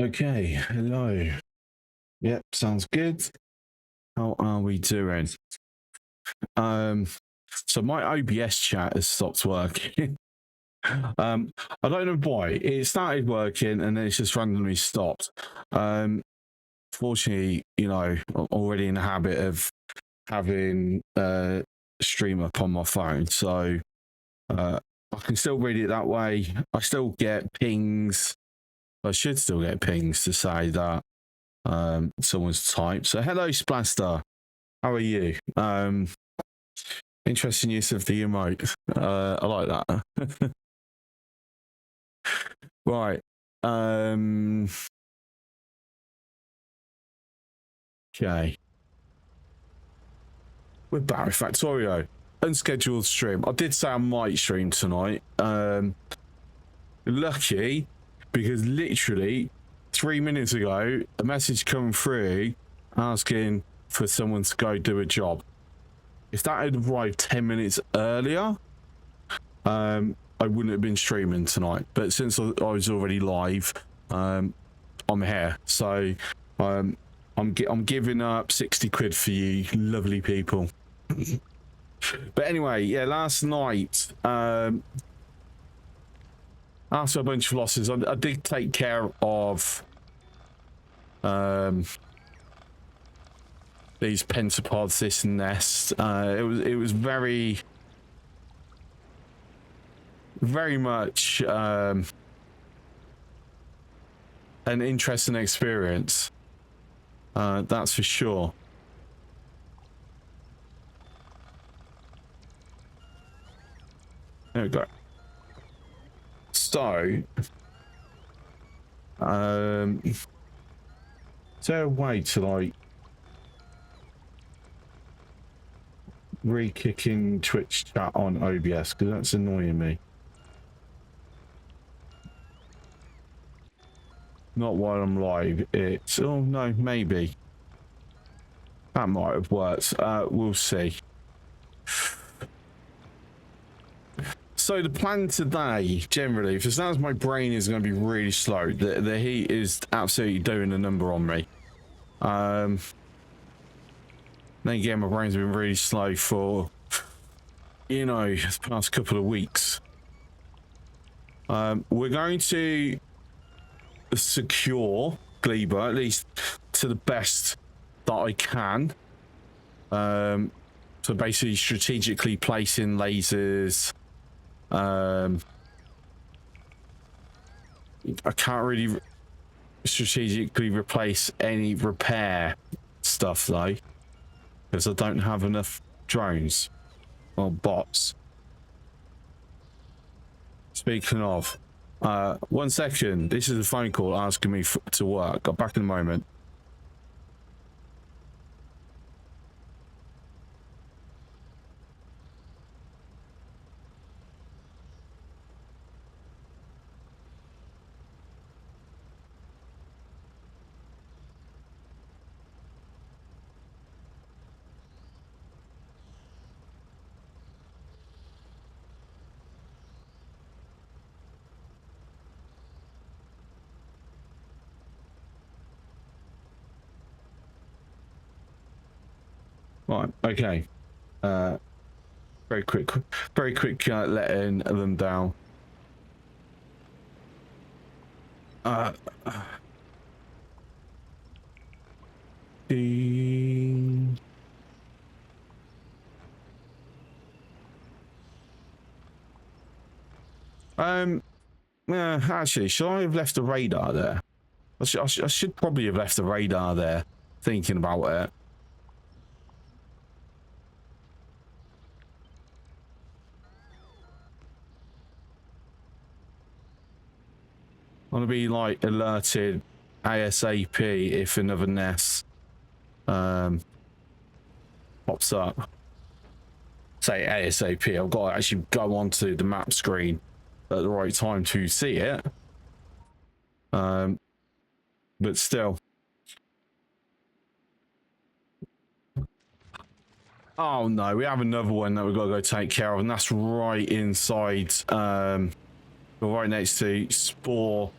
Okay, hello. Yep, sounds good. How are we doing? So my OBS chat has stopped working. I don't know why. It started working and then it's just randomly stopped. Fortunately, I'm already in the habit of having stream up on my phone, so I can still read it that way. I still get pings. I should still get pings to say that someone's typed. So hello, Splaster. How are you? Interesting use of the emote. I like that. Right. Okay. We're back with Factorio. Unscheduled stream. I did say I might stream tonight. Lucky, because literally 3 minutes ago, a message come through asking for someone to go do a job. If that had arrived 10 minutes earlier, I wouldn't have been streaming tonight. But since I was already live, I'm here. So I'm giving up 60 quid for you lovely people. But anyway, yeah, last night, after a bunch of losses, I did take care of these pentapods, this nest. It was very much an interesting experience. That's for sure. There we go. So, is there a way to like re-kicking Twitch chat on OBS? Because that's annoying me. Not while I'm live. It's, oh no, maybe that might have worked. We'll see. So the plan today, generally, for as long as my brain is going to be really slow, the heat is absolutely doing a number on me. Then again, my brain's been really slow for, the past couple of weeks. We're going to secure Gleba, at least to the best that I can. So basically strategically placing lasers. I can't really strategically replace any repair stuff though, because I don't have enough drones or bots. Speaking of, 1 second, this is a phone call asking me to work. I'll back in a moment. Right, okay. Very quick letting them down. Actually, should I have left the radar there? I should probably have left the radar there, thinking about it. I want to be like alerted ASAP if another nest pops up. Say ASAP, I've got to actually go onto the map screen at the right time to see it. But still. Oh no, we have another one that we've got to go take care of, and that's right inside, right next to Spore.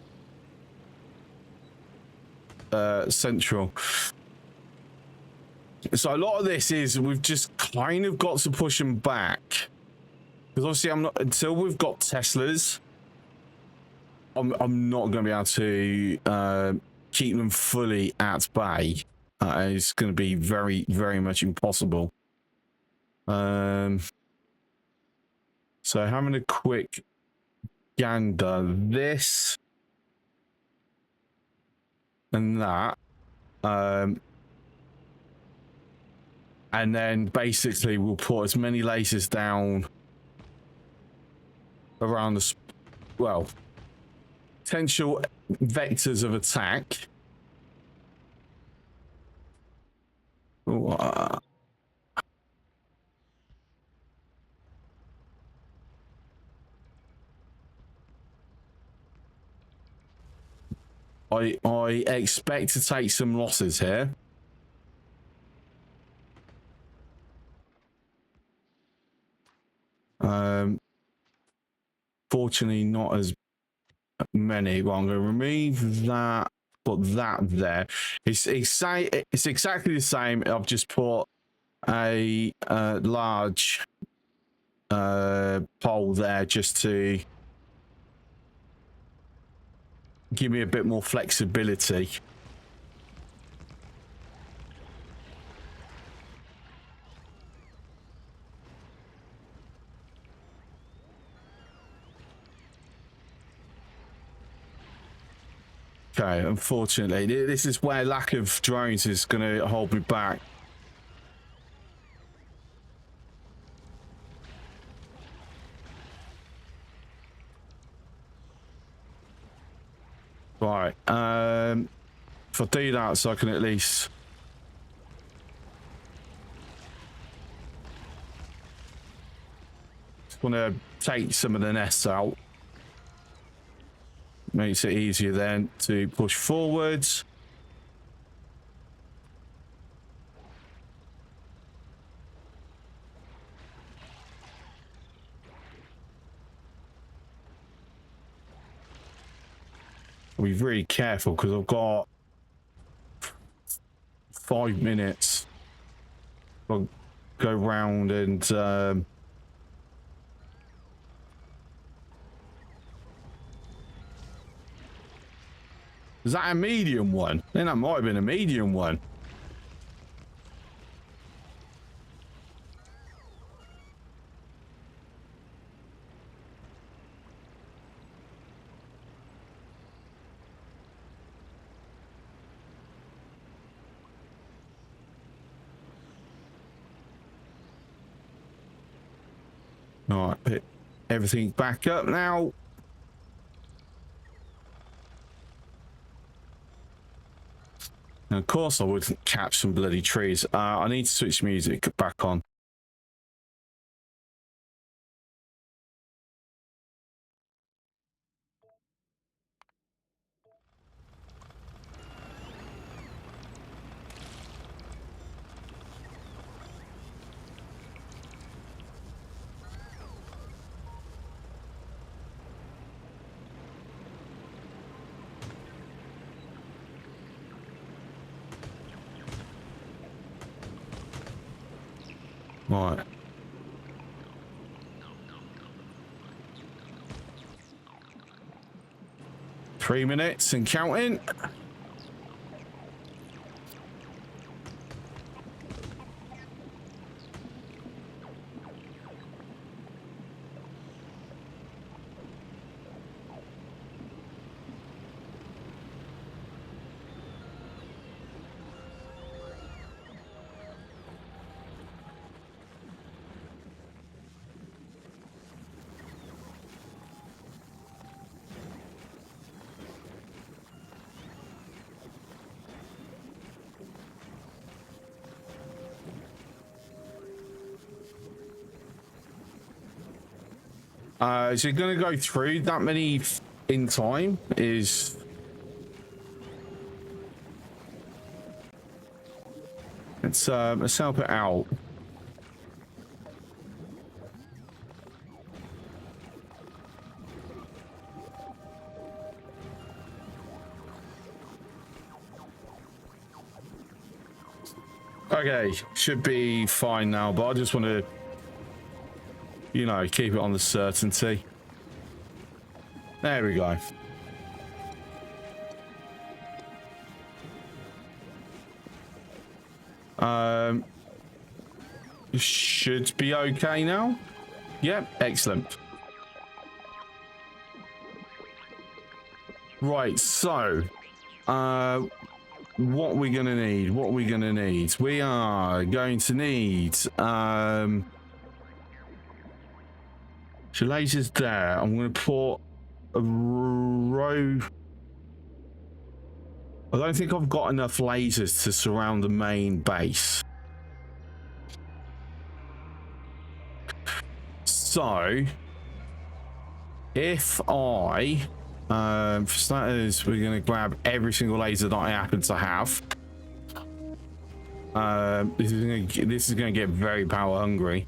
central. So a lot of this is we've just kind of got to push them back, because obviously I'm not, until we've got Teslas, I'm not going to be able to keep them fully at bay. It's going to be very, very much impossible. So having a quick gander, this and that, and then basically we'll put as many lasers down around the, well, potential vectors of attack. Ooh, I expect to take some losses here. Fortunately, not as many. Well, I'm going to remove that, put that there. It's exactly the same. I've just put a large pole there just to give me a bit more flexibility. Okay, unfortunately, this is where lack of drones is going to hold me back. Right, if I do that, so I can at least just want to take some of the nests out. Makes it easier then to push forwards. Be very careful because I've got 5 minutes. I'll go round and is that a medium one? Then that might have been a medium one. All right, pick everything back up now. And of course I wouldn't catch some bloody trees. I need to switch music back on. Right. Three minutes and counting. Is it going to go through that many in time? Let's help it out. Okay, should be fine now, but I just want to, you know, keep it on the certainty. There we go. Should be okay now. Yep, excellent. Right, so what we're gonna need, we are going to need so lasers there. I'm gonna put a row. I don't think I've got enough lasers to surround the main base. So if I for starters, we're going to grab every single laser that I happen to have. This is going to get very power hungry.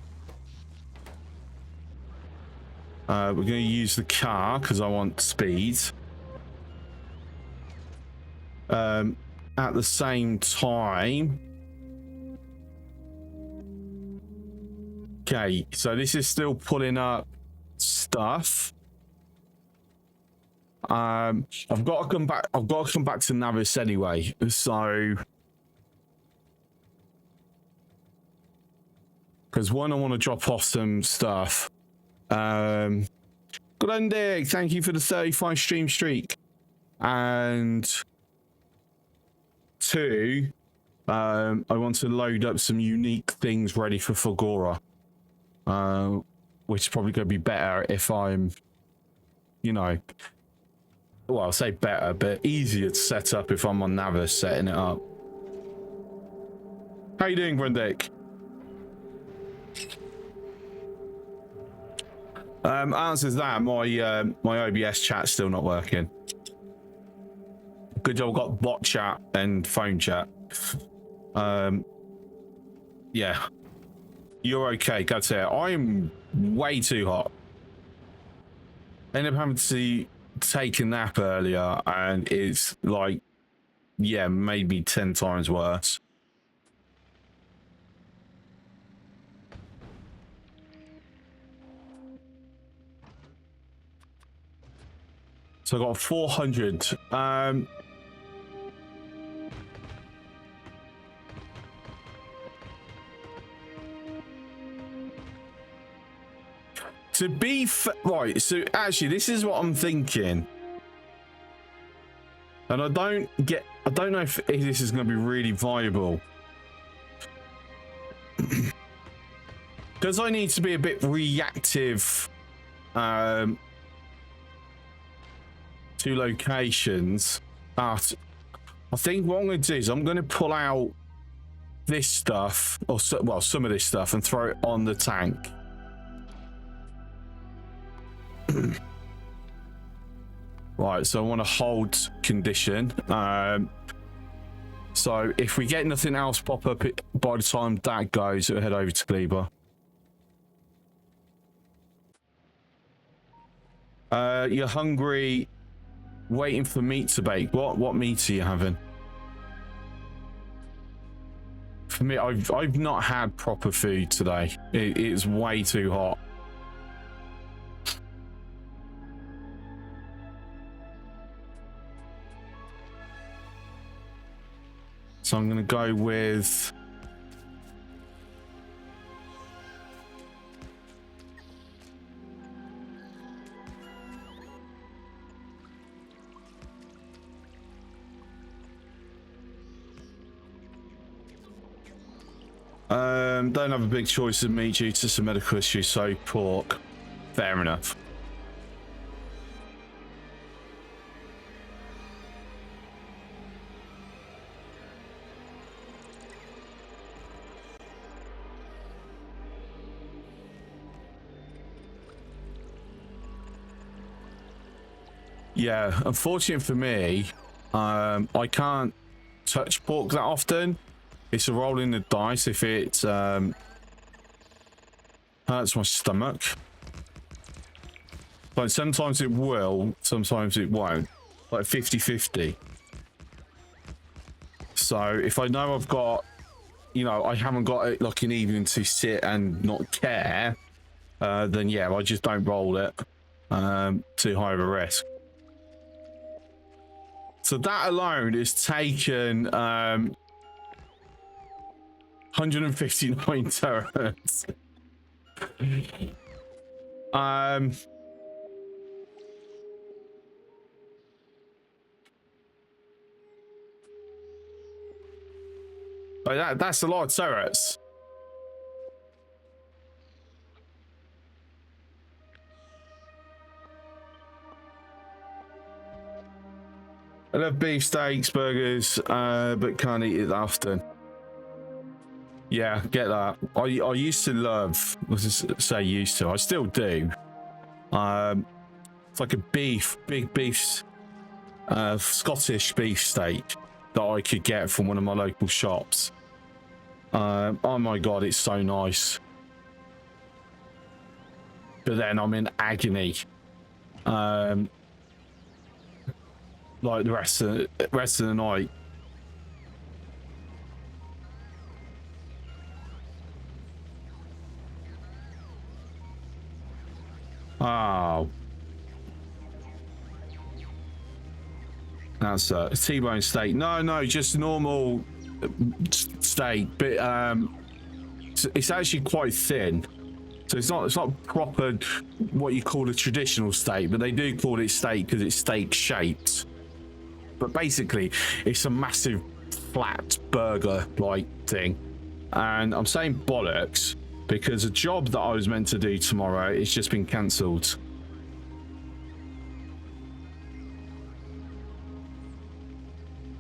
We're going to use the car because I want speed. At the same time, okay, so this is still pulling up stuff. I've got to come back. I've got to come back to Navis anyway. So, because one, I want to drop off some stuff. Grundig, thank you for the 35 stream streak. And two, I want to load up some unique things ready for Fulgora. Which is probably going to be better if I'm, you know. Well, I'll say better, but easier to set up if I'm on Navis setting it up. How you doing, Grundig? Answers that my OBS chat's still not working. Good job, I've got bot chat and phone chat. Yeah, you're okay. That's it. I'm way too hot. Ended up having to take a nap earlier, and it's like, yeah, maybe 10 times worse. So I got 400. To be right, so actually this is what I'm thinking, and I don't know if this is going to be really viable, because I need to be a bit reactive to locations. But I think what I'm going to do is I'm going to pull out this stuff, or well, some of this stuff, and throw it on the tank. Right, so I want to hold condition. So if we get nothing else pop up by the time that goes, it'll head over to Kleber. You're hungry, waiting for meat to bake. What meat are you having? For me, I've not had proper food today. It's way too hot. So I'm going to go with don't have a big choice of meat due to some medical issues, so pork. Fair enough. Yeah, unfortunate for me, I can't touch pork that often. It's a roll in the dice if it hurts my stomach. But sometimes it will, sometimes it won't. Like 50-50. So if I know I've got you know, I haven't got like an evening to sit and not care, then yeah, I just don't roll it too high of a risk. So that alone is taken 159 turrets. But that's a lot of turrets. I love beef steaks, burgers, but can't eat it often. Yeah, get that. I used to love, let's just say used to, I still do. It's like a big beef, Scottish beef steak that I could get from one of my local shops. Oh my God, it's so nice. But then I'm in agony. Like the rest of the night. Oh. That's a T-bone steak. No, just normal steak, but it's actually quite thin. So it's not proper what you call a traditional steak, but they do call it steak because it's steak shaped. But basically, it's a massive flat burger like thing. And I'm saying bollocks because a job that I was meant to do tomorrow has just been cancelled.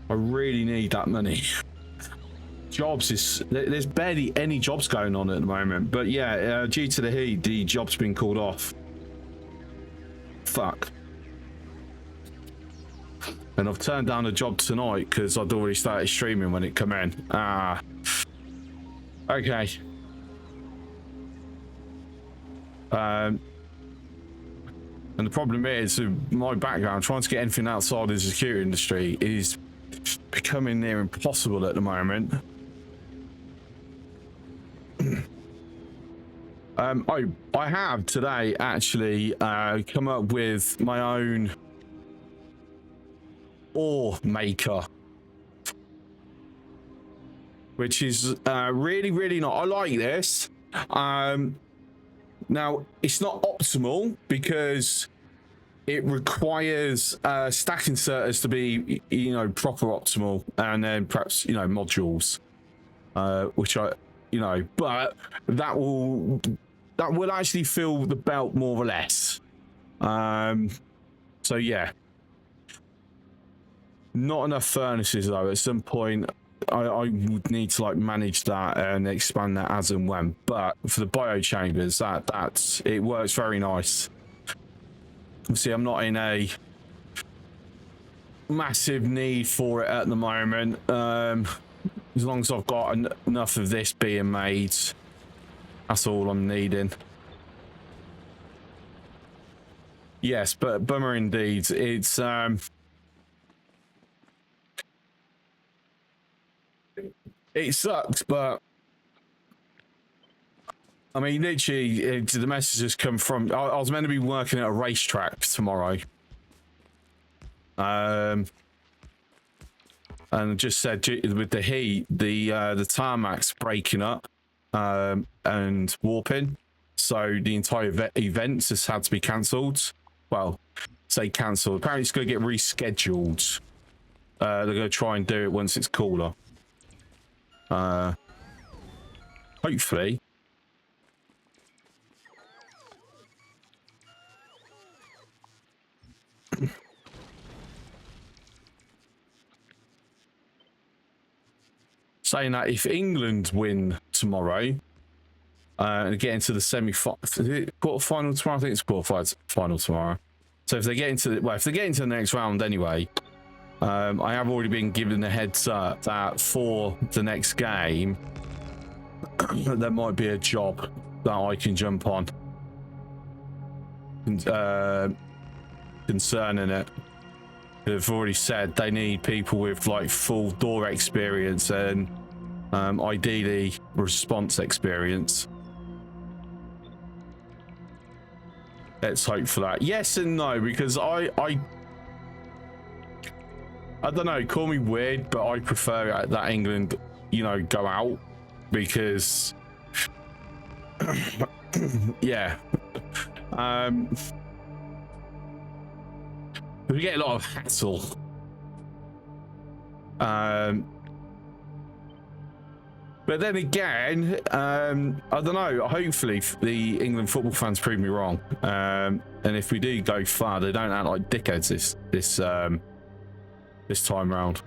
I really need that money. There's barely any jobs going on at the moment, but yeah, due to the heat, the job's been called off. Fuck. And I've turned down a job tonight because I'd already started streaming when it come in. Okay. And the problem is, my background, trying to get anything outside the security industry is becoming near impossible at the moment. I have today actually come up with my own ore maker, which is really not. I like this. Now it's not optimal because it requires stack inserters to be, you know, proper optimal, and then perhaps, you know, modules, which I, you know, but that will actually fill the belt more or less. So yeah, not enough furnaces though. At some point I would need to like manage that and expand that as and when, but for the bio chambers, that's it works very nice. See, I'm not in a massive need for it at the moment. As long as I've got enough of this being made, that's all I'm needing. Yes, but bummer indeed. It's it sucks, but I mean, literally, the messages come from. I was meant to be working at a racetrack tomorrow, and just said with the heat, the tarmac's breaking up and warping, so the entire event just had to be cancelled. Well, say cancelled. Apparently, it's going to get rescheduled. They're going to try and do it once it's cooler. Hopefully. Saying that if England win tomorrow and get into the quarter-final tomorrow, I think it's quarter-final tomorrow. So if they get into the next round anyway, I have already been given a heads up that for the next game there might be a job that I can jump on concerning it. They've already said they need people with like full door experience, and Ideally, response experience. Let's hope for that. Yes and no, because I don't know, call me weird, but I prefer that England, you know, go out because yeah. We get a lot of hassle. But then again, I don't know. Hopefully, the England football fans prove me wrong. And if we do go far, they don't act like dickheads this time round.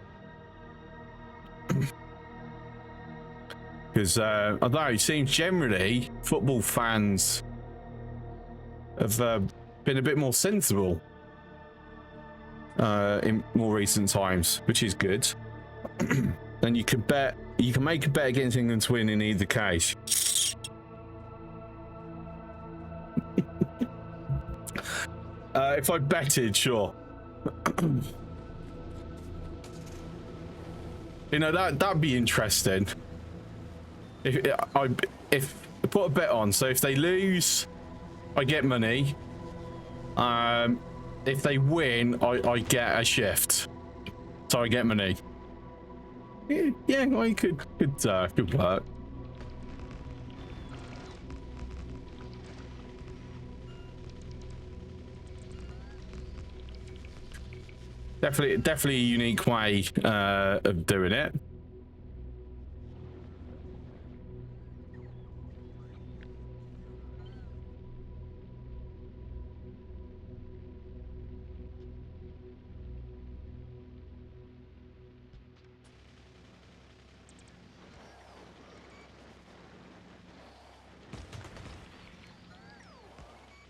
Because I don't know. It seems generally football fans have been a bit more sensible in more recent times, which is good. And you can bet. You can make a bet against England to win in either case. If I betted, sure. You know, that'd be interesting. If I put a bet on, so if they lose, I get money. If they win, I get a shift, so I get money. Yeah, well, you could work. Definitely a unique way of doing it.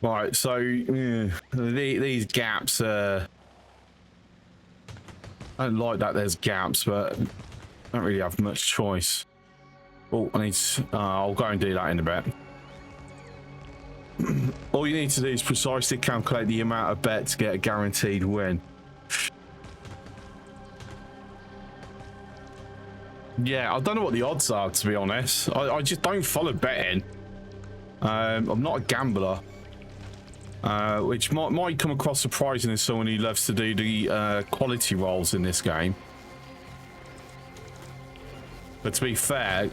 Right, so these gaps I don't like that there's gaps, but I don't really have much choice. Oh, I need to, I'll go and do that in a bit. All you need to do is precisely calculate the amount of bet to get a guaranteed win. Yeah, I don't know what the odds are, to be honest. I just don't follow betting. I'm not a gambler. Which might come across surprising as someone who loves to do the quality rolls in this game. But to be fair,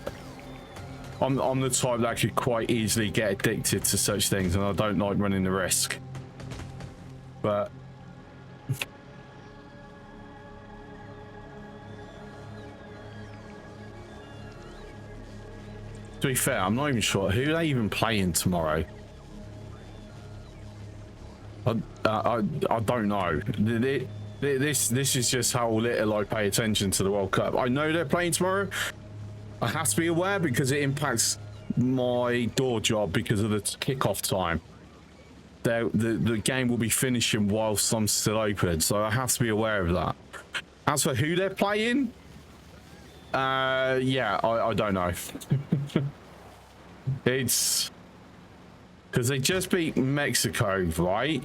I'm the type that could quite easily get addicted to such things, and I don't like running the risk. But to be fair, I'm not even sure who they even playing tomorrow. I don't know. This is just how little I pay attention to the World Cup. I know they're playing tomorrow. I have to be aware because it impacts my door job because of the kickoff time. The game will be finishing whilst I'm still open, so I have to be aware of that. As for who they're playing, yeah, I don't know. It's because they just beat Mexico, right?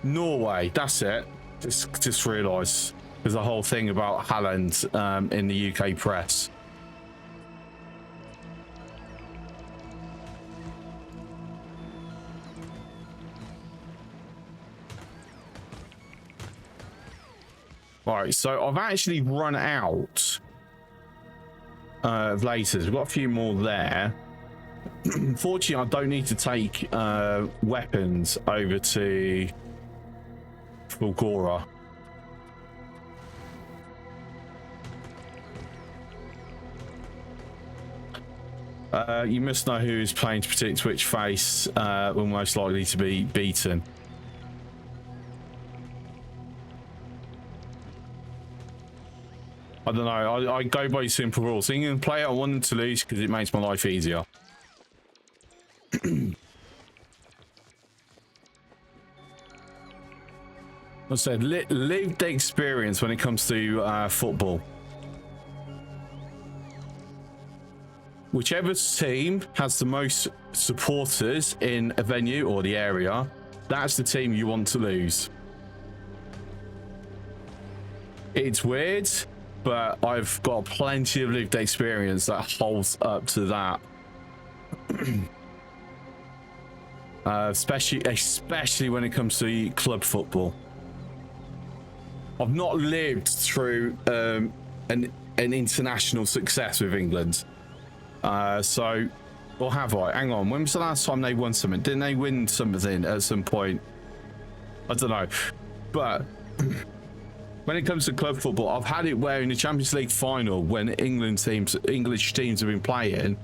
Norway, that's it. Just realised there's a whole thing about Haaland in the UK press. Right, so I've actually run out of lasers. We've got a few more there. Fortunately, I don't need to take weapons over to Fulgora. You must know who is playing to predict which face will most likely to be beaten. I don't know. I go by simple rules. England play it, I want them to lose because it makes my life easier. I said, live the experience when it comes to football. Whichever team has the most supporters in a venue or the area, that's the team you want to lose. It's weird, but I've got plenty of lived experience that holds up to that. Especially when it comes to club football. I've not lived through an international success with England. So, or have I? Hang on, when was the last time they won something? Didn't they win something at some point? I don't know. But when it comes to club football, I've had it where in the Champions League final, when English teams have been playing,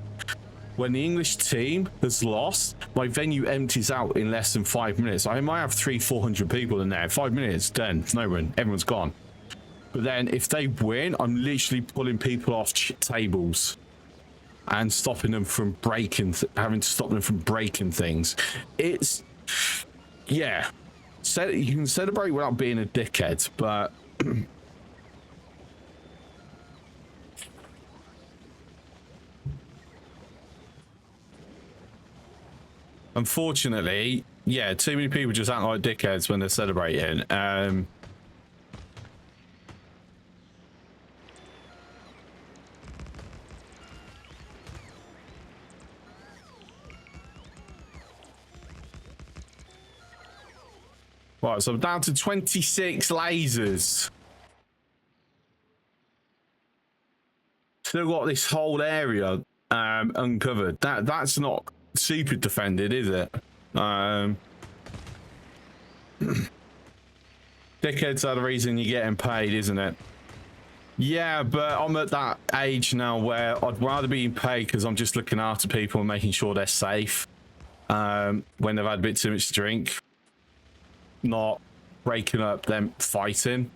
when the English team has lost, my venue empties out in less than 5 minutes. I might have 300-400 people in there. 5 minutes, done. No one. Everyone's gone. But then if they win, I'm literally pulling people off tables and stopping them from breaking, having to stop them from breaking things. It's, yeah. You can celebrate without being a dickhead, but unfortunately, yeah, too many people just act like dickheads when they're celebrating. Right, so I'm down to 26 lasers. Still got this whole area uncovered. That's not super defended, is it? Dickheads are the reason you're getting paid, isn't it? Yeah, but I'm at that age now where I'd rather be paid because I'm just looking after people and making sure they're safe when they've had a bit too much to drink. Not breaking up them fighting.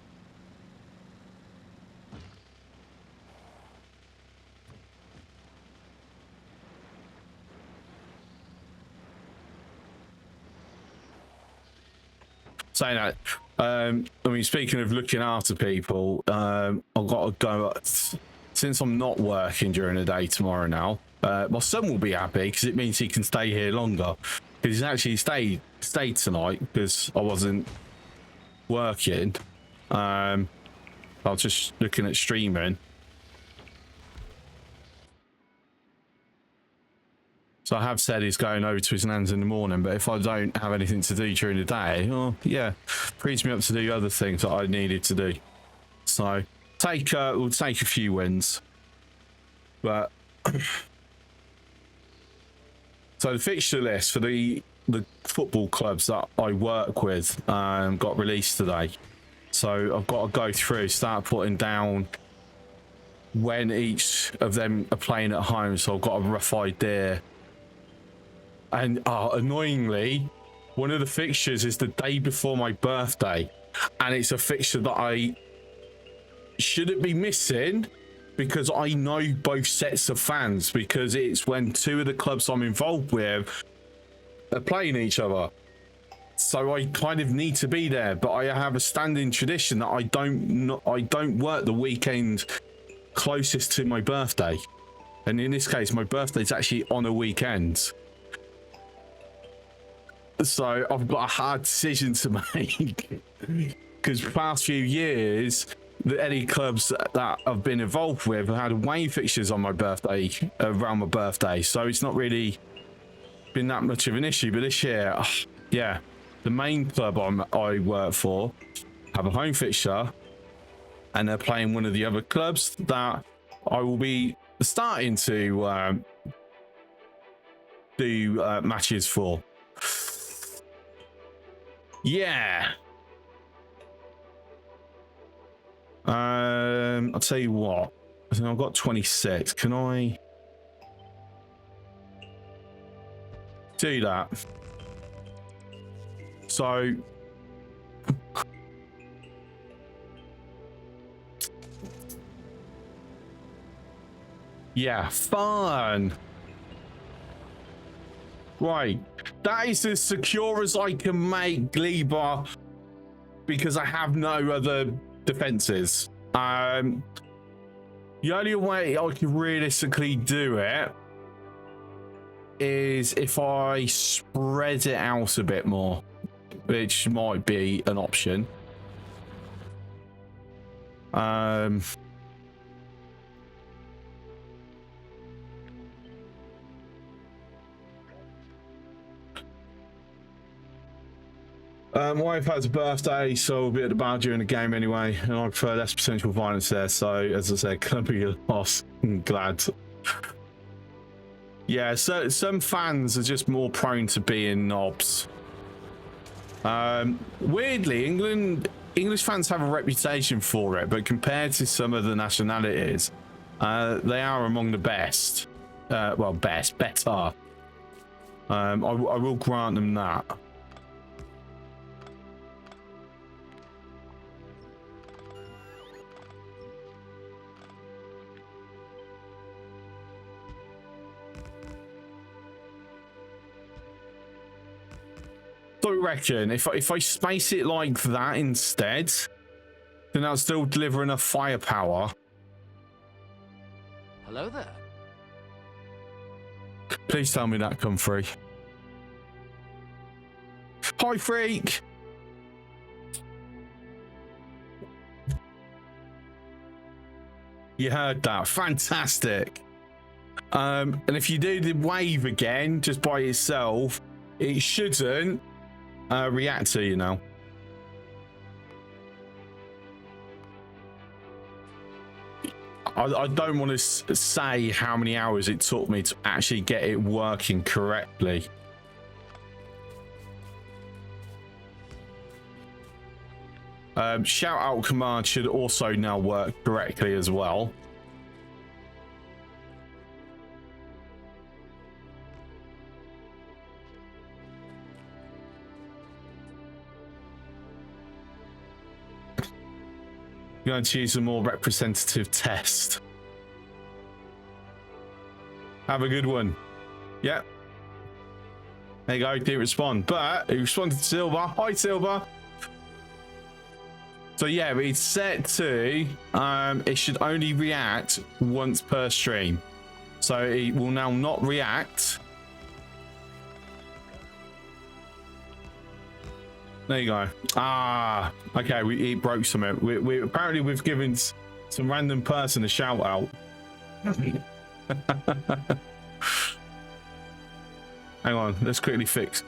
Saying that, I mean, speaking of looking after people, I've got to go, since I'm not working during the day tomorrow now, my son will be happy because it means he can stay here longer. Because he's actually stayed tonight because I wasn't working. I was just looking at streaming. So I have said he's going over to his nan's in the morning, but if I don't have anything to do during the day, oh yeah, frees me up to do other things that I needed to do. So we'll take a few wins. But so the fixture list for the football clubs that I work with got released today. So I've got to go through, start putting down when each of them are playing at home. So I've got a rough idea. And annoyingly, one of the fixtures is the day before my birthday. And it's a fixture that I shouldn't be missing because I know both sets of fans, because it's when two of the clubs I'm involved with are playing each other. So I kind of need to be there, but I have a standing tradition that I don't work the weekend closest to my birthday. And in this case, my birthday's actually on a weekend. So I've got a hard decision to make because the past few years, any clubs that I've been involved with have had away fixtures on my birthday, around my birthday. So it's not really been that much of an issue. But this year, yeah, the main club I work for have a home fixture and they're playing one of the other clubs that I will be starting to do matches for. Yeah. I'll tell you what. I think I've got 26. Can I do that? So yeah, fun. Right, that is as secure as I can make Gleba because I have no other defenses. The only way I can realistically do it is if I spread it out a bit more, which might be an option. Wife has a birthday, so we'll be at the bar during the game anyway, and I prefer less potential violence there, so as I said, gonna be a loss. I'm glad. Yeah, so some fans are just more prone to being knobs. Weirdly, English fans have a reputation for it, but compared to some of the nationalities, they are among the best. Well, better. I will grant them that. I reckon if I space it like that instead, then I'll still deliver enough firepower. Hello there. Please tell me that come free. Hi, freak. You heard that. Fantastic. And if you do the wave again just by itself, it shouldn't react to you now. I don't want to say how many hours it took me to actually get it working correctly. Shout out command should also now work correctly as well. Going to use a more representative test. Have a good one. Yep. There you go. Didn't respond, but he responded to Silver. Hi, Silver. So yeah, it's set to it should only react once per stream. So it will now not react. There you go. Ah, okay. It broke something. We apparently we've given some random person a shout out. Hang on, let's quickly fix.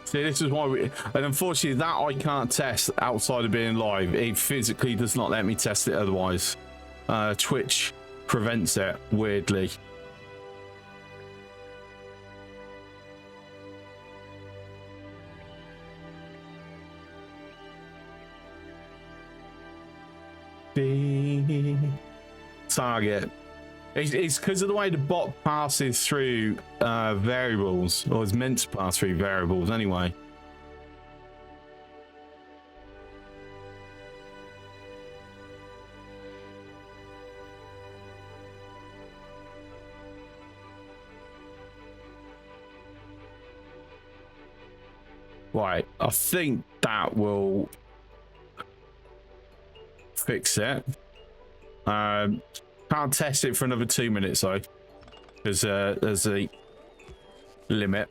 See, this is why and unfortunately that I can't test outside of being live. It physically does not let me test it otherwise. Twitch prevents it weirdly. Target. It's because of the way the bot passes through variables, or is meant to pass through variables anyway. Right, I think that will fix it. Can't test it for another 2 minutes though, because there's a limit.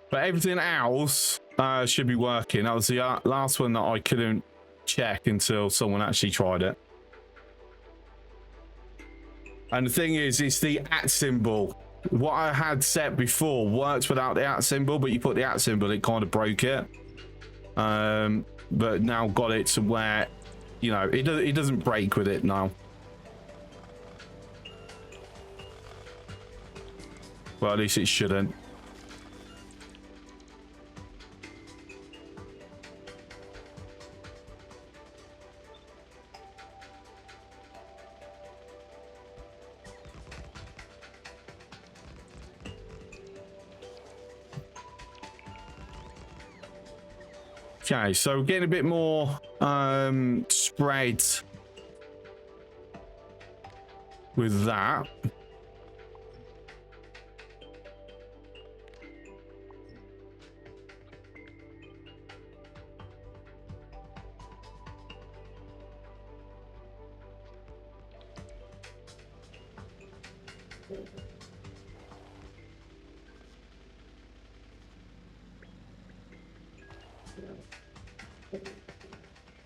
But everything else should be working. That was the last one that I couldn't check until someone actually tried it. And the thing is, it's the @ symbol. What I had set before worked without the @ symbol, but you put the @ symbol, it kind of broke it. But now got it to where, you know, it doesn't break with it now. Well, at least it shouldn't. Okay, so we're getting a bit more spread with that.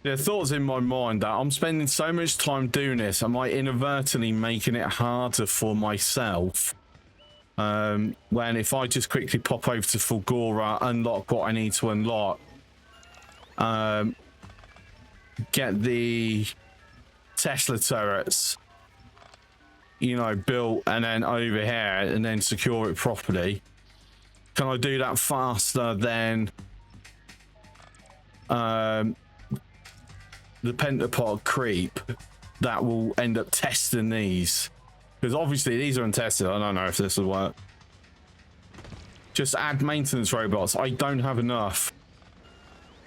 The thoughts in my mind that I'm spending so much time doing this, am I inadvertently making it harder for myself? When if I just quickly pop over to Fulgora, unlock what I need to unlock, get the Tesla turrets, you know, built, and then over here, and then secure it properly. Can I do that faster than the pentapod creep that will end up testing these? Because obviously these are untested. I don't know if this will work. Just add maintenance robots. I don't have enough.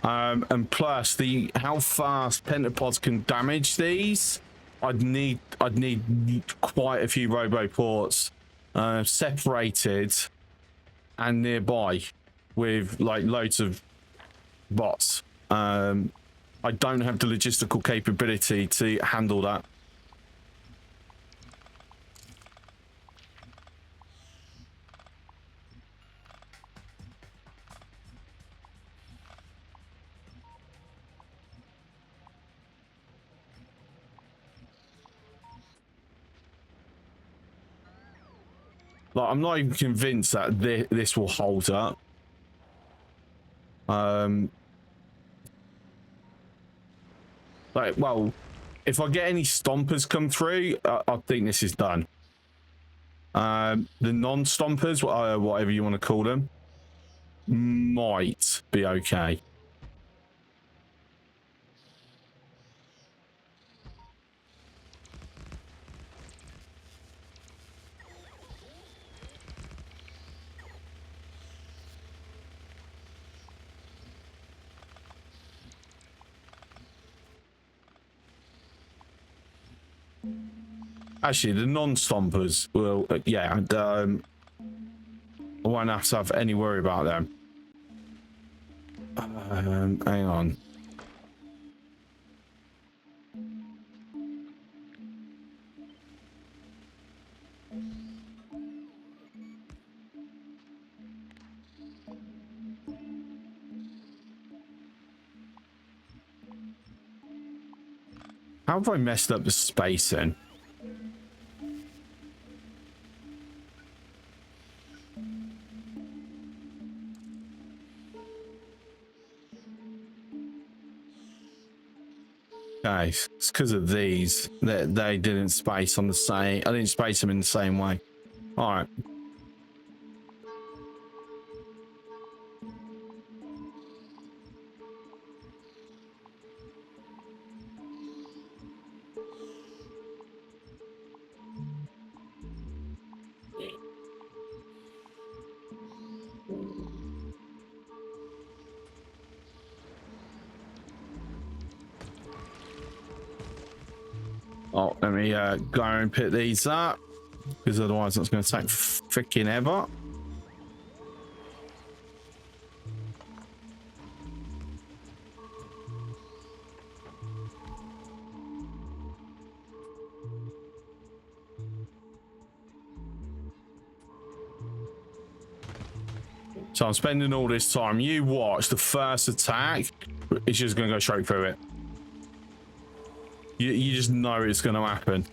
And plus the how fast pentapods can damage these, I'd need quite a few roboports separated and nearby with like loads of bots. I don't have the logistical capability to handle that. Like, I'm not even convinced that this will hold up. Like, well, if I get any stompers come through, I think this is done. The non-stompers, whatever you want to call them, might be okay. Actually, the non-stompers will, yeah, and, I won't have to have any worry about them. Hang on. How have I messed up the spacing? Okay, it's because of these that they didn't space on the same. I didn't space them in the same way. All right. Oh, let me go and pick these up, because otherwise it's going to take freaking ever. So I'm spending all this time. You watch the first attack. It's just going to go straight through it. You just know it's going to happen.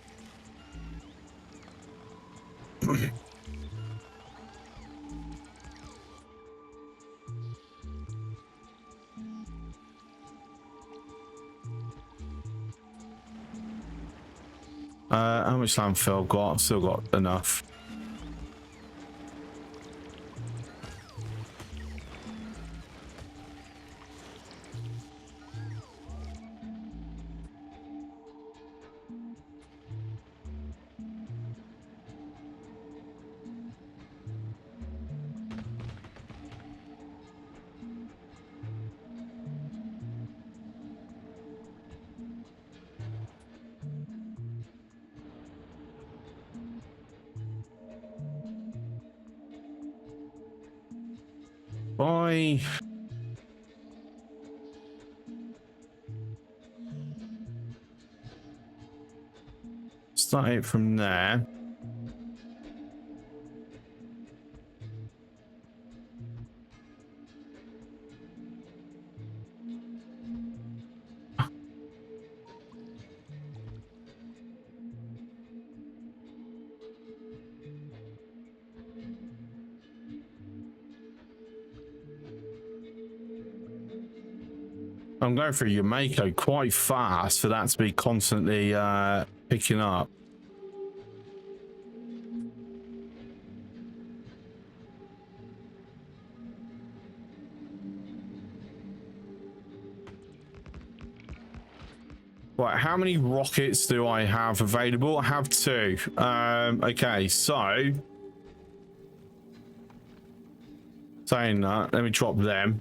How much landfill I've got? I've still got enough. I start it from there. I'm going through Yamato quite fast for that to be constantly picking up. Right, how many rockets do I have available? I have 2. Okay, so saying that, let me drop them.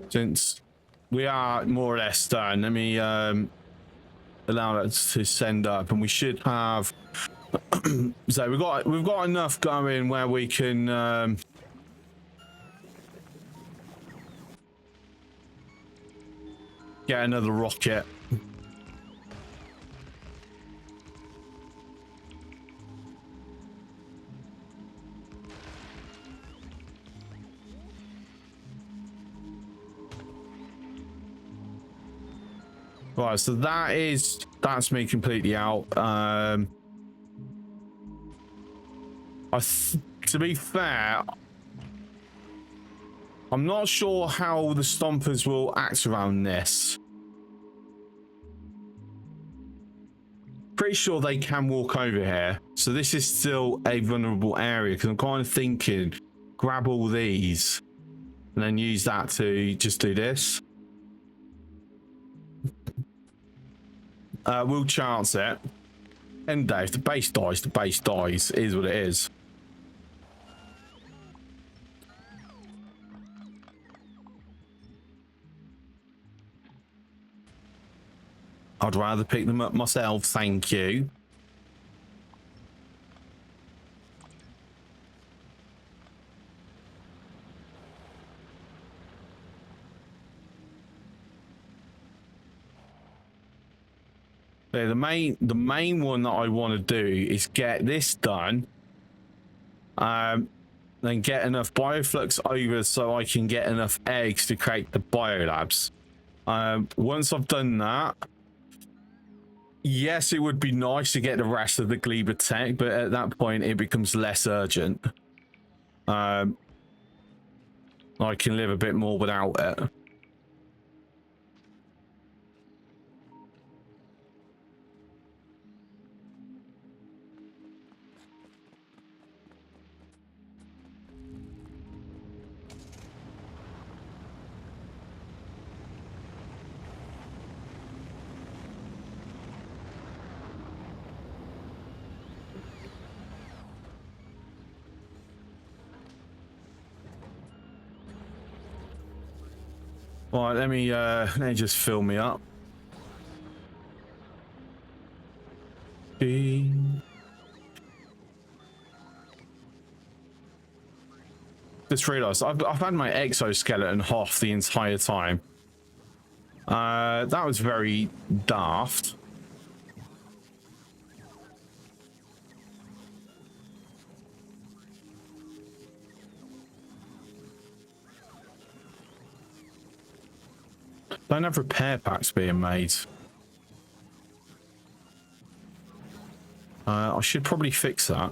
Since we are more or less done, let me allow that to send up, and we should have so we've got enough going where we can get another rocket. Right, so that's me completely out. To be fair, I'm not sure how the stompers will act around this. Pretty sure they can walk over here, so this is still a vulnerable area, because I'm kind of thinking grab all these and then use that to just do this. We'll chance it. And if the base dies, the base dies. It is what it is. I'd rather pick them up myself, thank you. Yeah, the main one that I want to do is get this done, then get enough bioflux over so I can get enough eggs to create the biolabs. Once I've done that, yes, it would be nice to get the rest of the Gleba tech, but at that point it becomes less urgent. I can live a bit more without it. All right, let me just fill me up. Just realized I've had my exoskeleton off the entire time. That was very daft. Don't have repair packs being made. I should probably fix that.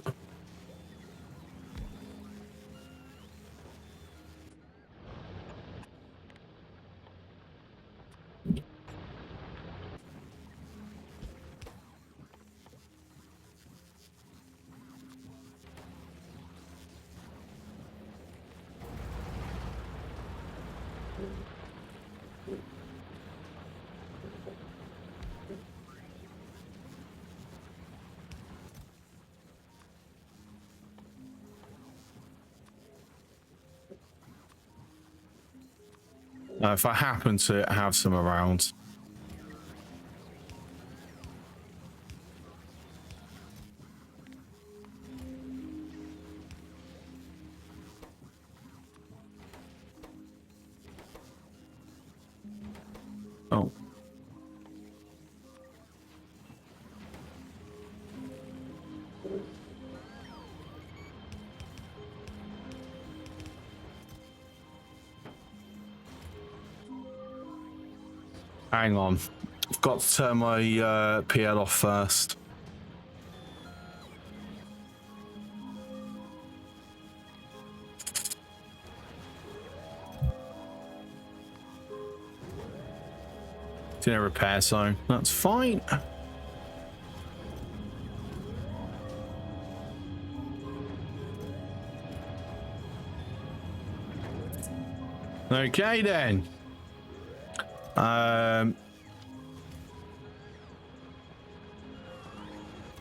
If I happen to have some around. Oh. Hang on. I've got to turn my PL off first. It's in a repair zone. That's fine. Okay then.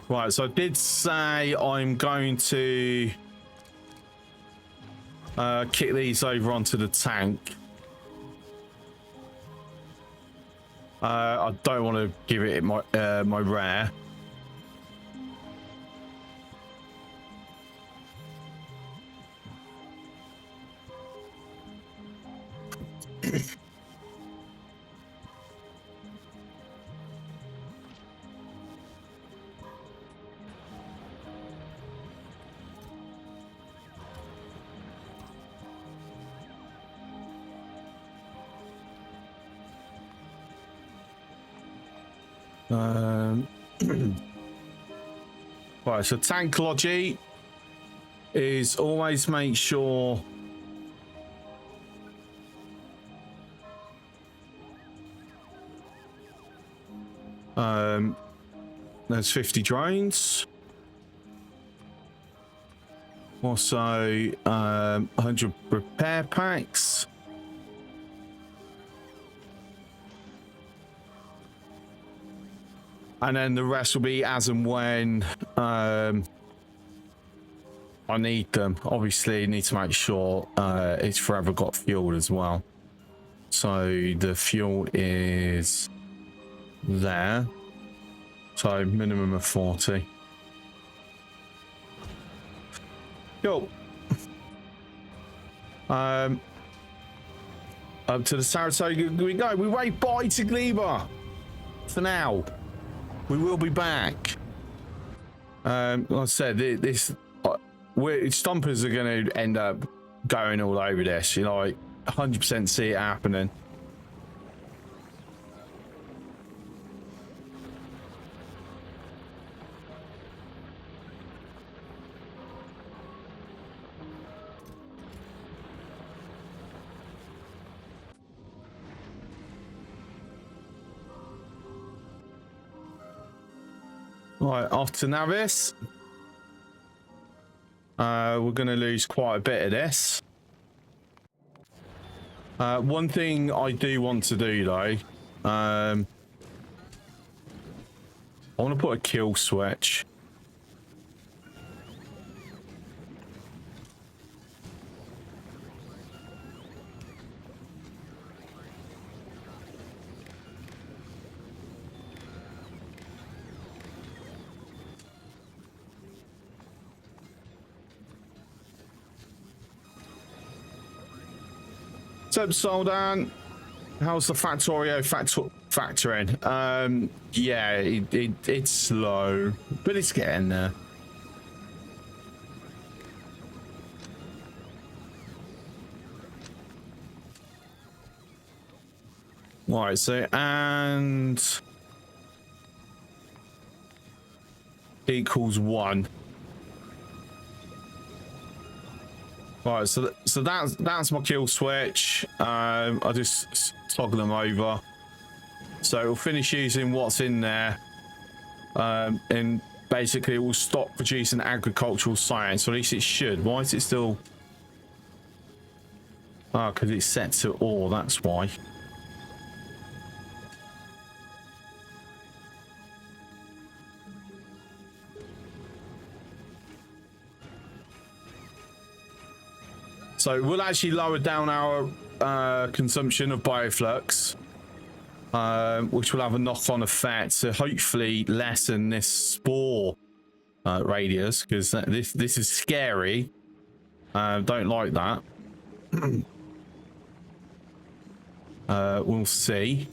Right, so I did say I'm going to kick these over onto the tank. I don't want to give it my my rare. Right, so tankology is always make sure there's 50 drones. Also 100 repair packs. And then the rest will be as and when I need them. Obviously, need to make sure it's forever got fuel as well. So the fuel is there. So minimum of 40. Cool. Up to the Saratoga we go. We wave bye to Gleba for now. We will be back. Like I said, this Stompers are going to end up going all over this. You know, I 100% see it happening. Right, off to Navis. We're going to lose quite a bit of this. One thing I do want to do though, I want to put a kill switch. What's up, Soldan? How's the Factorio factoring? Yeah, it's slow, but it's getting there. Right, so and equals 1. Right, so that's my kill switch. I just toggle them over, so it'll finish using what's in there, and basically it will stop producing agricultural science, or at least it should. Why is it still? Ah, because it's set to ore. That's why. So we'll actually lower down our consumption of bioflux, which will have a knock-on effect to hopefully lessen this spore radius, because this is scary. Don't like that. We'll see.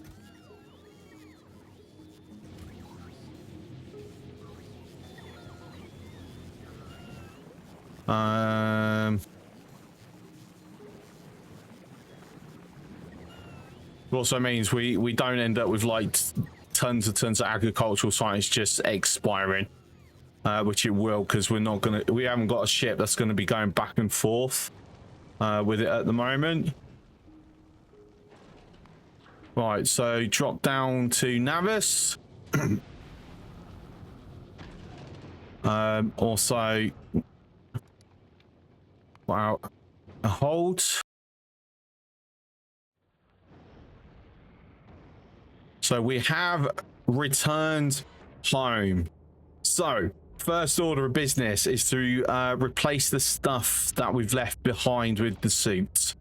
It also means we don't end up with like tons and tons of agricultural science just expiring, which it will, because we haven't got a ship that's going to be going back and forth with it at the moment. Right, so drop down to Navis. Also, wow, a hold. So we have returned home. So first order of business is to replace the stuff that we've left behind with the suits.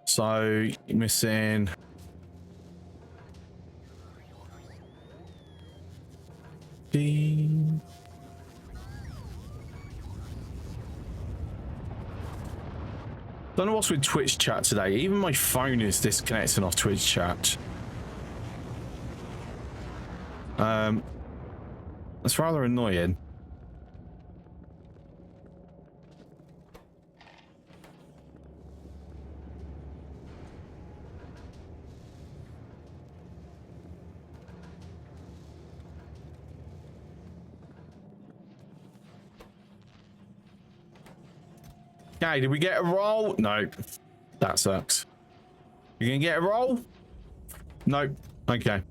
So missing don't know what's with Twitch chat today. Even my phone is disconnecting off Twitch chat. That's rather annoying. Okay, did we get a roll? No. That sucks. You gonna get a roll? Nope. Okay.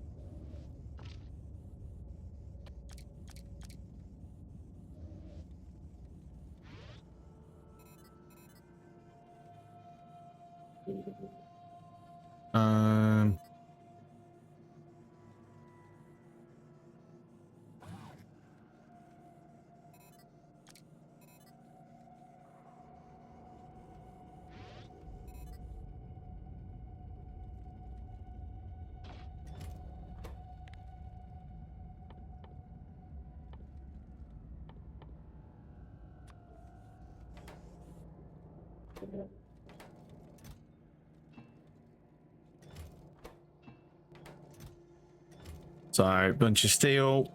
So, bunch of steel.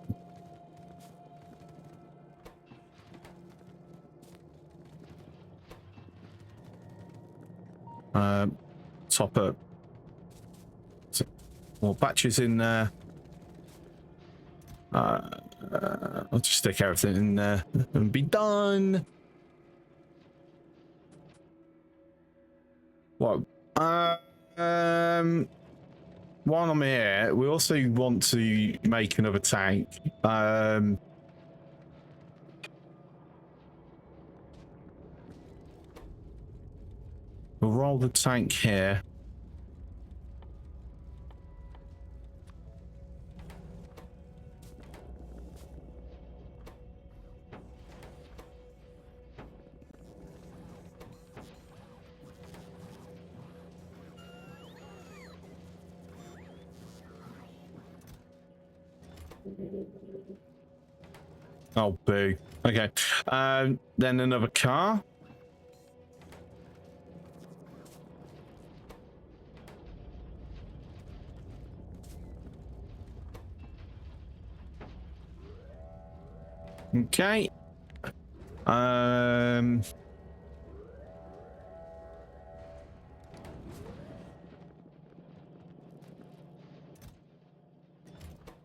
Top up. More batches in there. I'll just stick everything in there and be done. What? While I'm here, we also want to make another tank. We'll roll the tank here. Oh, boo. Okay. Then another car. Okay.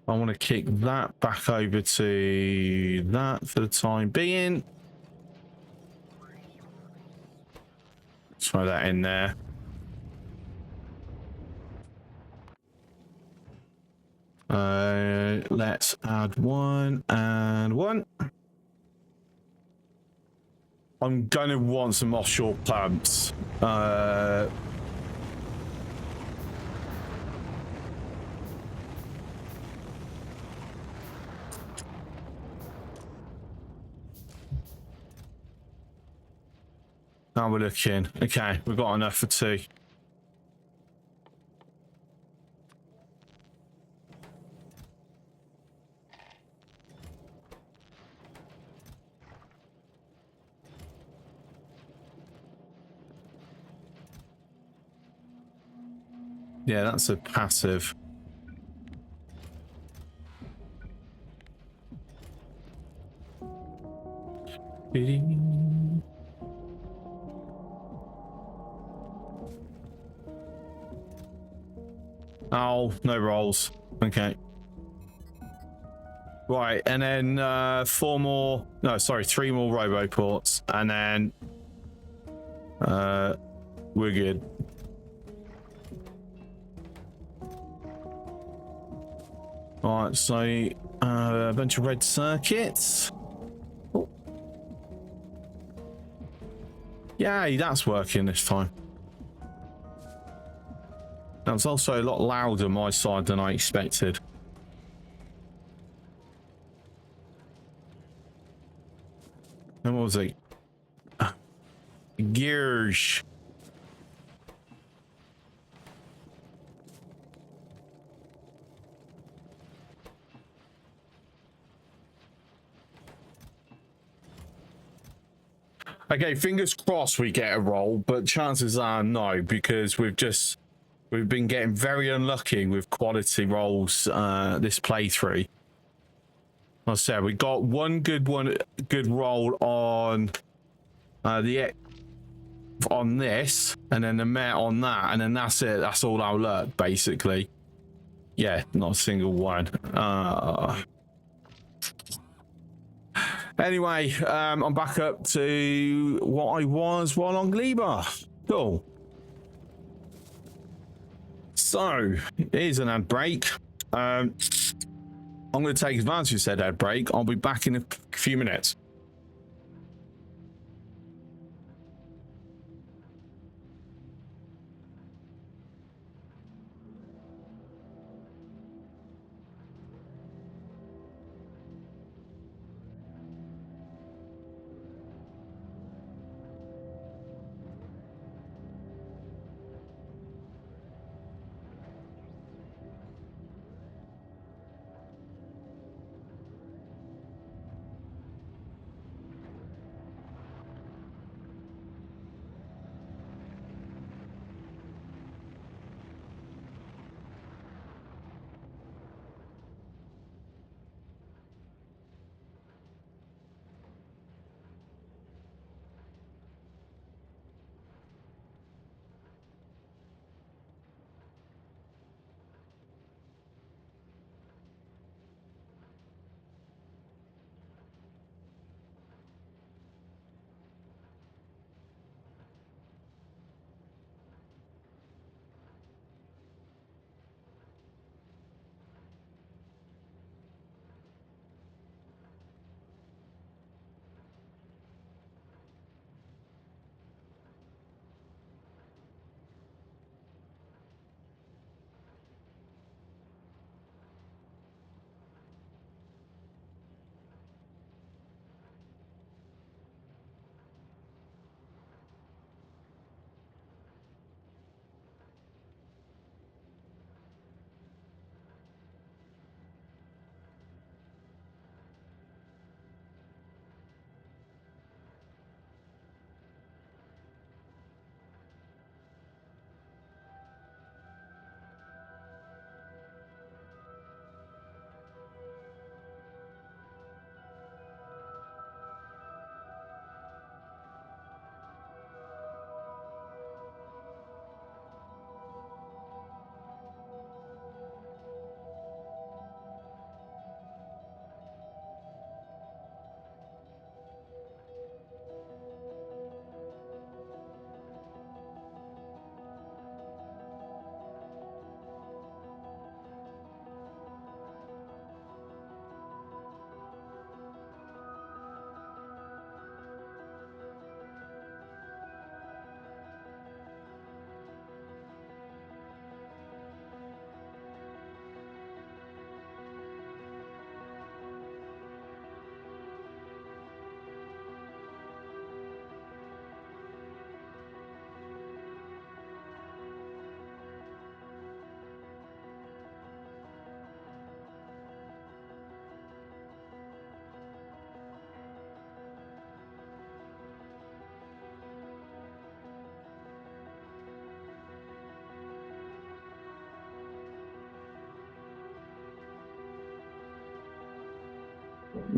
I want to kick that back over to that for the time being. Throw that in there. Let's add 1 and 1. I'm gonna want some offshore pumps. Now we're looking. Okay, we've got enough for 2. Yeah, that's a passive. Oh, no rolls. Okay. Right, and then 3 more roboports, and then we're good. Right, so a bunch of red circuits. Oh. Yay, that's working this time. That was also a lot louder on my side than I expected. And what was it? Gears. Okay, fingers crossed we get a roll, but chances are no, because we've been getting very unlucky with quality rolls this playthrough. Like I said, we got one good roll on on this, and then the Met on that, and then that's it. That's all our luck, basically. Yeah, not a single one. Anyway, I'm back up to what I was while on Gleba. Cool. So, here's an ad break. I'm going to take advantage of said ad break. I'll be back in a few minutes.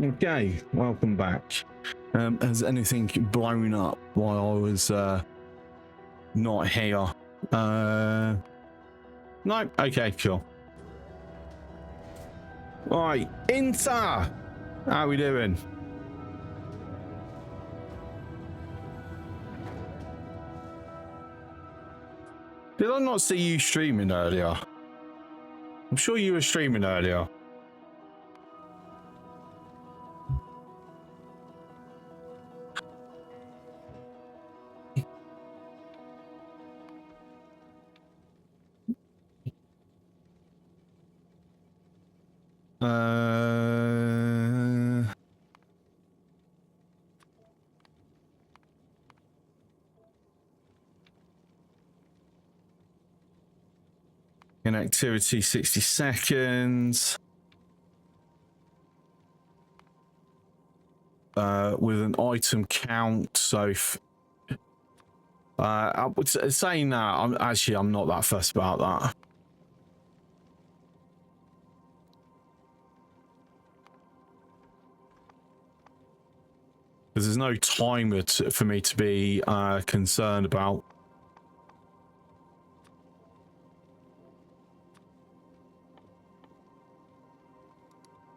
Okay, welcome back. Has anything blown up while I was not here? No. Okay, cool. Right, Inter. How we doing? Did I not see you streaming earlier? I'm sure you were streaming earlier. Inactivity 60 seconds. With an item count, so I would saying that I'm not that fussed about that. Because there's no timer for me to be concerned about.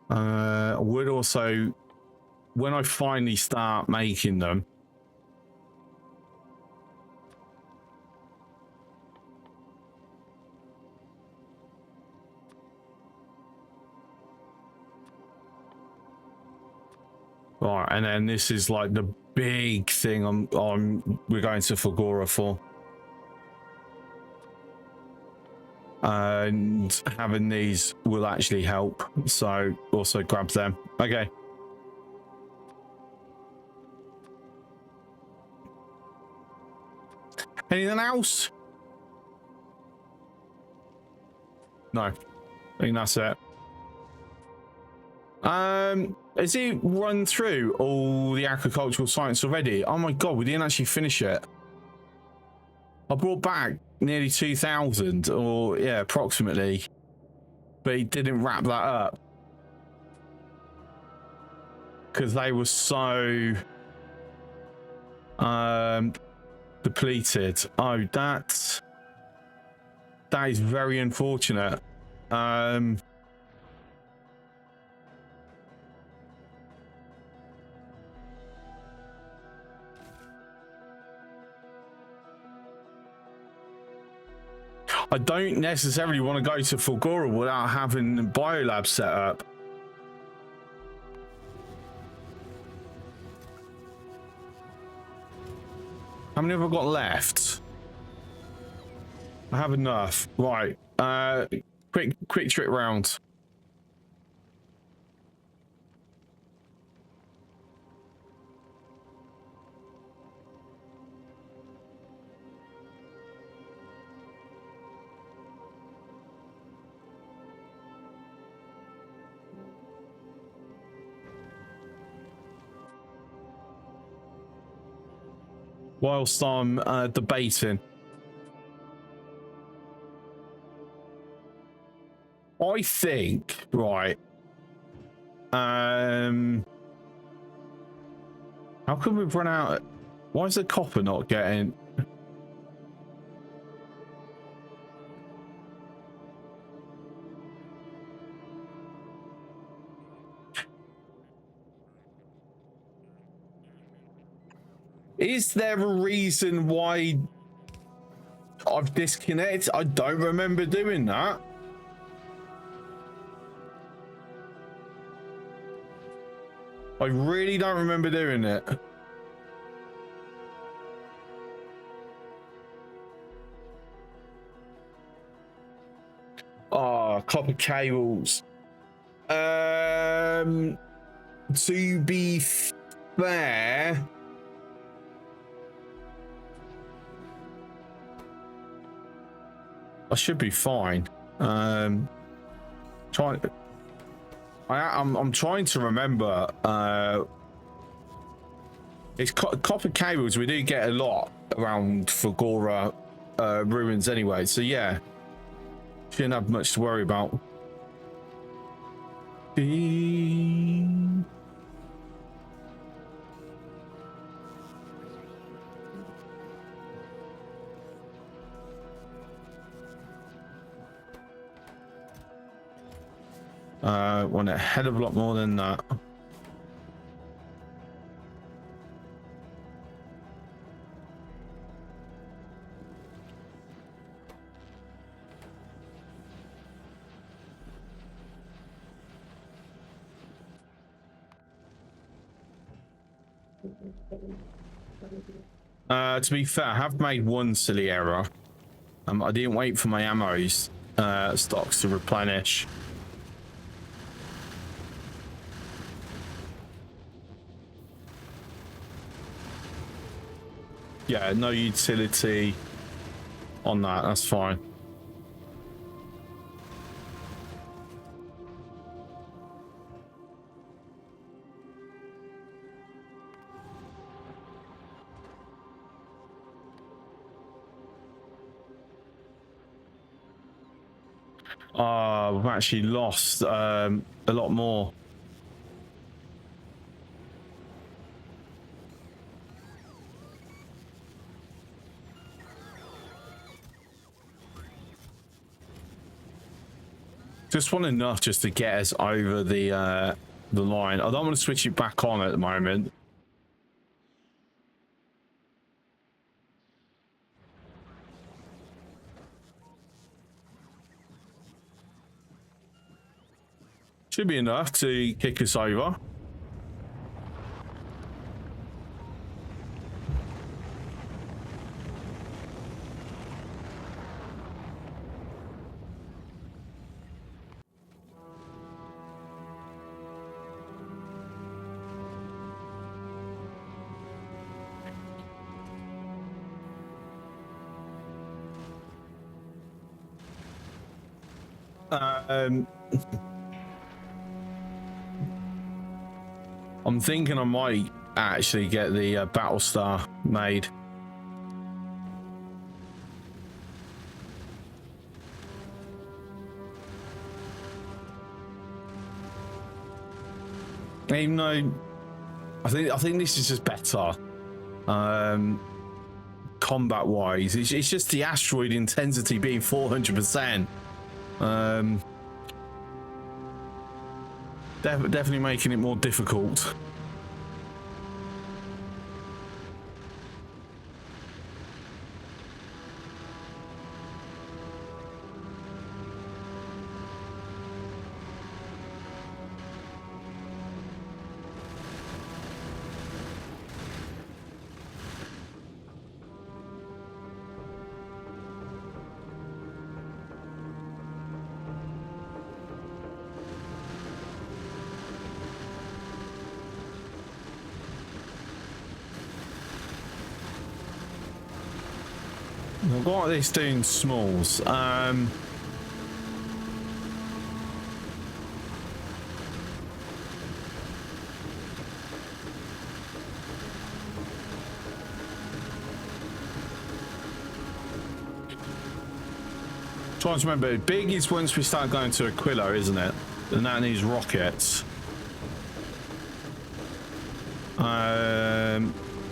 I would also, when I finally start making them, right, and then this is like the big thing we're going to Factorio for. And having these will actually help, so also grab them. Okay. Anything else? No, I think that's it. Has he run through all the agricultural science already? Oh my god, we didn't actually finish it. I brought back nearly 2,000, or yeah, approximately, but he didn't wrap that up because they were so depleted. Oh, that is very unfortunate. I don't necessarily want to go to Fulgora without having the biolab set up. How many have I got left? I have enough. Right. Quick trip round. Whilst I'm debating. I think, right. How come we've run out? Why is the copper not getting? Is there a reason why I've disconnected? I don't remember doing that. I really don't remember doing it. Oh, copper cables. To be fair, I should be fine. I'm trying to remember. It's copper cables. We do get a lot around Fulgora ruins anyway. So yeah, shouldn't have much to worry about. Want a hell of a lot more than that. To be fair, I have made one silly error. I didn't wait for my ammo's stocks to replenish. Yeah, no utility on that. That's fine. We've actually lost a lot more. Just want enough just to get us over the line. I don't want to switch it back on at the moment. Should be enough to kick us over. I'm thinking I might actually get the battle star made. Even though I think this is just better combat wise. It's just the asteroid intensity being 400%. Definitely making it more difficult. I've got this doing smalls. Trying to remember, big is once we start going to Aquila, isn't it? And that needs rockets.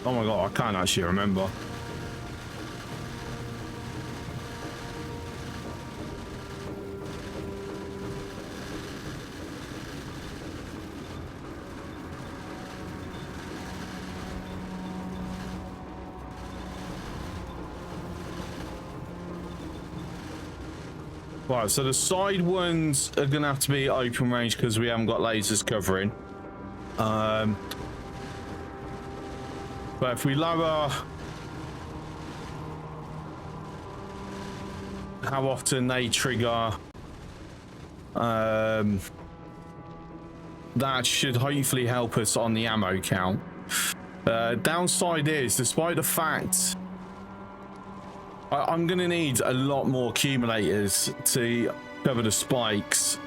Oh my god, I can't actually remember. Right, so the side ones are gonna have to be open range because we haven't got lasers covering. But if we lower how often they trigger, that should hopefully help us on the ammo count. Downside is, despite the fact I'm gonna need a lot more accumulators to cover the spikes.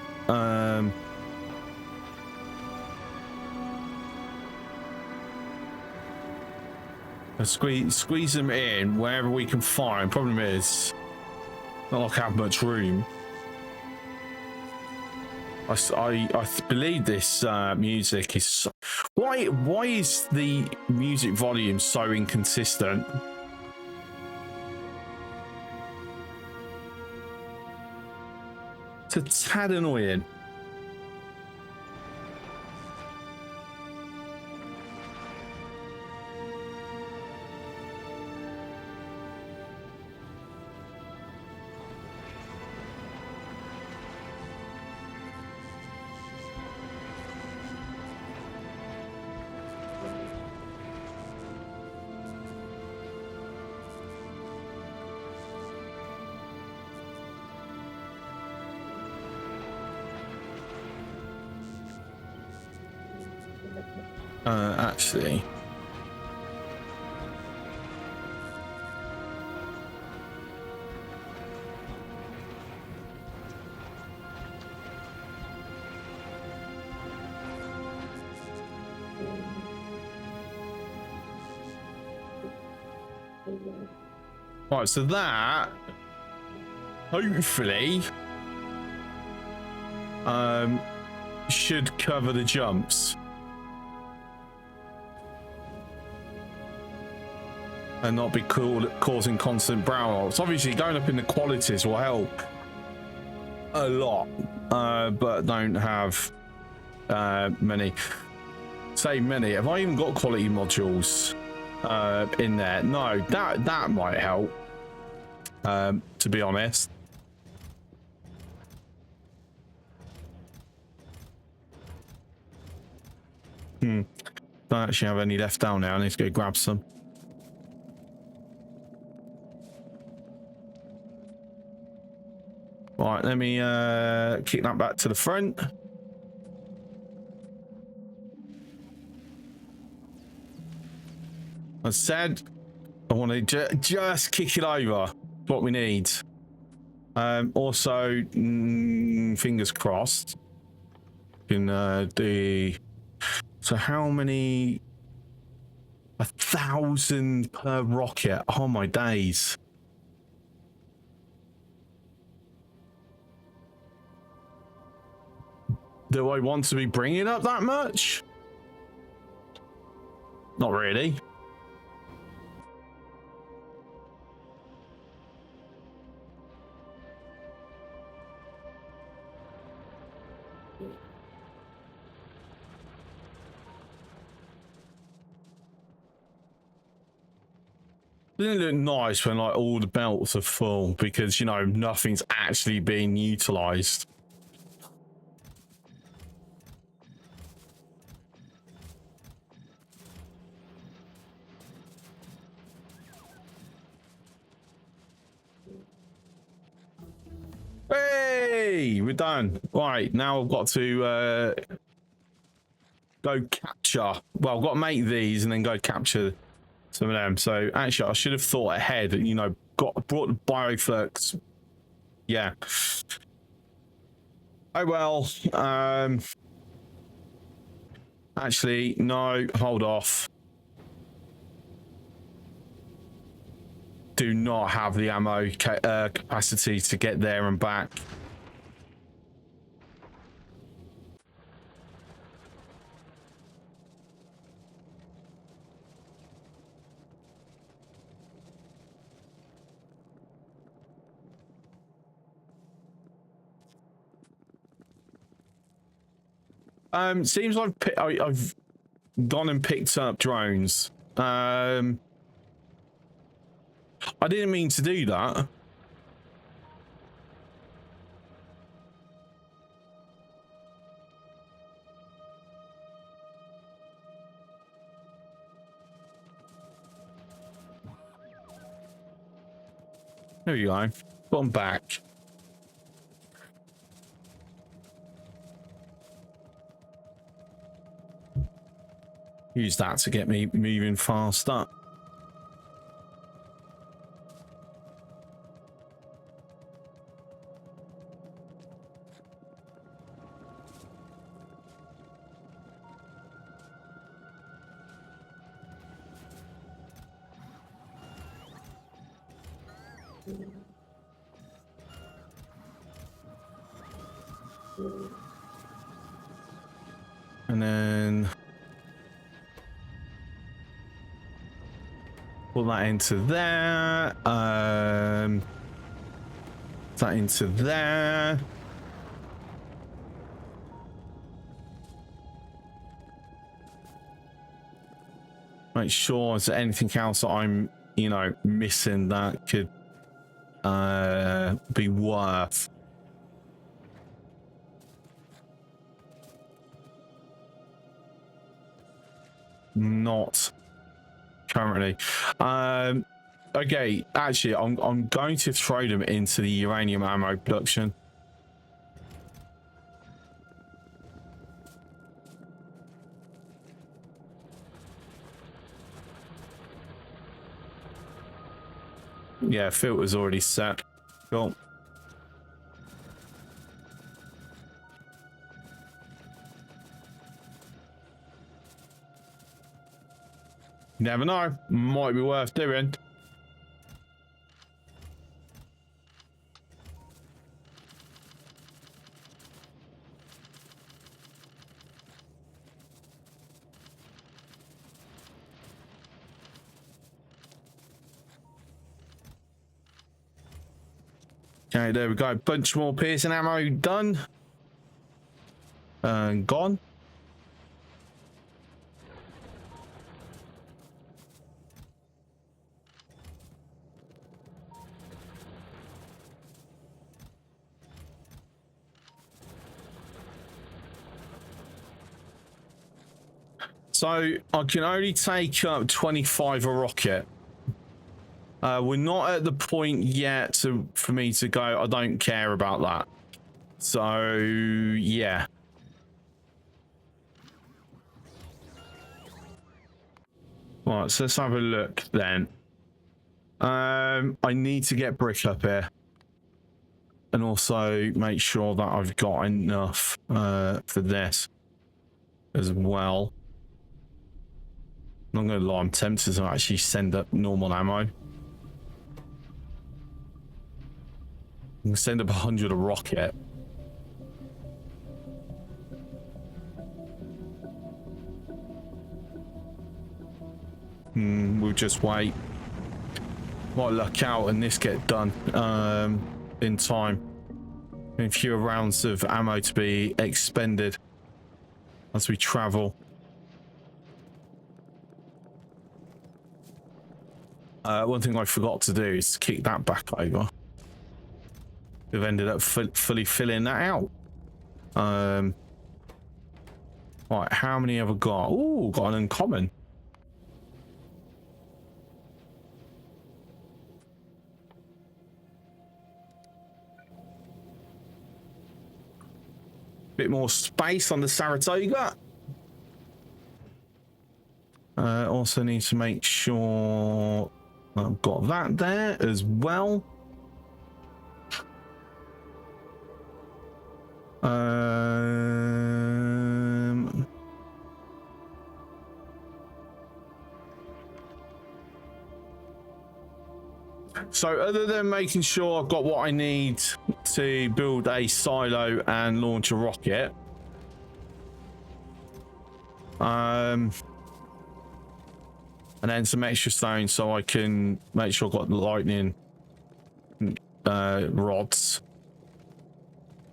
Squeeze them in wherever we can find. Problem is, not like I have much room. I believe this music is so... Why is the music volume so inconsistent? It's a tad annoying. Actually. Right, so that hopefully should cover the jumps and not be causing constant brown outs. Obviously going up in the qualities will help a lot, but don't have many. Say many. Have I even got quality modules in there? No, that might help, to be honest. Don't actually have any left down now. I need to go grab some. Right, let me kick that back to the front. I said I want to just kick it over. What we need. Also, fingers crossed. Can do. So how many? 1,000 per rocket. Oh my days. Do I want to be bringing up that much? Not really. Doesn't it look nice when like all the belts are full because, you know, nothing's actually being utilized? Hey, we're done. Right, now I've got to go capture. Well, I've got to make these and then go capture some of them. So actually, I should have thought ahead. You know, brought the bioflux. Yeah. Oh well. Actually, no. Hold off. Do not have the ammo capacity to get there and back. Seems like I've gone and picked up drones. I didn't mean to do that. There you go. Put them back. Use that to get me moving faster. And then pull that into there. That into there. Make sure is there anything else that I'm, you know, missing that could be worth. Not currently. Okay, actually I'm going to throw them into the uranium ammo production. Yeah, filter's already set. Cool. Never know. Might be worth doing. Okay, there we go. Bunch more piercing ammo done. Gone. So I can only take up 25 a rocket. We're not at the point yet for me to go, I don't care about that. So, yeah. Right, so let's have a look then. I need to get brick up here. And also make sure that I've got enough for this as well. I'm not going to lie, I'm tempted to actually send up normal ammo. I'm going to send up 100 a rocket. We'll just wait. Might luck out and this get done in time. A fewer rounds of ammo to be expended as we travel. One thing I forgot to do is kick that back over. We've ended up fully filling that out. Right, how many have I got? Ooh, got an uncommon. Bit more space on the Saratoga. Also need to make sure I've got that there as well. So other than making sure I've got what I need to build a silo and launch a rocket, and then some extra stone so I can make sure I've got the lightning rods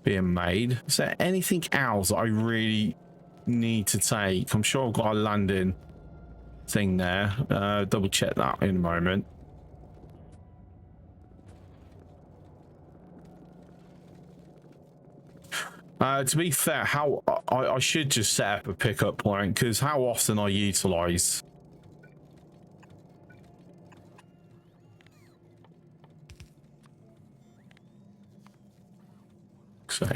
being made. Is there anything else that I really need to take? I'm sure I've got a landing thing there. Double check that in a moment. To be fair, how I should just set up a pickup point, because how often I utilize so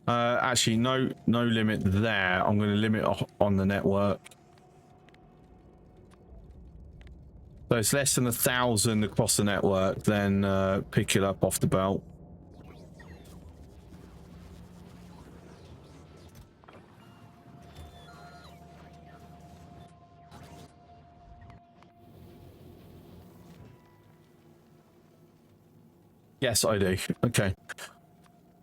actually no limit there. I'm going to limit on the network, so it's less than 1,000 across the network, then pick it up off the belt. Yes, I do. Okay.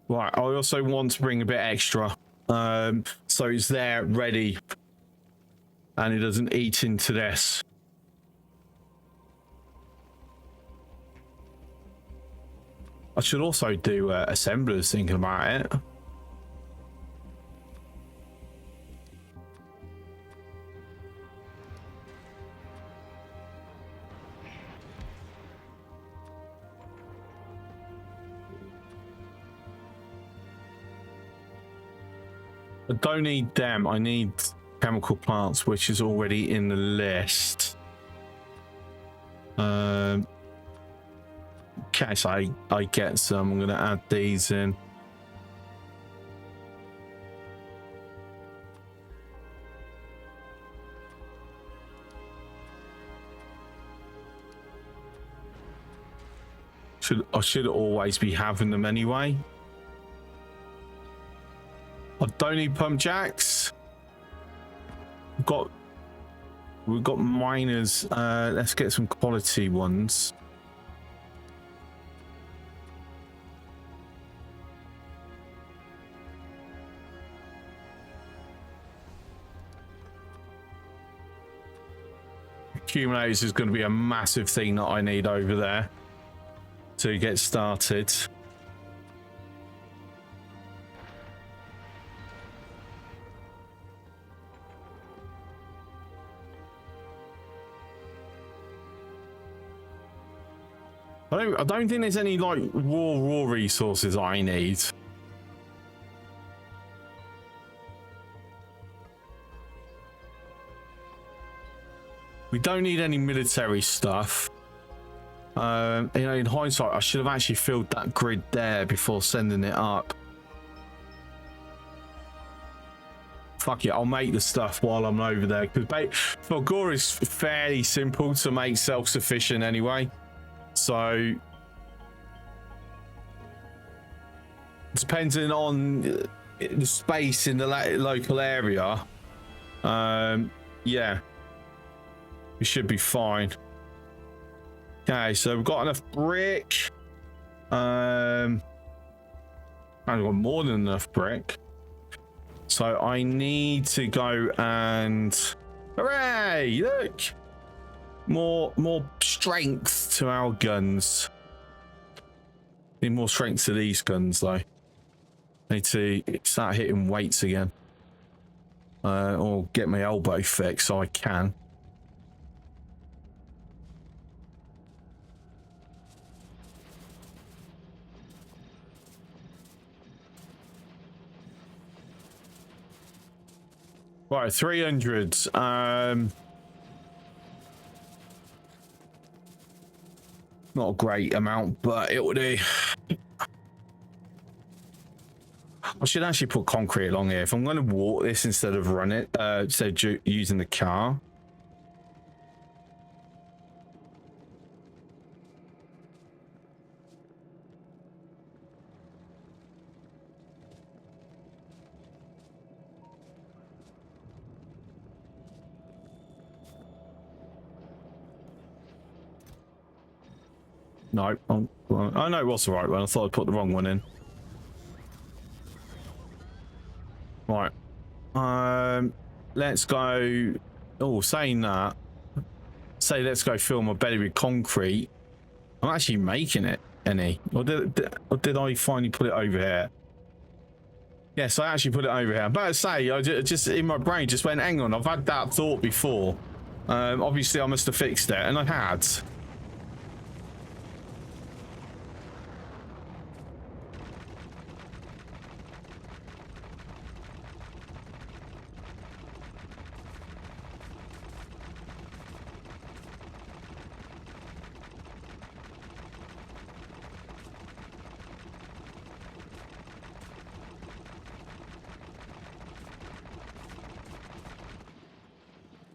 Right. I also want to bring a bit extra. So it's there ready. And it doesn't eat into this. I should also do assemblers thinking about it. I don't need them. I need chemical plants, which is already in the list. Okay, so I get some. I'm going to add these in. I should always be having them anyway. I don't need pump jacks. We've got miners. Let's get some quality ones. Accumulators is going to be a massive thing that I need over there to get started. I don't think there's any like raw resources I need. We don't need any military stuff. You know, in hindsight, I should have actually filled that grid there before sending it up. Fuck it, I'll make the stuff while I'm over there, because Factorio is fairly simple to make self-sufficient anyway. So, depending on the space in the local area, yeah, we should be fine. Okay, so we've got enough brick. I've got more than enough brick. So I need to go and, hooray! Look, more strength to our guns. Need more strength to these guns though. Need to start hitting weights again, or get my elbow fixed so I can. Right, 300. Not a great amount, but it will do. I should actually put concrete along here. If I'm going to walk this instead of run it, instead of using the car. No, oh no, it was the right one. I thought I put the wrong one in. Right. Let's go. Oh, saying that. Say let's go fill my belly with concrete. I'm actually making it any. Or did I finally put it over here? Yes, I actually put it over here. I'm about to say, I just in my brain just went, hang on, I've had that thought before. Obviously I must have fixed it, and I had.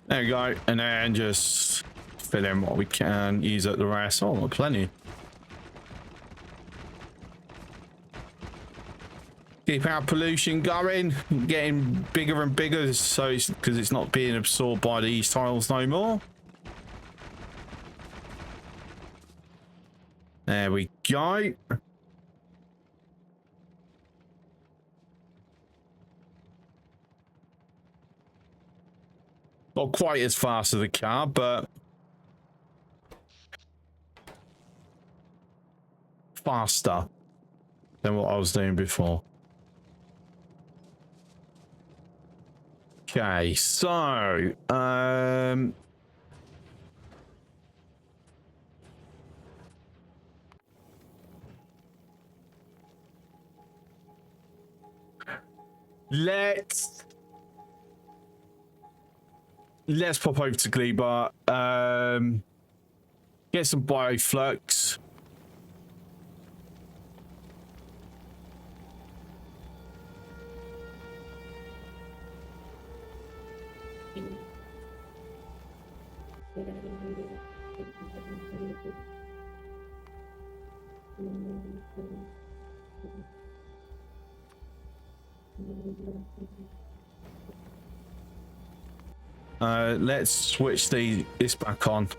There we go, and then just fill in what we can, use up the rest. Oh, plenty. Keep our pollution going, getting bigger and bigger, so because it's not being absorbed by these tiles no more. There we go. Not quite as fast as the car, but faster than what I was doing before. Okay, so let's pop over to Gleebar, get some bioflux. Let's switch this back on.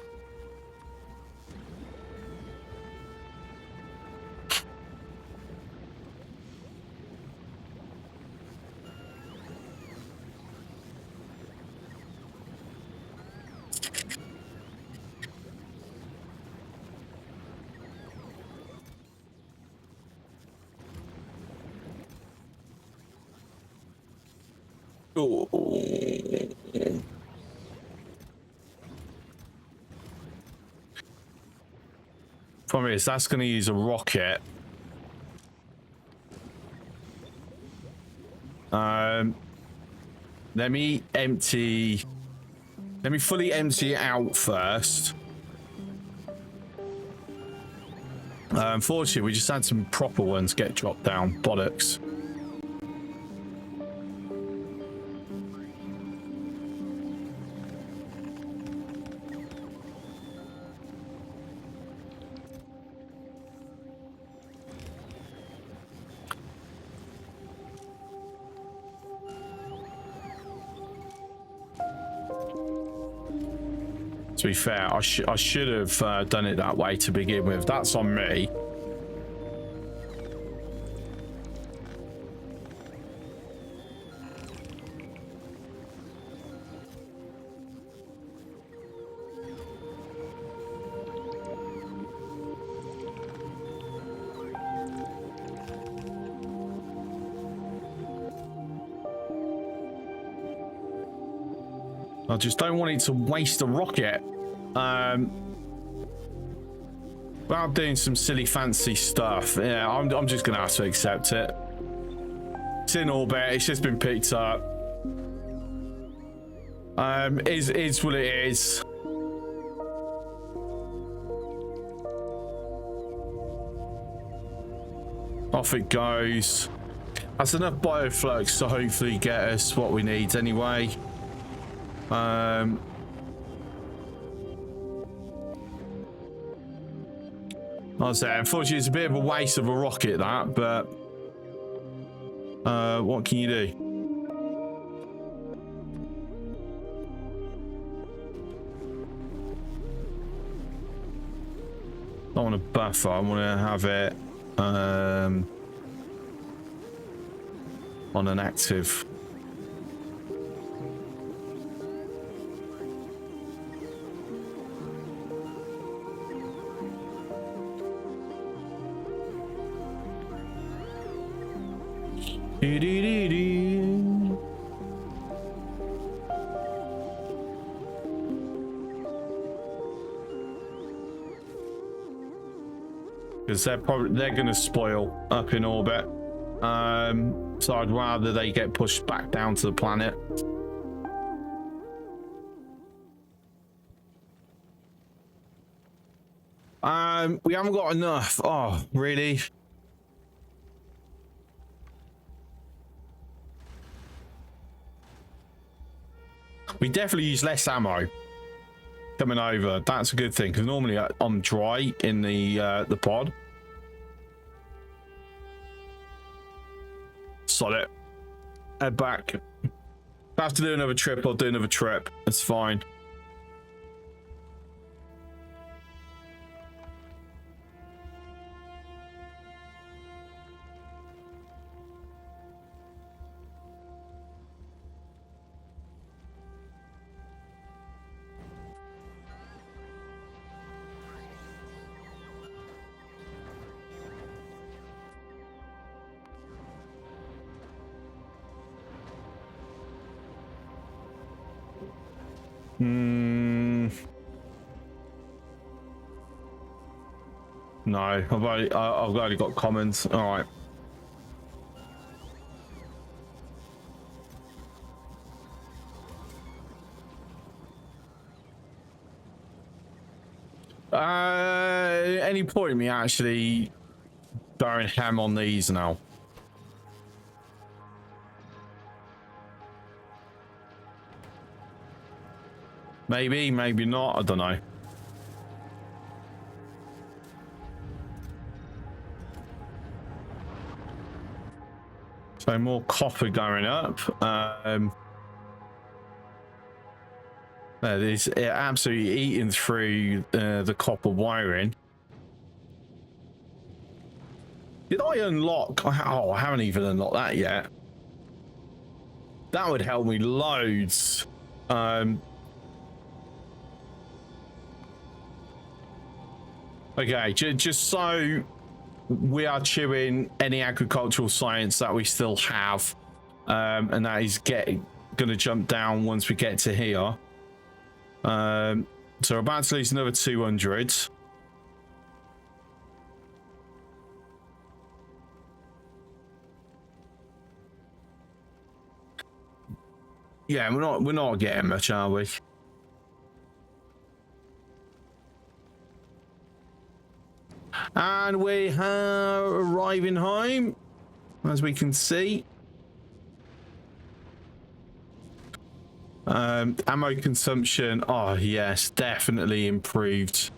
Oh. Problem is, that's going to use a rocket. Let me fully empty it out first. Unfortunately, we just had some proper ones get dropped down. Bollocks. To be fair, I should have done it that way to begin with. That's on me. I just don't want it to waste a rocket. Without doing some silly fancy stuff. Yeah, I'm just gonna have to accept it. It's in orbit, it's just been picked up. Is what it is. Off it goes. That's enough bioflux to hopefully get us what we need anyway. I was saying, unfortunately, it's a bit of a waste of a rocket, that, but what can you do? I want a buffer. I want to have it on an active. Because they're going to spoil up in orbit. So I'd rather they get pushed back down to the planet. We haven't got enough. Oh, really? We definitely use less ammo coming over. That's a good thing, because normally I'm dry in the pod. Solid. Head back. If I have to do another trip, I'll do another trip. That's fine. No, I've only got comments. All right. Any point in me actually going ham on these now? Maybe, maybe not. I don't know. So more copper going up. It's absolutely eating through the copper wiring. Did I unlock? Oh, I haven't even unlocked that yet. That would help me loads. Okay, just so we are chewing any agricultural science that we still have, and that is going to jump down once we get to here. So we're about to lose another 200. Yeah, we're not getting much, are we? And we are arriving home, as we can see. Ammo consumption, oh yes, definitely improved.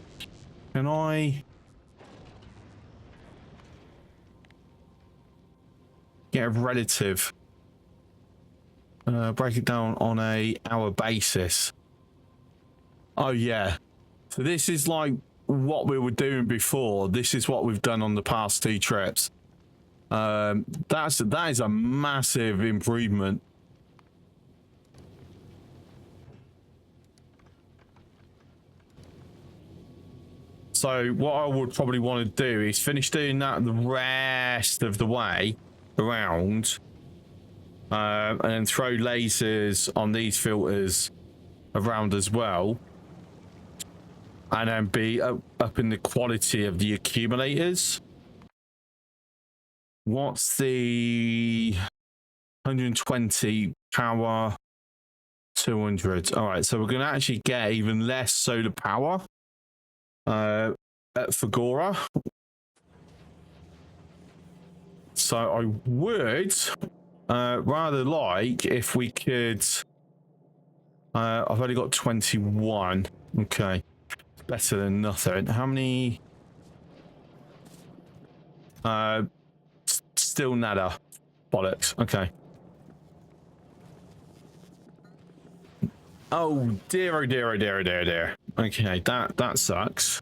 Can I get a relative? Break it down on a hour basis. Oh yeah, so this is like what we were doing before. This is what we've done on the past 2 trips. That is a massive improvement. So what I would probably want to do is finish doing that the rest of the way around, and then throw lasers on these filters around as well, and then be up in the quality of the accumulators. What's the 120 power 200? All right, so we're going to actually get even less solar power at Fagora. So I would rather like if we could. I've only got 21. Okay, better than nothing. How many? Still nada. Bollocks. Okay. Oh dear, oh dear, oh dear, oh dear, oh dear. Okay, that sucks.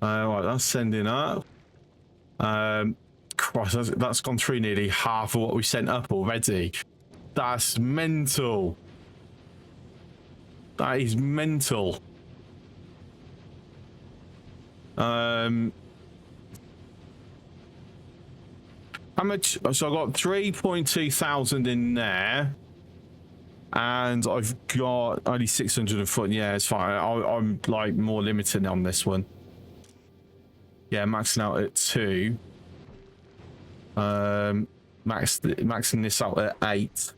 Right, that's sending up. Christ, that's gone through nearly half of what we sent up already. That's mental. That is mental. How much? So I got 3.2 thousand in there, and I've got only 600 a foot. Yeah, it's fine. I'm like more limited on this one. Yeah, maxing out at 2. Maxing this out at 8.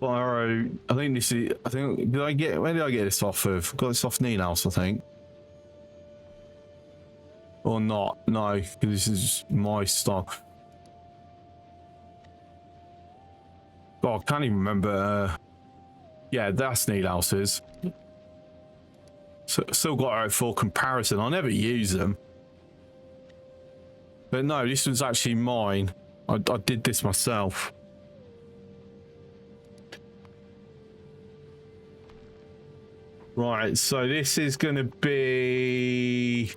Borrow. I think this is. I think. Where did I get this off of? Got this off Neilhouse, I think. Or not? No, because this is my stuff. Oh, I can't even remember. Yeah, that's Neilhouse's. So still got it for comparison. I never use them. But no, this was actually mine. I did this myself. Right, so this is going to be...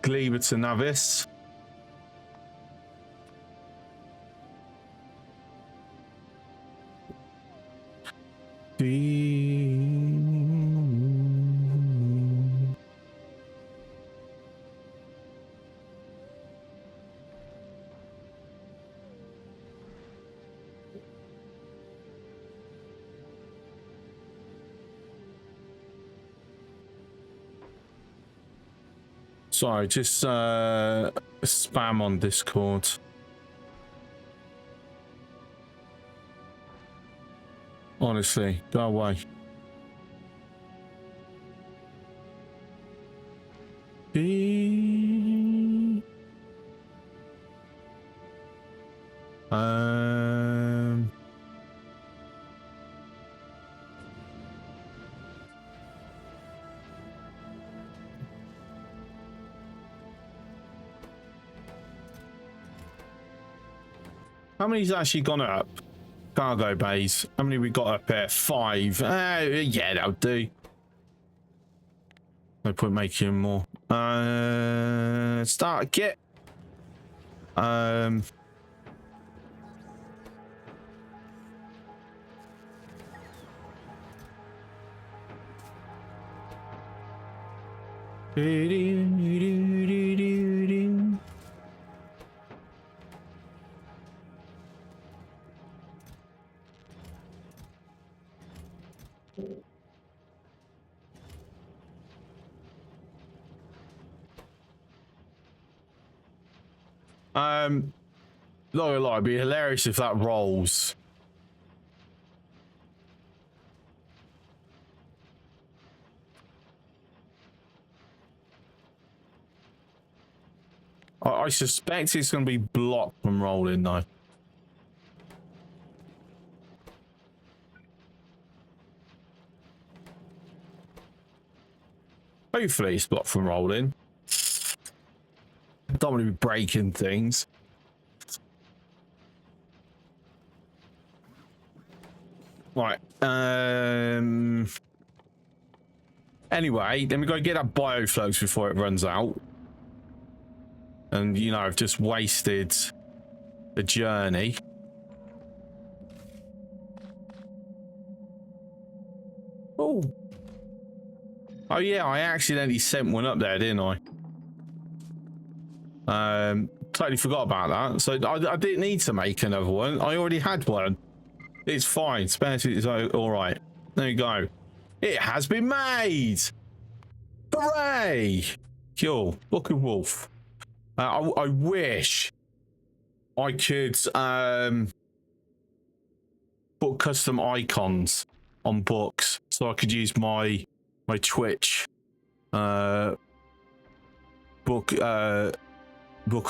Gleba to Navis. Sorry, just spam on Discord. Honestly, go away. Um, how many's actually gone up? Cargo bays. How many we got up here? 5. Yeah, that'll do. No point making more. Start a kit. Not gonna lie, it'd be hilarious if that rolls. I suspect it's gonna be blocked from rolling though. Hopefully it's blocked from rolling. Don't want to be breaking things. Right. Anyway, then we got to get that bioflux before it runs out. And, you know, I've just wasted the journey. Oh. Oh, yeah, I accidentally sent one up there, didn't I? Totally forgot about that. So I didn't need to make another one. I already had one. It's fine. Spare is all right. There you go. It has been made. Hooray! Cool. Book of Wolf. I wish I could put custom icons on books so I could use my Twitch book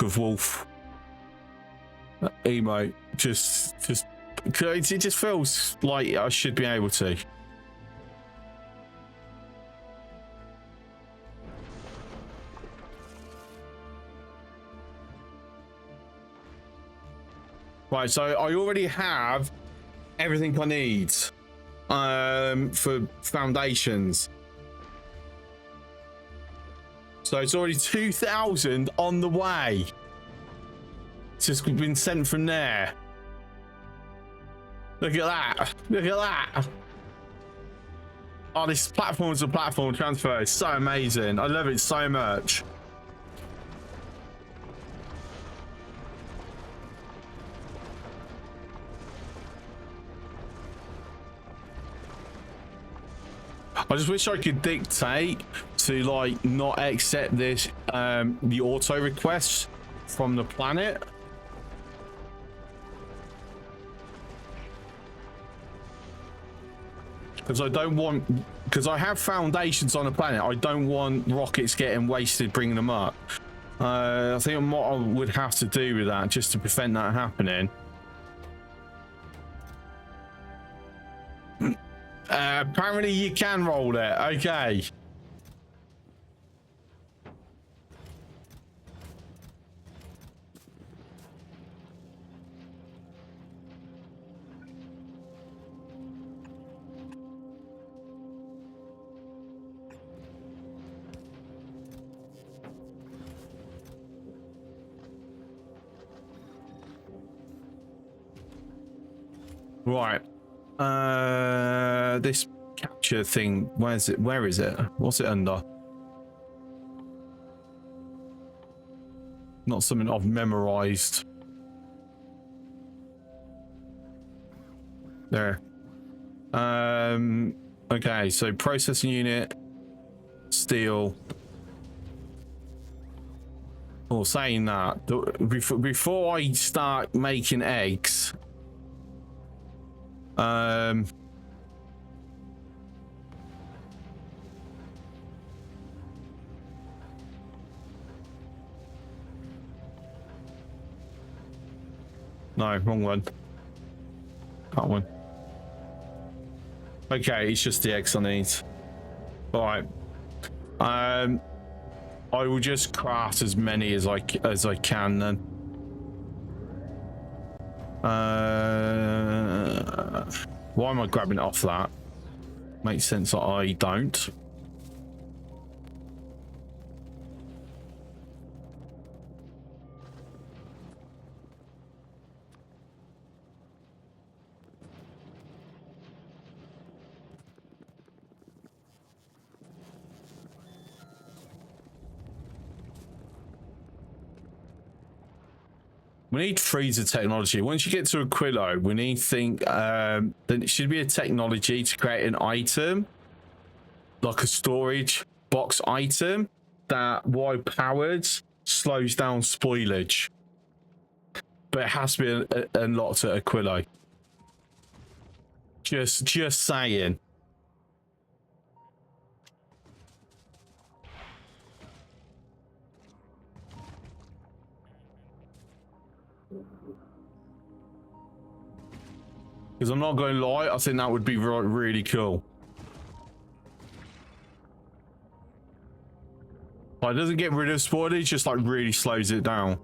of Wolf emote. It just feels like I should be able to. Right, so I already have everything I need for foundations. So it's already 2,000 on the way. It's just been sent from there. Look at that. Look at that. Oh, this platform to platform transfer is so amazing. I love it so much. I just wish I could dictate to like not accept this the auto requests from the planet. Because I don't want, because I have foundations on the planet, I don't want rockets getting wasted bringing them up. I think what I would have to do with that just to prevent that happening. Apparently you can roll it. Okay. Right. This capture thing, where is it? Where is it? What's it under? Not something I've memorized. There. Okay, so processing unit, steel. Or saying that, before I start making eggs, No, wrong one. That one. Okay, it's just the X I need. All right. I will just craft as many as I can then. Why am I grabbing it off that? Makes sense that I don't. We need freezer technology. Once you get to Aquilo, we need to think then it should be a technology to create an item, like a storage box item that, while powered, slows down spoilage. But it has to be unlocked at Aquilo. Just saying. Because I'm not going to lie, I think that would be really cool. Like, it doesn't get rid of spoilage, just like really slows it down.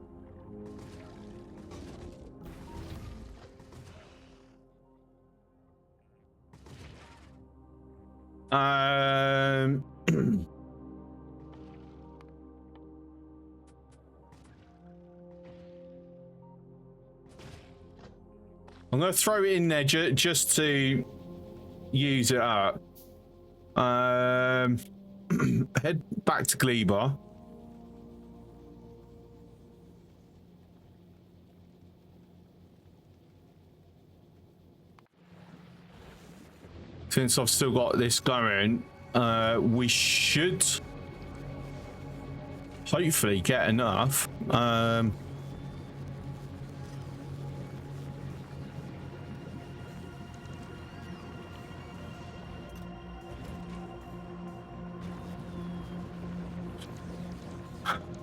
I'm going to throw it in there just to use it up. Head back to Gleba. Since I've still got this going, we should hopefully get enough.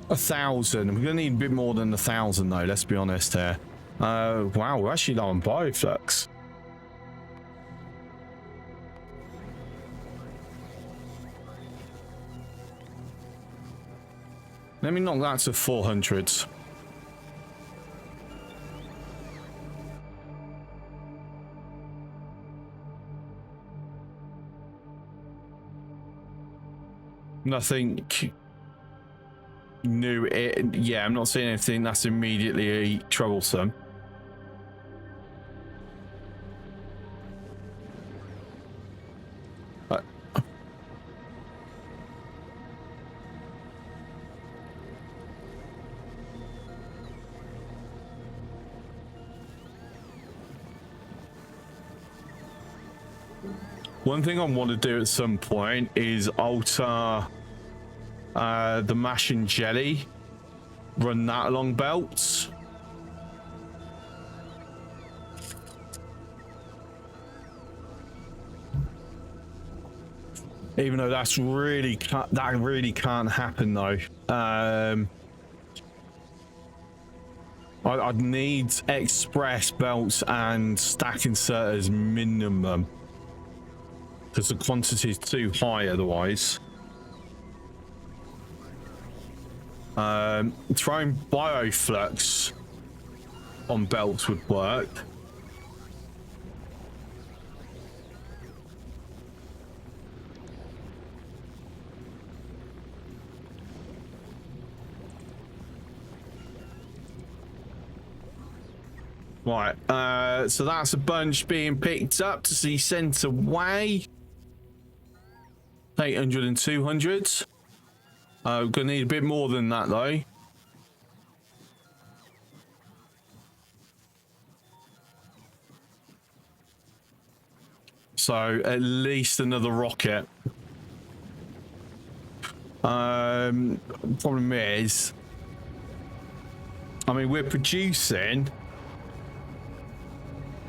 1,000. We're gonna need a bit more than 1,000 though, let's be honest here. Wow, we're actually low on bioflux. Let me knock that to 400. Nothing new. Yeah, I'm not seeing anything that's immediately troublesome. One thing I want to do at some point is alter the mash and jelly, run that along belts. Even though that really can't happen though. I'd need express belts and stack inserters minimum, because the quantity is too high otherwise. Throwing bioflux on belts would work. Right, so that's a bunch being picked up to see sent away. 800 and 200. We're gonna need a bit more than that though. So at least another rocket. Problem is, I mean, we're producing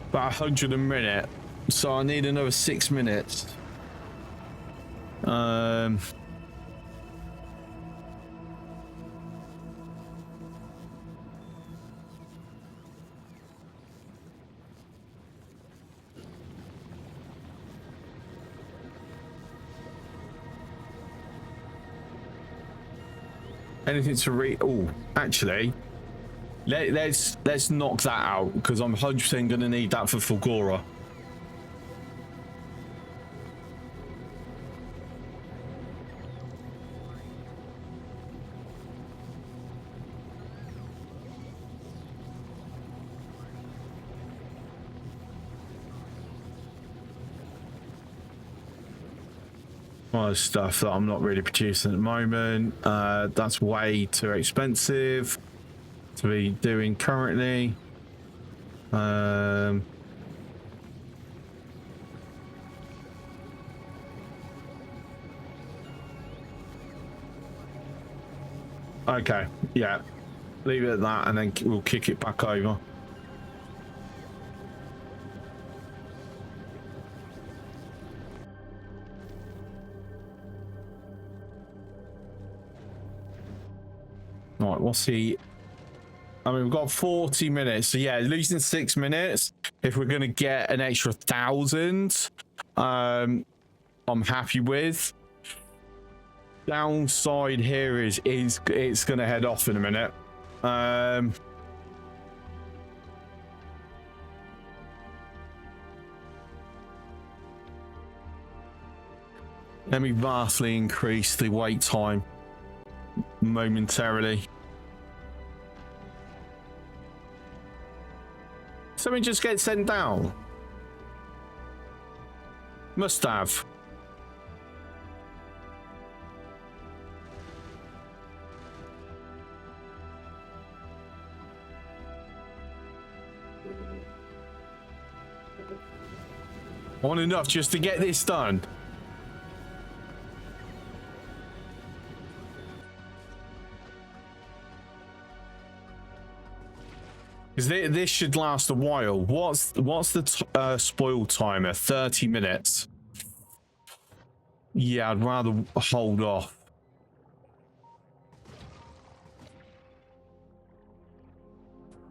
about 100 a minute, so I need another 6 minutes. Anything to read? Oh, actually, let's knock that out because I'm 100% going to need that for Fulgora. Stuff that I'm not really producing at the moment. That's way too expensive to be doing currently. Okay, yeah, leave it at that and then we'll kick it back over. Right, what's the... I mean, we've got 40 minutes, so yeah, losing 6 minutes. If we're gonna get an extra 1,000, I'm happy with. Downside here is it's gonna head off in a minute. Let me vastly increase the wait time momentarily. Something just gets sent down. Must have. I want enough just to get this done. Because this should last a while. What's the spoil timer? 30 minutes. Yeah, I'd rather hold off.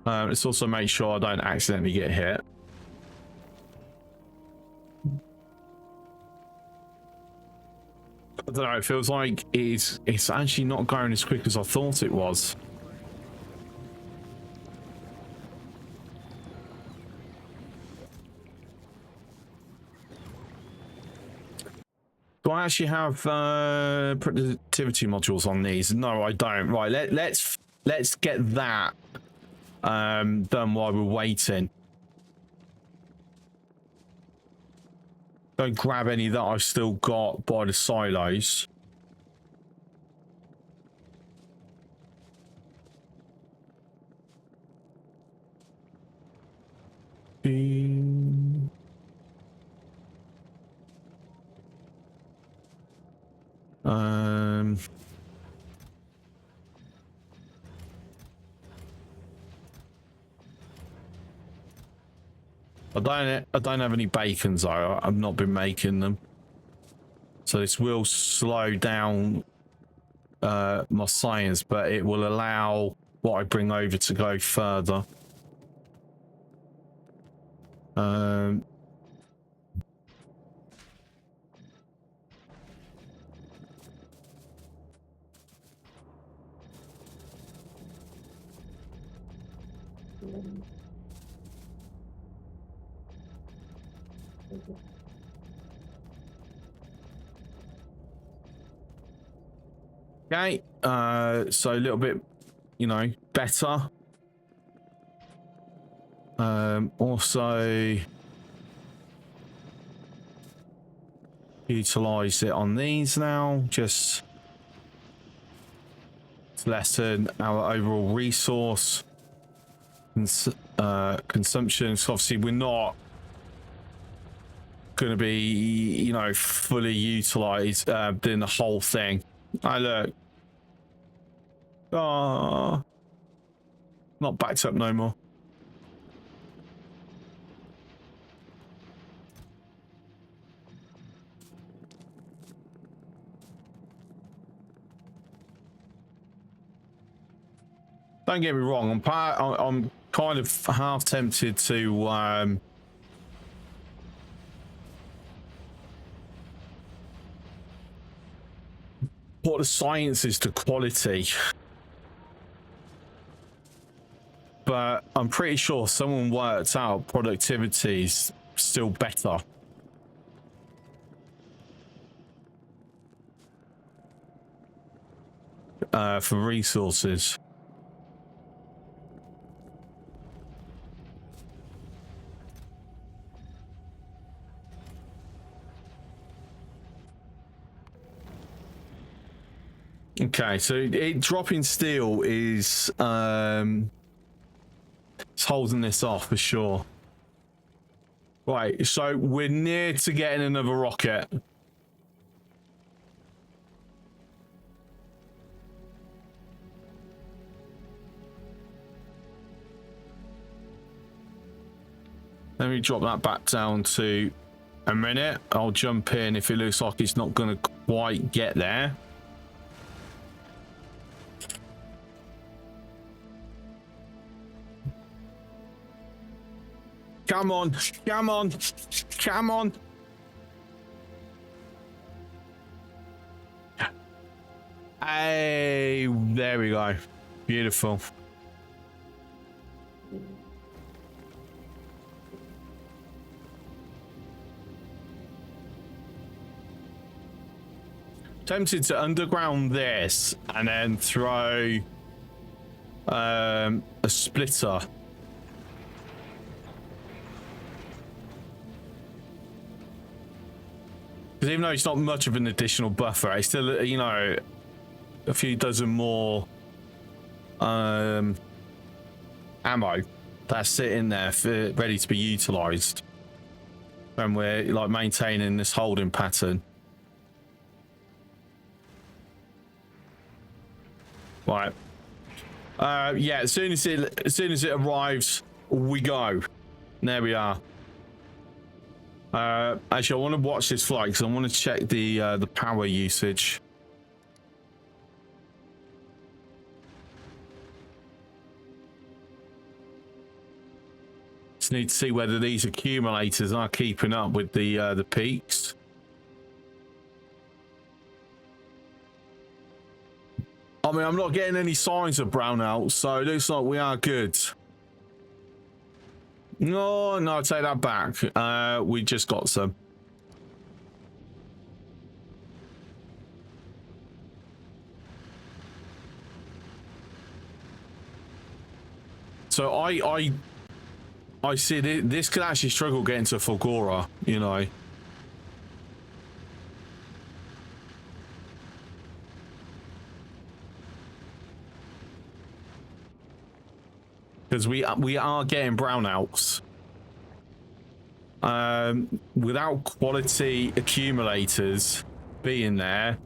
Let's also make sure I don't accidentally get hit. I don't know, it feels like it's actually not going as quick as I thought it was. Do I actually have productivity modules on these? No, I don't. Right, let's get that done while we're waiting. Don't grab any that I've still got by the silos. I don't have any bacons though. I've not been making them, so this will slow down my science, but it will allow what I bring over to go further. Okay, so a little bit, you know, better. Also utilize it on these now, just to lessen our overall resource consumption. So obviously we're not going to be, you know, fully utilized doing the whole thing. Oh, look. Oh, not backed up no more. Don't get me wrong, I'm kind of half tempted to put the sciences to quality but I'm pretty sure someone worked out productivity's still better. For resources. Okay, so dropping steel is it's holding this off for sure. Right, so we're near to getting another rocket. Let me drop that back down to a minute. I'll jump in if it looks like it's not going to quite get there. Come on, come on, come on. Hey, there we go. Beautiful. Tempted to underground this and then throw a splitter. Because even though it's not much of an additional buffer, it's still, you know, a few dozen more ammo that's sitting there for ready to be utilized when we're like maintaining this holding pattern. Right. Yeah, as soon as it arrives, we go. There we are. Actually, I want to watch this flight because I want to check the power usage. Just need to see whether these accumulators are keeping up with the peaks. I mean, I'm not getting any signs of brownouts, so it looks like we are good. No, I take that back. We just got some. So I see this could actually struggle getting to Fulgora, you know. Because we are getting brownouts. Without quality accumulators being there.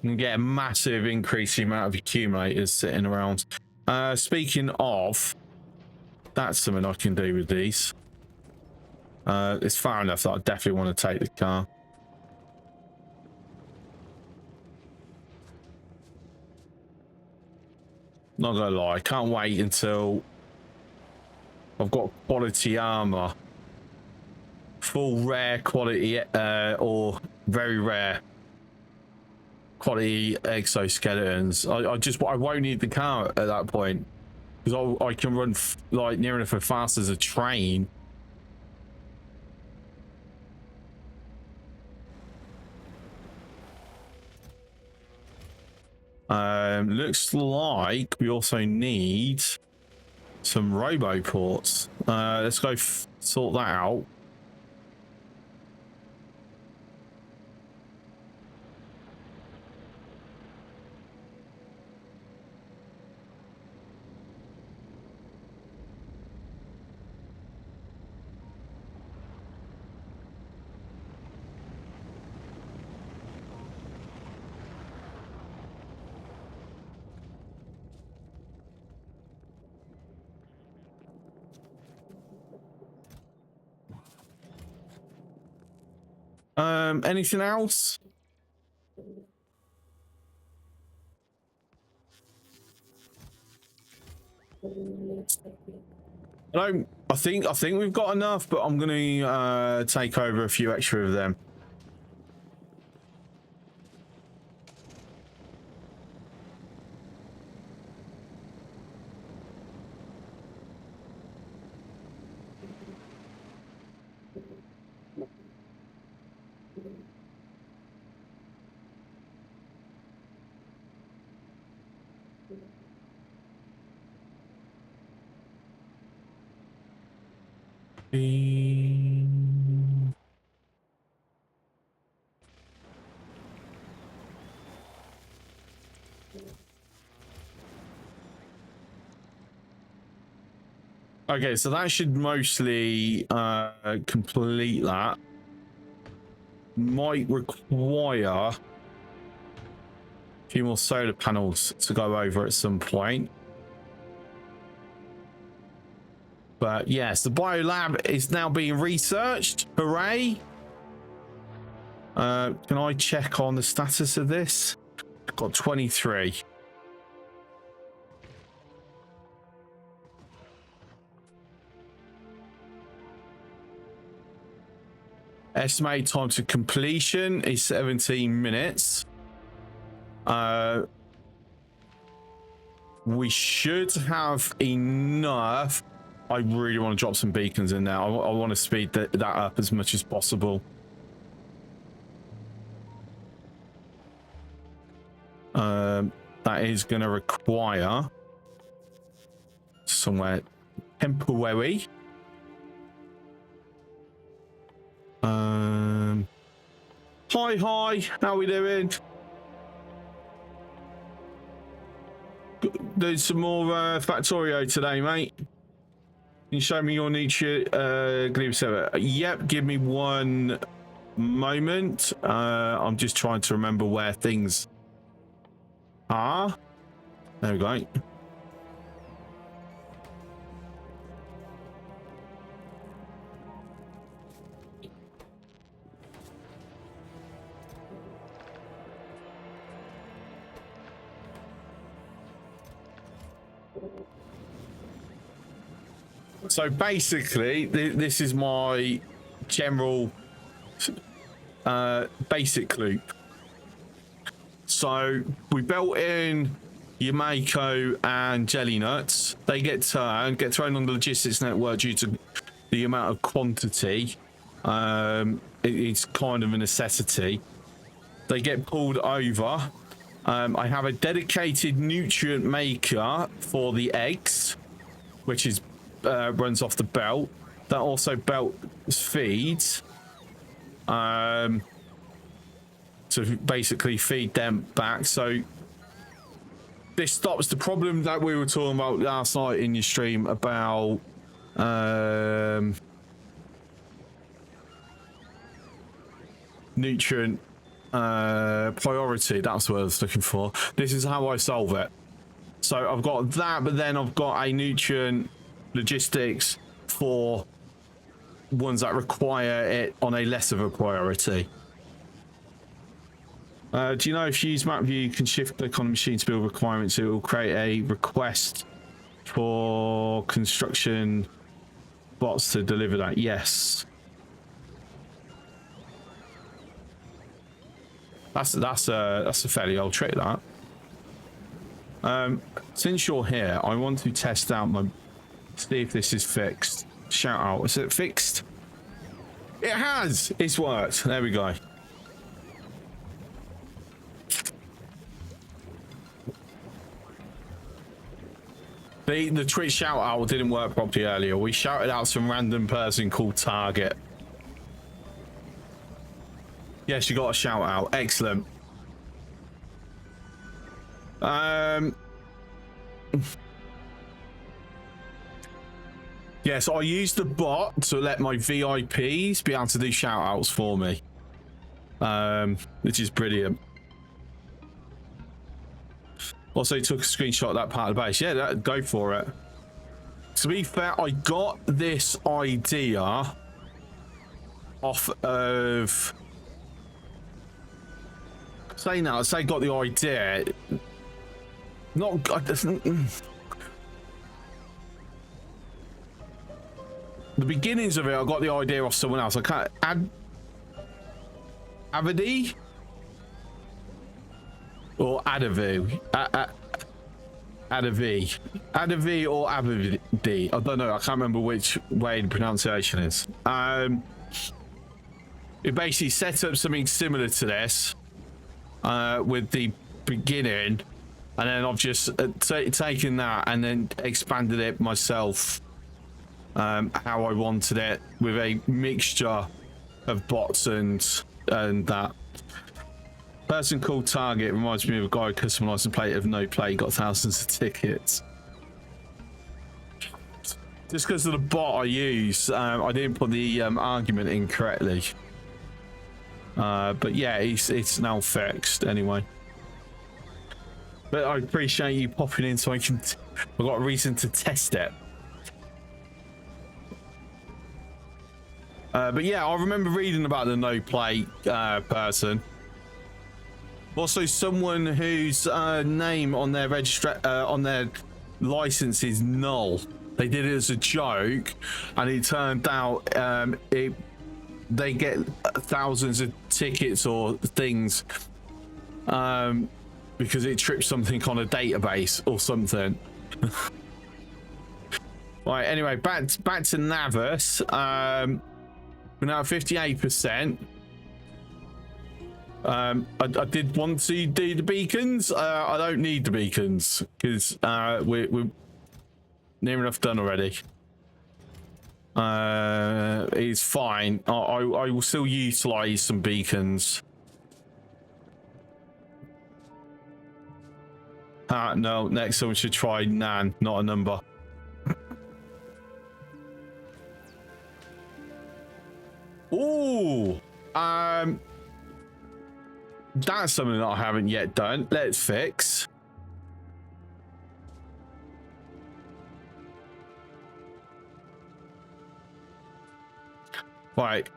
You can get a massive increase in the amount of accumulators sitting around. Speaking of, that's something I can do with these. It's far enough that I definitely want to take the car. Not gonna lie, I can't wait until I've got quality armor. Full rare quality or very rare quality exoskeletons. I won't need the car at that point because I can run like near enough as fast as a train. Looks like we also need some roboports. Let's go sort that out. Anything else? I think we've got enough, but I'm gonna take over a few extra of them. Okay, so that should mostly complete that. Might require a few more solar panels to go over at some point. But yes, the biolab is now being researched. Hooray! Can I check on the status of this? I've got 23. Estimated time to completion is 17 minutes. We should have enough. I really want to drop some beacons in there. I want to speed that up as much as possible. That is going to require somewhere temporary. Hi, how we doing? There's some more Factorio today, mate. Can you show me your niche Glebe server? Yep, give me one moment. I'm just trying to remember where things are. There we go. So basically, this is my general basic loop. So we built in Yamako and Jelly Nuts. They get thrown on the logistics network due to the amount of quantity. It's kind of a necessity. They get pulled over. I have a dedicated nutrient maker for the eggs, which is runs off the belt. That also belt feeds to basically feed them back. So this stops the problem that we were talking about last night in your stream about nutrient priority. That's what I was looking for. This is how I solve it. So I've got that, but then I've got a nutrient logistics for ones that require it on a less of a priority. Do you know if you use map view, you can shift click on the machine to build requirements, it will create a request for construction bots to deliver that? Yes. That's a fairly old trick, that. Since you're here, I want to test out my, see if this is fixed. Shout out, is it fixed? It has! It's worked. There we go. The Twitch shout out didn't work properly earlier. We shouted out some random person called Target. Yes, you got a shout out. Excellent. Yes, I used the bot to let my VIPs be able to do shout outs for me. Which is brilliant. Also took a screenshot of that part of the base. Yeah, go for it. To be fair, I got this idea off of... Say now, say got the idea. Not... the beginnings of it, I got the idea off someone else. I can't Avadi or Adavu. Adavi or Abadi. I don't know. I can't remember which way the pronunciation is. It basically set up something similar to this with the beginning, and then I've just taken that and then expanded it myself how I wanted it, with a mixture of bots and that. Person called Target reminds me of a guy who customized a plate of no play, got thousands of tickets. Just because of the bot I use, I didn't put the argument in correctly. But yeah, it's now fixed anyway. But I appreciate you popping in so I can. I've got a reason to test it. But yeah, I remember reading about the no play person. Also, someone whose name on their on their license is null. They did it as a joke, and it turned out they get thousands of tickets or things because it tripped something on a database or something. Right. Anyway, back to Navus. We're now at 58%. I did want to do the beacons. I don't need the beacons because we're near enough done already. It's fine. I will still utilize some beacons. No, next someone should try Nan, not a number. Ooh, that's something that I haven't yet done. Let's fix. Right,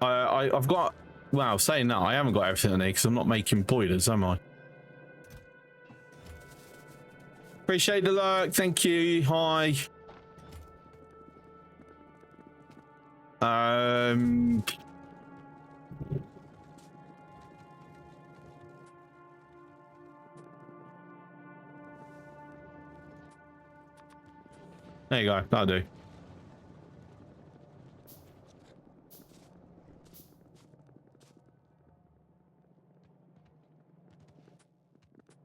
I've got. Wow, saying that I haven't got everything I need because I'm not making boilers, am I? Appreciate the lurk. Thank you. Hi. There you go. That'll do.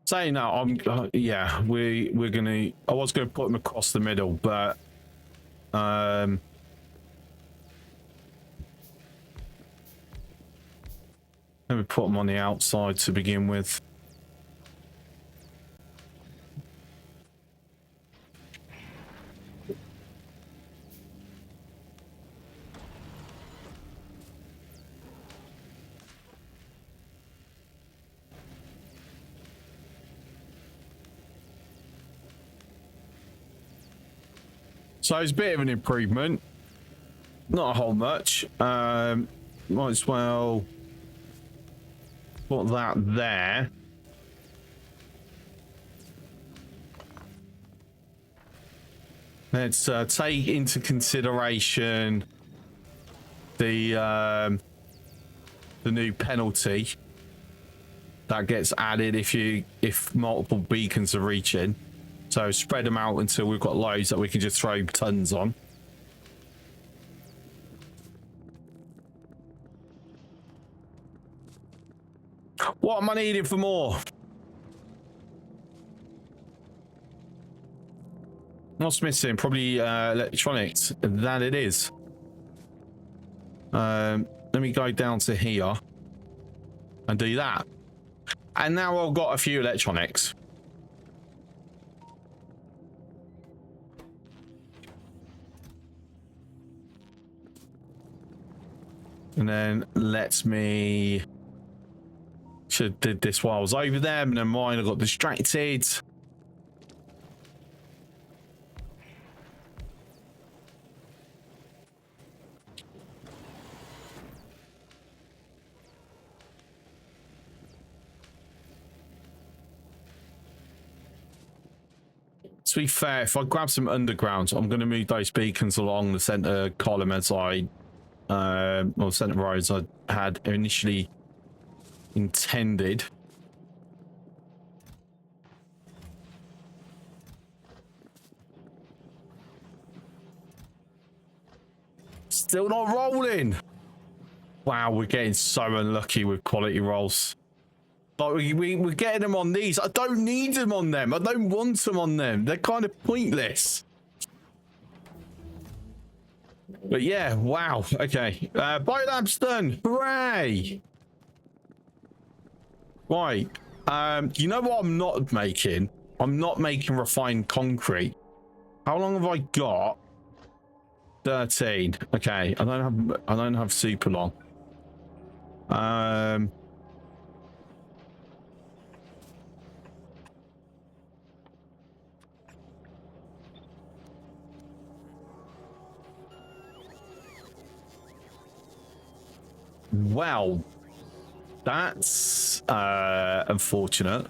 Saying that, yeah, we're gonna. I was gonna put them across the middle, but let me put them on the outside to begin with. So it's a bit of an improvement, not a whole much. Might as well put that there. Let's take into consideration the new penalty that gets added if multiple beacons are reaching. So spread them out until we've got loads that we can just throw tons on. What am I needing for more? What's missing? Probably electronics. That it is. Let me go down to here and do that. And now I've got a few electronics. And then let me. Should have did this while I was over there, and then mine I got distracted. To be fair, if I grab some undergrounds, I'm going to move those beacons along the center column as I, or center rows I had initially intended. Still not rolling. Wow, we're getting so unlucky with quality rolls. But we're getting them on these. I don't need them on them. I don't want them on them. They're kind of pointless. But yeah, wow. Okay. Biolab's done. Hooray. Right. You know what I'm not making? I'm not making refined concrete. How long have I got? 13. Okay. I don't have super long. Well, that's unfortunate.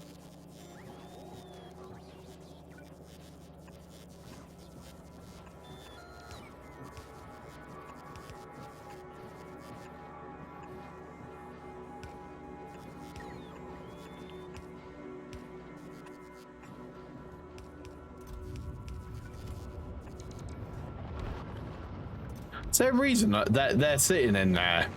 Is there a reason that they're sitting in there?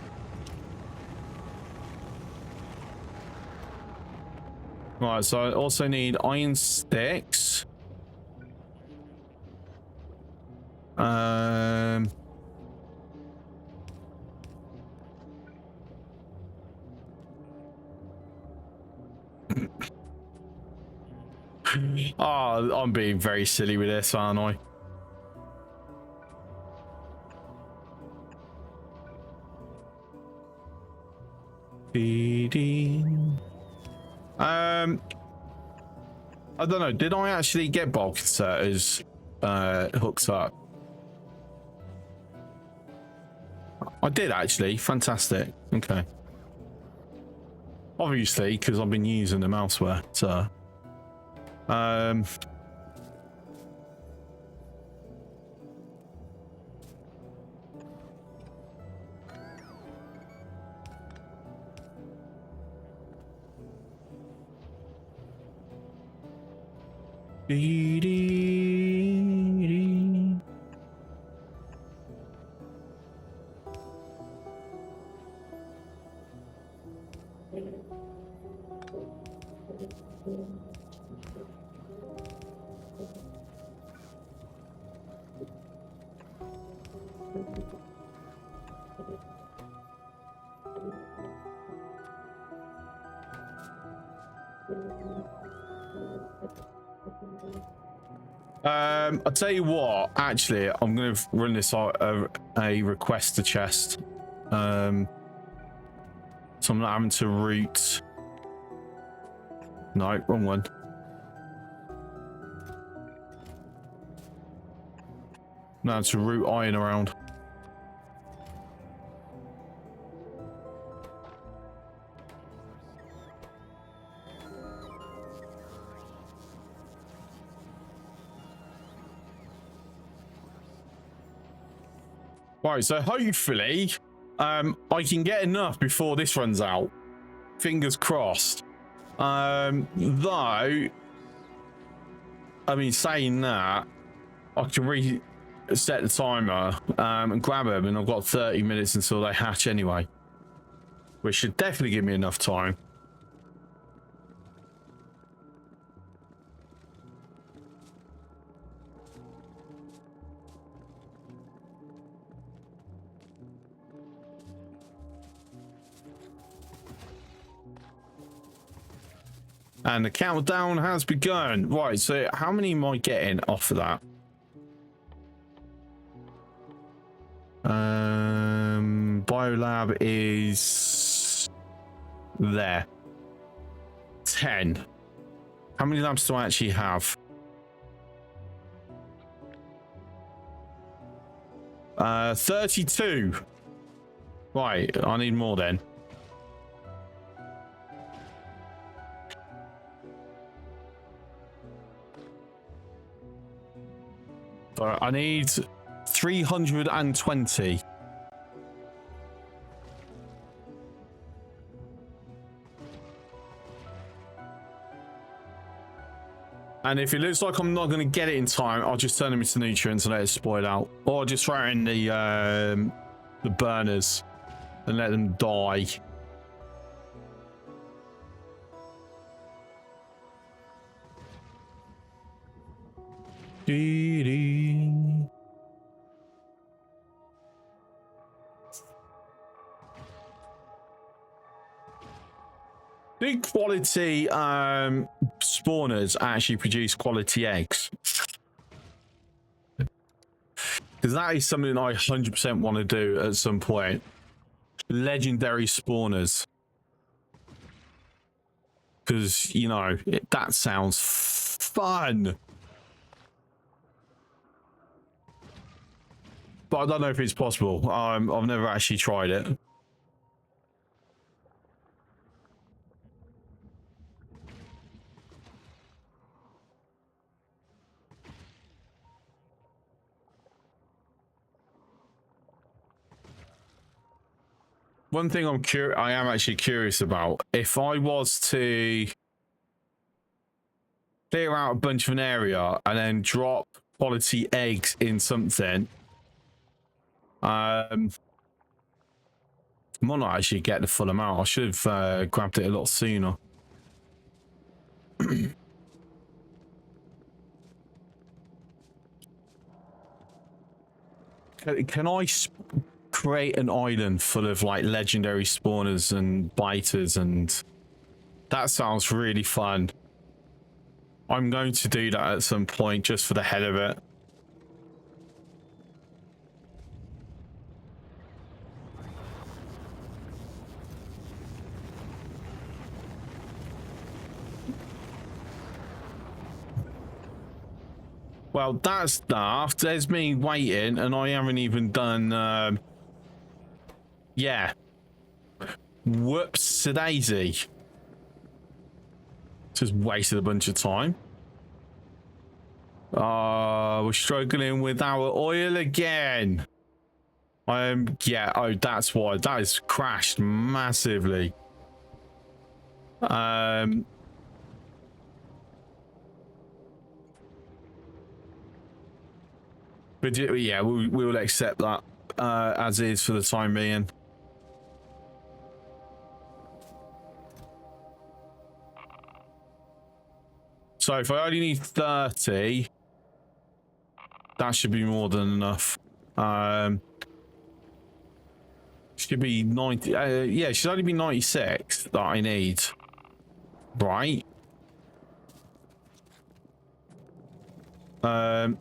Right, so I also need iron sticks. Oh, I'm being very silly with this, aren't I? Feeding. I don't know. Did I actually get bulk inserters hooked up? I did actually. Fantastic. Okay. Obviously, because I've been using them elsewhere. So, I'll tell you what, actually, I'm going to run this out a request to chest. So I'm not having to route. No, wrong one. No, to route iron around. Right, so hopefully I can get enough before this runs out. Fingers crossed. Though, I mean, saying that, I can reset the timer and grab them, and I've got 30 minutes until they hatch anyway, which should definitely give me enough time. And the countdown has begun. Right, so how many am I getting off of that? Biolab is there. 10. How many labs do I actually have? 32. Right, I need more then. So I need 320. And if it looks like I'm not going to get it in time, I'll just turn them into nutrients and let it spoil out. Or I'll just throw it in the burners and let them die. Dee-dee. Big quality spawners actually produce quality eggs. Because that is something I 100% want to do at some point. Legendary spawners. Because, you know, that sounds fun. But I don't know if it's possible. I've never actually tried it. One thing I am actually curious about, if I was to clear out a bunch of an area and then drop quality eggs in something, might not actually get the full amount. I should have grabbed it a lot sooner. Can I create an island full of like legendary spawners and biters? And that sounds really fun. I'm going to do that at some point just for the hell of it. Well, that's daft. There's me waiting and I haven't even done yeah. Whoops daisy. Just wasted a bunch of time. We're struggling with our oil again. Yeah, oh, that's why. That has crashed massively. But yeah, we'll accept that as is for the time being. So if I only need 30, that should be more than enough. Should be 90. Yeah, it should only be 96 that I need. Right. Oh,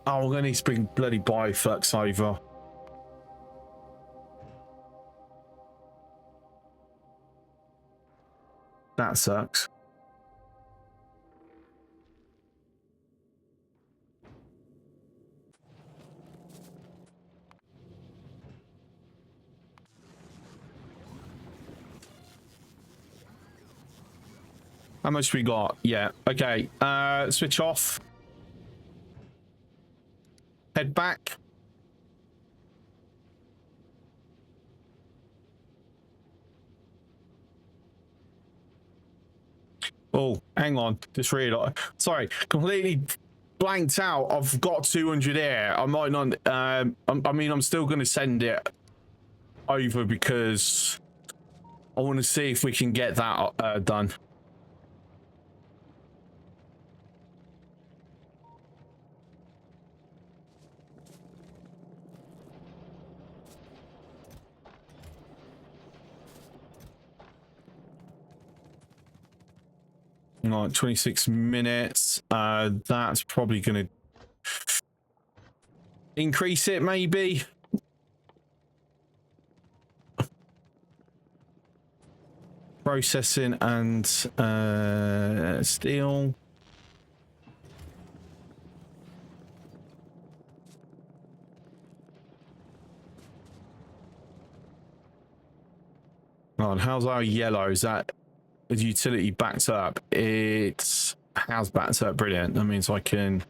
we're gonna need to bring bloody bioflux over. That sucks. How much we got? Yeah, okay. Switch off. Head back. Oh, hang on. Just realized. Sorry, completely blanked out. I've got 200 here. I might not. I mean, I'm still going to send it over because I want to see if we can get that done. Right, 26 minutes. That's probably going to increase it, maybe. Processing and steel. Oh, and how's our yellow? Is that the utility backed up. It has backed up. Brilliant. That means I can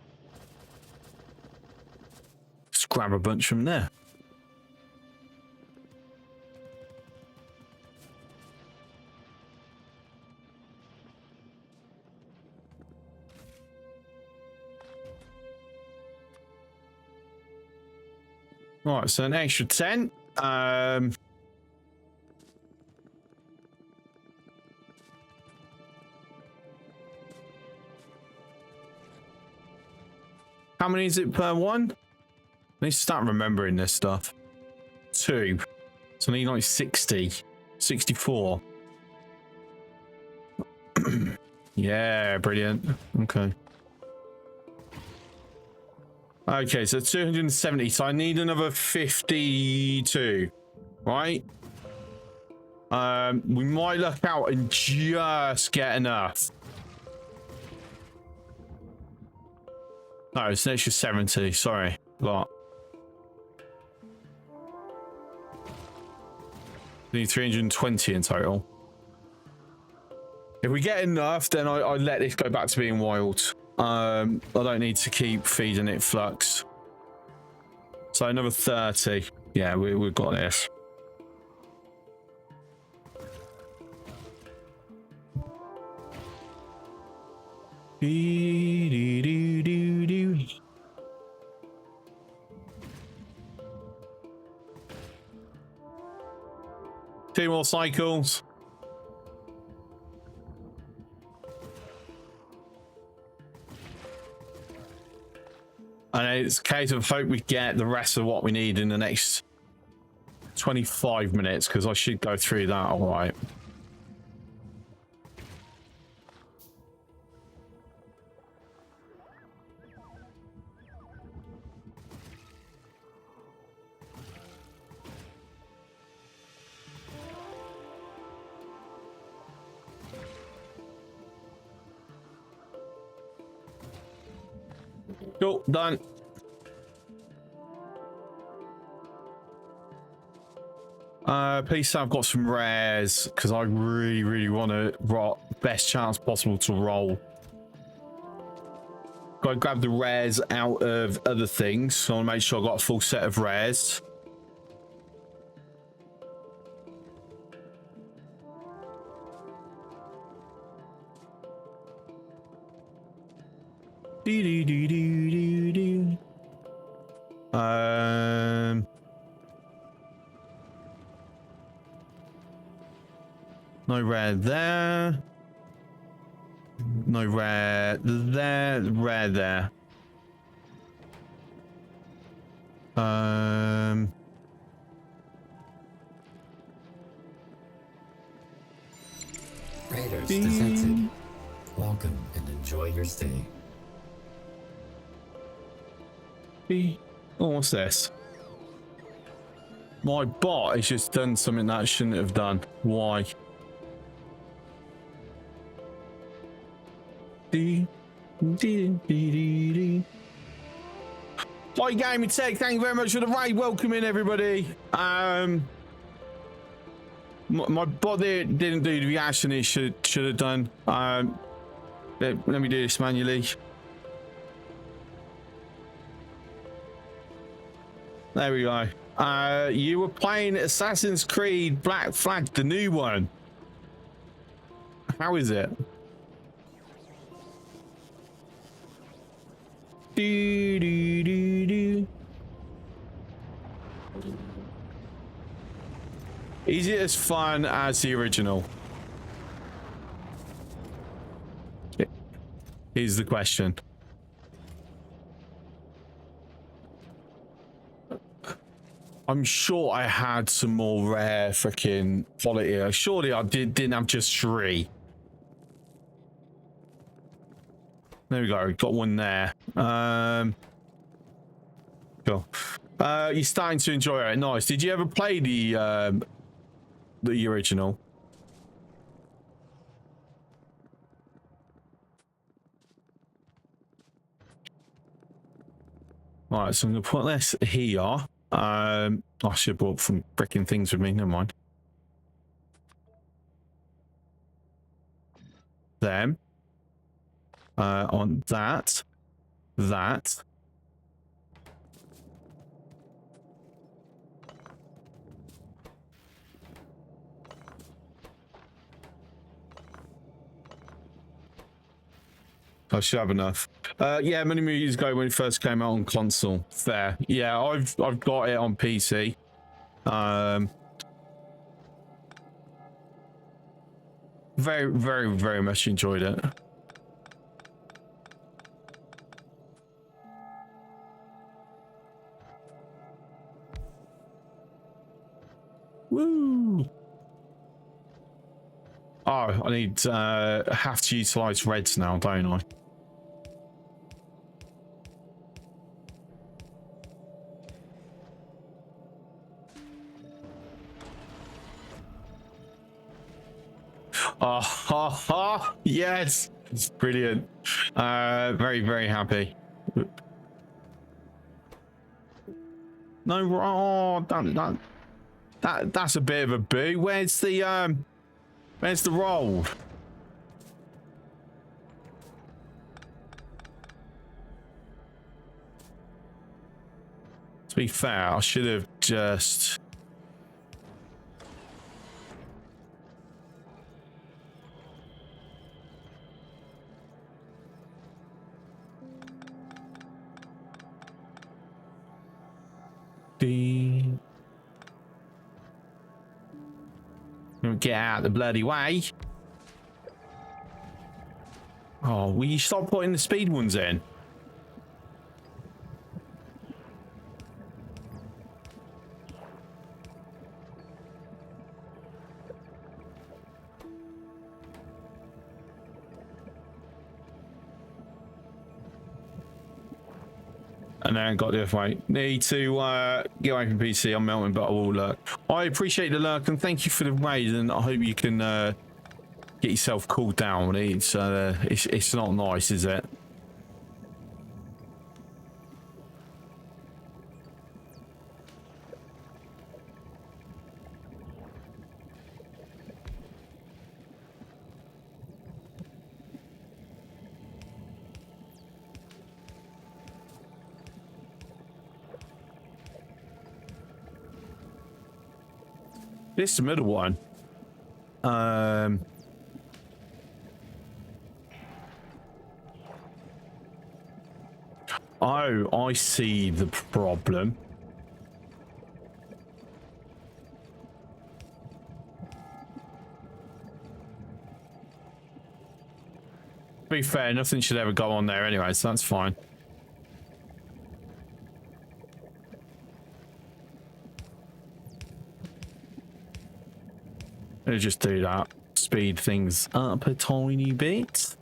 just grab a bunch from there. Right, so an extra 10. How many is it per one? I need to start remembering this stuff. 2. So I need like 60. 64. Yeah, brilliant. Okay. Okay, so 270. So I need another 52, right? We might look out and just get enough. No, it's an extra 70. Sorry, lot. Need 320 in total. If we get enough, then I let this go back to being wild. I don't need to keep feeding it flux. So another 30. Yeah, we've got this. Two more cycles. And it's a case of hope we get the rest of what we need in the next 25 minutes, because I should go through that all right. Cool, done. Please say I've got some rares, because I really want to best chance possible to roll. Gotta grab the rares out of other things, so I want to make sure I've got a full set of rares. No rare there. No rare there. Rare there. Raiders detected. Welcome and enjoy your stay. Oh, what's this? My bot has just done something that I shouldn't have done. Why? Hi, Gaming Tech. Thank you very much for the raid. Welcome in, everybody. My bot there didn't do the reaction it should have done. Let me do this manually. There we go. You were playing Assassin's Creed Black Flag, the new one. How is it? Is it as fun as the original? Here's the question. I'm sure I had some more rare freaking quality. Surely I didn't have just 3. There we go. Got one there. Cool. You're starting to enjoy it. Nice. Did you ever play the original? All right. So I'm gonna put this here. I should have brought some freaking things with me. Never mind. them. On that. That. I should have enough. Yeah, many years ago when it first came out on console. Fair. Yeah, I've got it on PC. Very, very, very much enjoyed it. Woo! Oh, I need have to utilize reds now, don't I? Oh, ha, ha, yes, it's brilliant. Very, very happy. No, oh, that's a bit of a boo. Where's the roll? To be fair, I should have just. Get out the bloody way. Oh, will you stop putting the speed ones in? And then got the other way. Need to get away from PC. I'm melting, but I will lurk. I appreciate the lurk and thank you for the raid. And I hope you can get yourself cooled down. It's not nice, is it? This is the middle one. Oh, I see the problem. To be fair, nothing should ever go on there anyway, so that's fine. Let's just do that. Speed things up a tiny bit.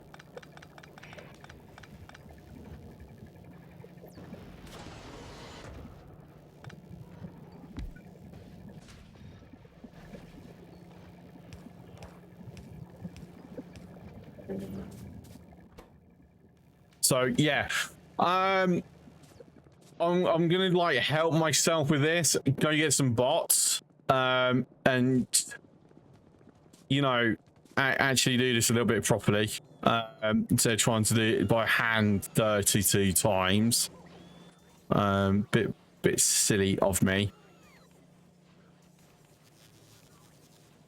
So yeah, I'm gonna like help myself with this. Go get some bots, and you know, actually do this a little bit properly. Instead of trying to do it by hand 32 times. Bit silly of me.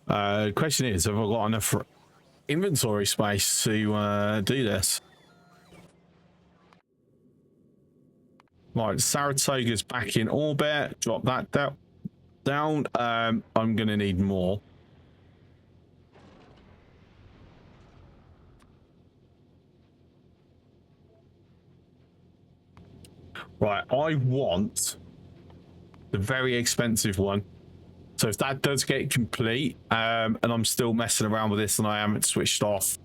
The question is, have I got enough inventory space to do this? Right, Saratoga's back in orbit. Drop that down. I'm gonna need more. Right, I want the very expensive one. So if that does get complete, and I'm still messing around with this and I haven't switched off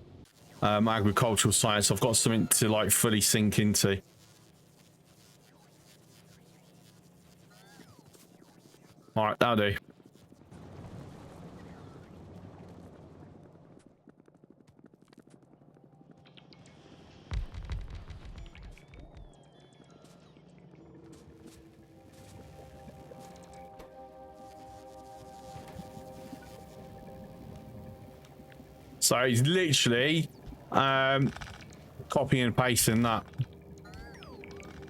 my agricultural science, I've got something to like fully sink into. All right, that'll do. So he's literally Copying and pasting that.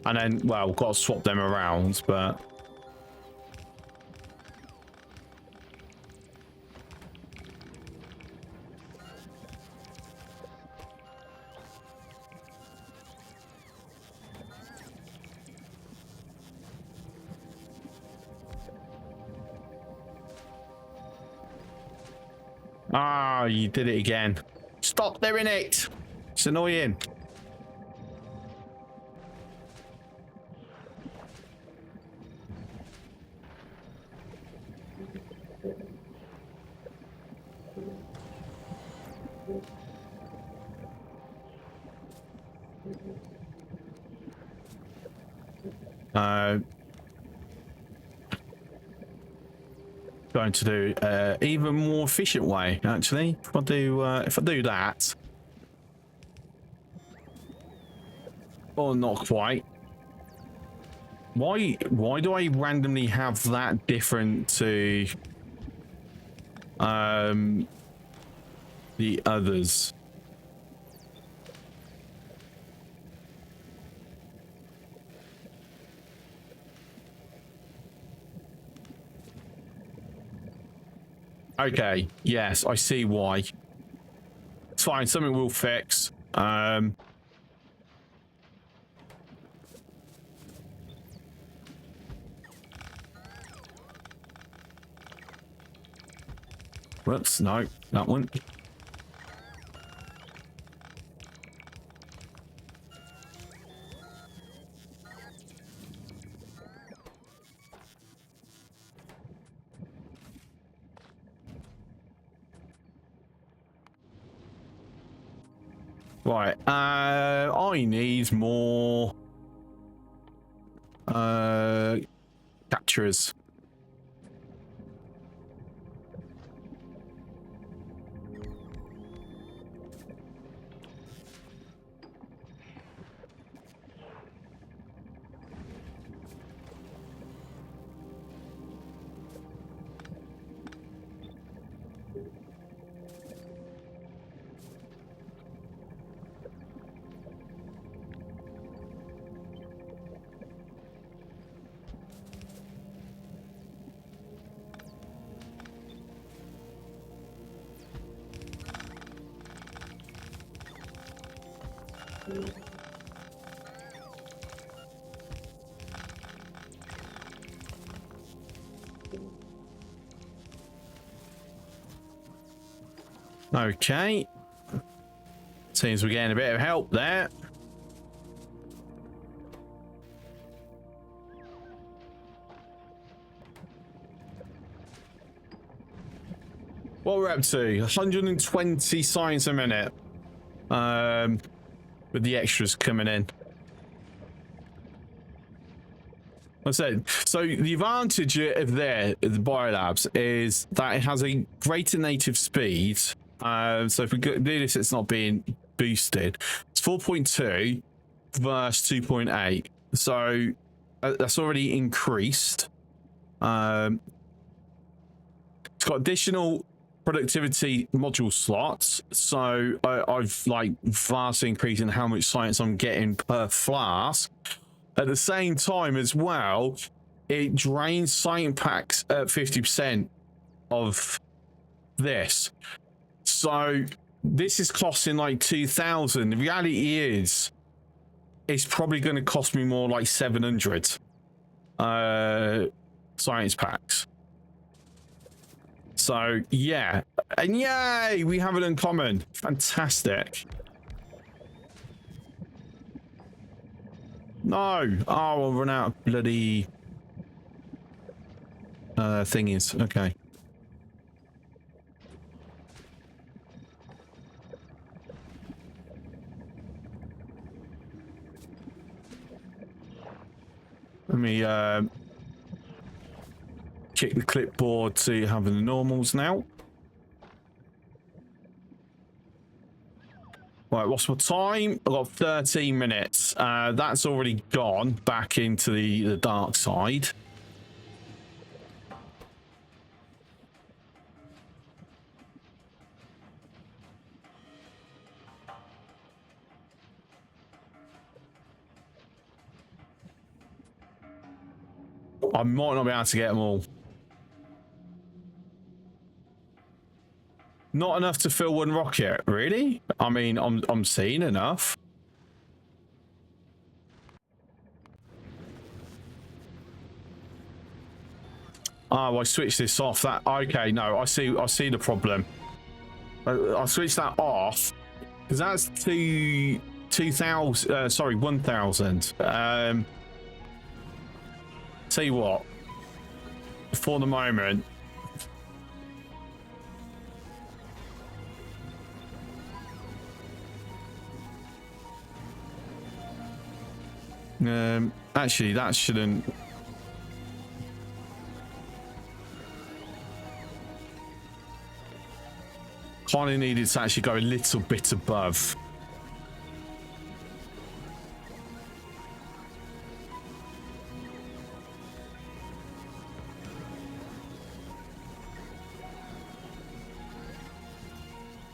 And then, well, got to swap them around, but... Ah, you did it again. Stop doing it. It's annoying. Going to do even more efficient way, actually. If I do that, or not quite. Why do I randomly have that different to the others? Okay, yes, I see why. It's fine, something we'll fix. Whoops, no, that one. Right, I need more capturers. Okay. Seems we're getting a bit of help there. What we're up to, 120 science a minute. With the extras coming in. Like I said, so the advantage of the biolabs is that it has a greater native speed. So if we do this, it's not being boosted. It's 4.2 versus 2.8. So that's already increased. It's got additional productivity module slots, so I've like vastly increasing how much science I'm getting per flask. At the same time as well, it drains science packs at 50% of this. So this is costing like 2,000. The reality is it's probably going to cost me more like 700 science packs. So yeah, and yay, we have it in common. Fantastic. No, oh, I'll run out of bloody thingies. Okay. Let me kick the clipboard to having the normals now. Right, what's my time? I've got 13 minutes. That's already gone back into the dark side. I might not be able to get them all. Not enough to fill one rocket, really? I mean, I'm seeing enough. Oh, I switched this off. That okay? No, I see the problem. I switched that off because that's 2,000. Sorry, 1,000. Tell you what. For the moment. Actually, that shouldn't. Kind of needed to actually go a little bit above.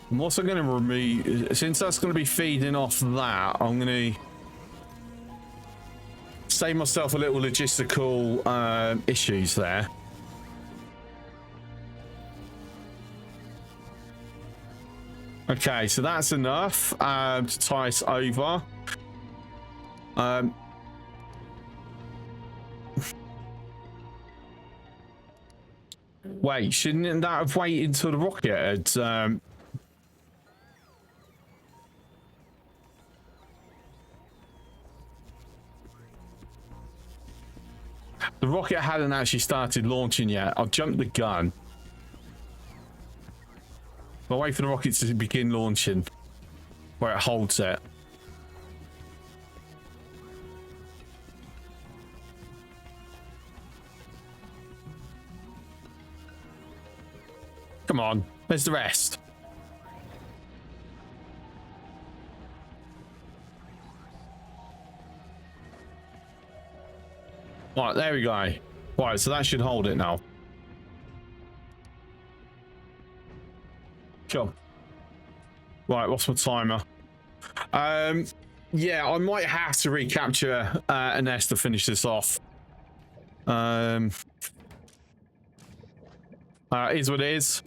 I'm also going to remove, since that's going to be feeding off that, I'm going to save myself a little logistical issues there. Okay, so that's enough to tie us over. Wait, shouldn't that have waited until the rocket had... The rocket hadn't actually started launching yet. I've jumped the gun. I'll wait for the rocket to begin launching, where it holds it. Come on, where's the rest? Right, there we go. Right, so that should hold it now. Cool. Right, what's my timer? Yeah, I might have to recapture an S to finish this off. Is what it is.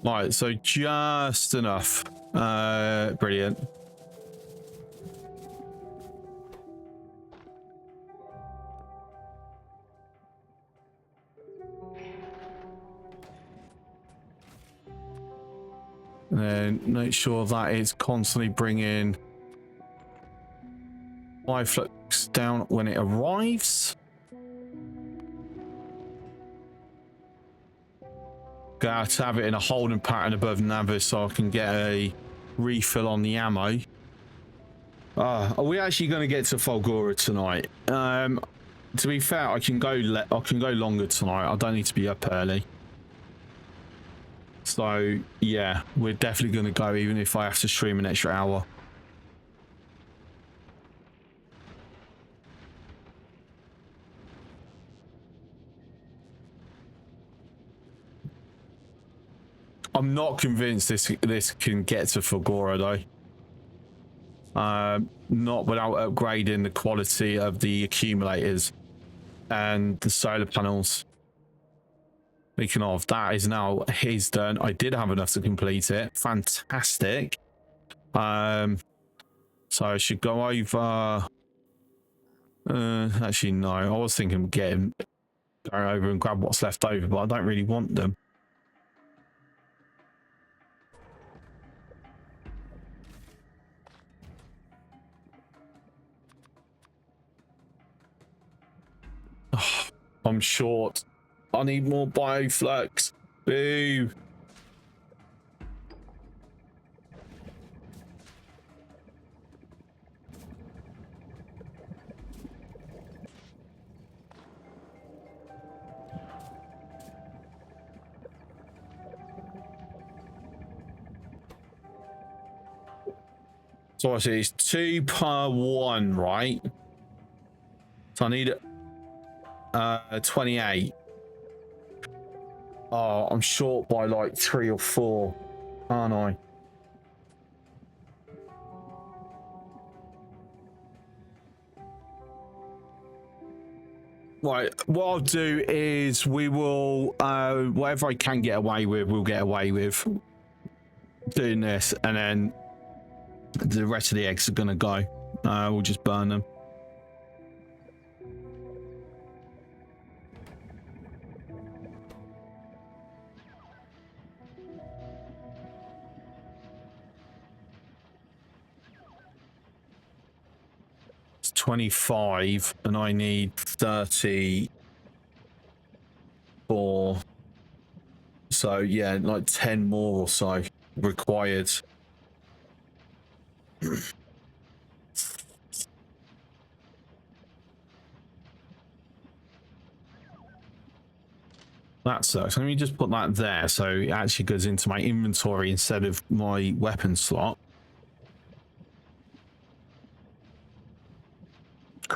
Right, so just enough. Brilliant. And then make sure that it's constantly bringing high flux down when it arrives. Got to have it in a holding pattern above Navis so I can get a refill on the ammo. Are we actually going to get to Fulgora tonight? To be fair, I can go longer tonight. I don't need to be up early. So yeah, we're definitely going to go, even if I have to stream an extra hour. I'm not convinced this can get to Fulgora though. not without upgrading the quality of the accumulators and the solar panels. Speaking of, that is now his done. I did have enough to complete it. Fantastic. So I should go over. Actually, no. I was thinking of go over and grab what's left over, but I don't really want them. Oh, I'm short. I need more bioflux. Boo. So I see it's 2 per 1, right? So I need 28. Oh, I'm short by like 3 or 4, aren't I? Right, what I'll do is we will, whatever I can get away with, we'll get away with doing this, and then the rest of the eggs are gonna go. We'll just burn them. It's 25, and I need 34. So yeah, like 10 more or so required. That sucks. Let me just put that there so it actually goes into my inventory instead of my weapon slot.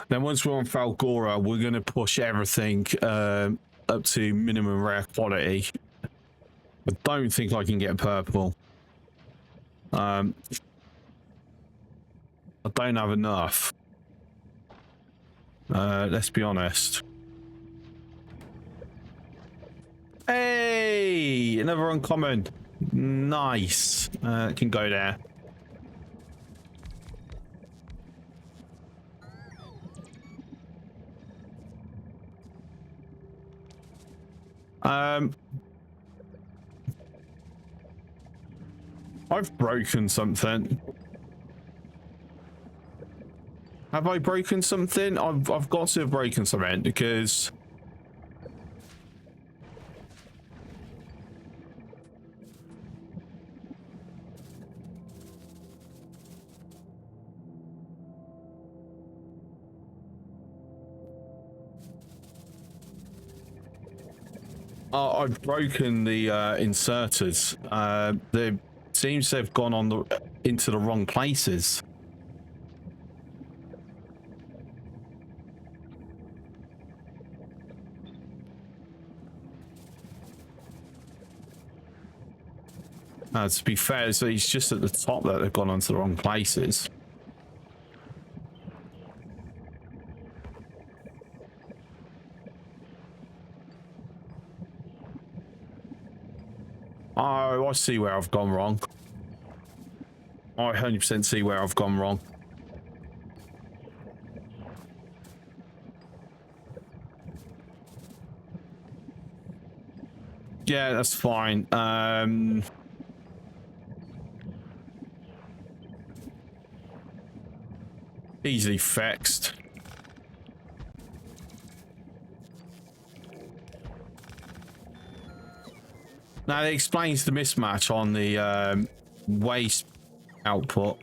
Then once we're on Falgora, we're going to push everything up to minimum rare quality. I don't think I can get purple. I don't have enough. Let's be honest. Hey, another uncommon. Nice. It can go there. I've broken something. Have I broken something? I've got to have broken something because I've broken the inserters. They seems to have gone on into the wrong places. To be fair, so it's just at the top that they've gone onto the wrong places. Oh, I see where I've gone wrong. I 100% see where I've gone wrong. Yeah, that's fine. Easily fixed. Now it explains the mismatch on the waste output.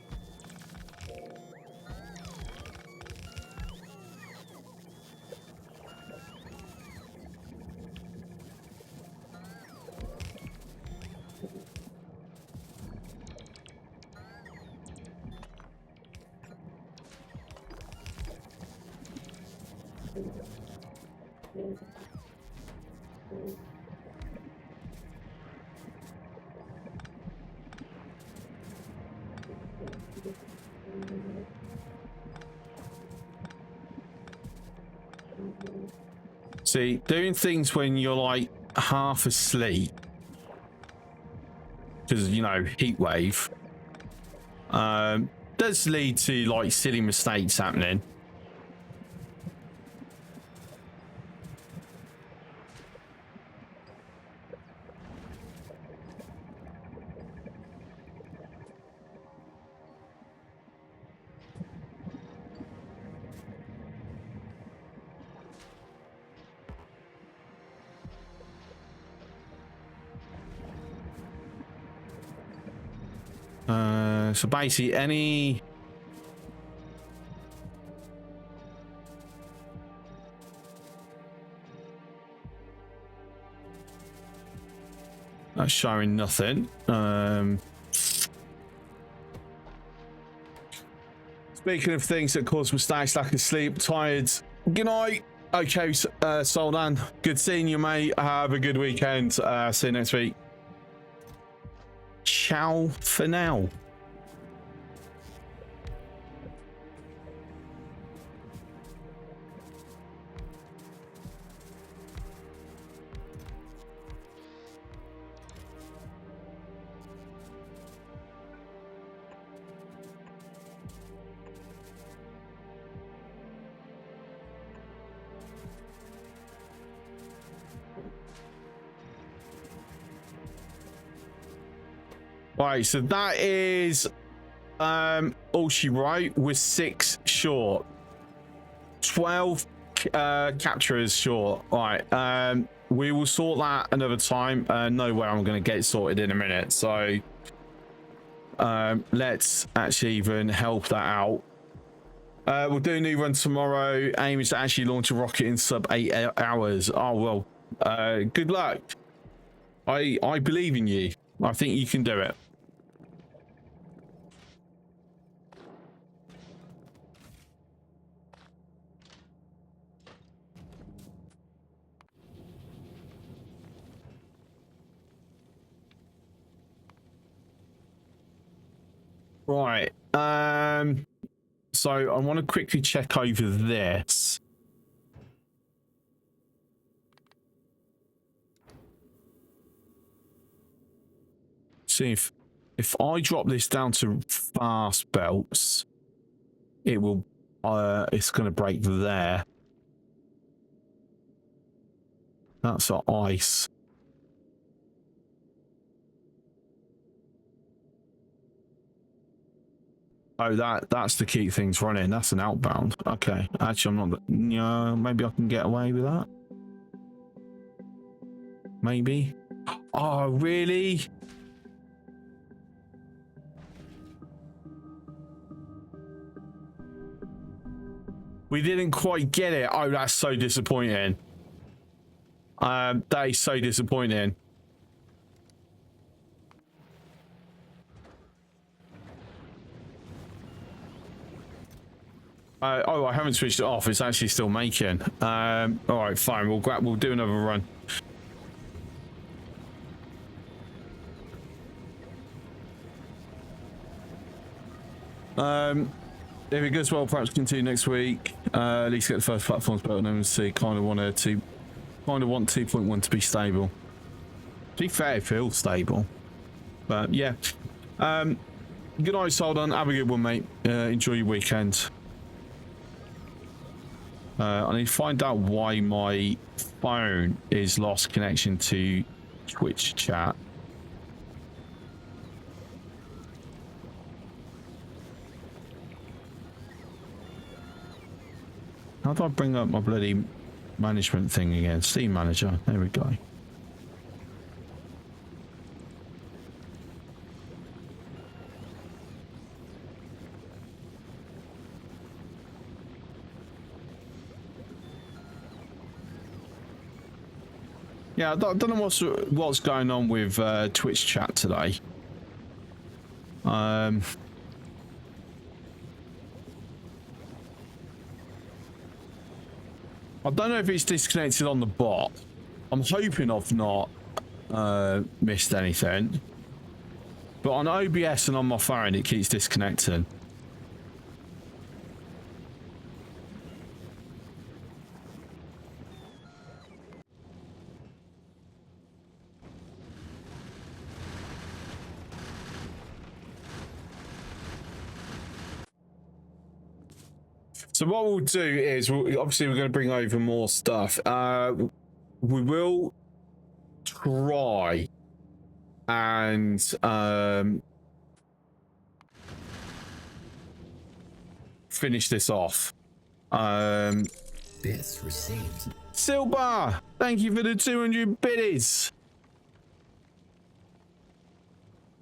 See, doing things when you're like half asleep, because, you know, heat wave, does lead to like silly mistakes happening. So basically any that's showing nothing. Speaking of things that cause mistakes, lack of sleep, tired, good night. Okay, Soldan, good seeing you, mate. Have a good weekend. See you next week. Ciao for now. Right, so that is all she wrote was 6 short, 12 capturers short. Right, we will sort that another time. No way I'm going to get it sorted in a minute, so let's actually even help that out. We'll do a new run tomorrow. Aim is to actually launch a rocket in sub 8 hours. Oh well, good luck. I believe in you. I think you can do it. Right. So I want to quickly check over this. See if I drop this down to fast belts, it will it's going to break there. That's our ice. Oh, that's to keep things running. That's an outbound. Okay, actually, I'm not. No, maybe I can get away with that. Maybe. Oh, really? We didn't quite get it. Oh, that's so disappointing. That is so disappointing. Oh, I haven't switched it off. It's actually still making. All right, fine. We'll do another run. If it goes well, perhaps continue next week. At least get the first platforms built and see. Kind of want 2.1 to be stable. To be fair, it feels stable. But yeah. Good night, Soldan. Have a good one, mate. Enjoy your weekend. I need to find out why my phone is lost connection to Twitch chat. How do I bring up my bloody management thing again? Steam manager. There we go. Yeah, I don't know what's going on with Twitch chat today. I don't know if it's disconnected on the bot. I'm hoping I've not missed anything. But on OBS and on my phone, it keeps disconnecting. So what we'll do is, obviously we're going to bring over more stuff. We will try and finish this off. Bits received. Silver, thank you for the 200 biddies.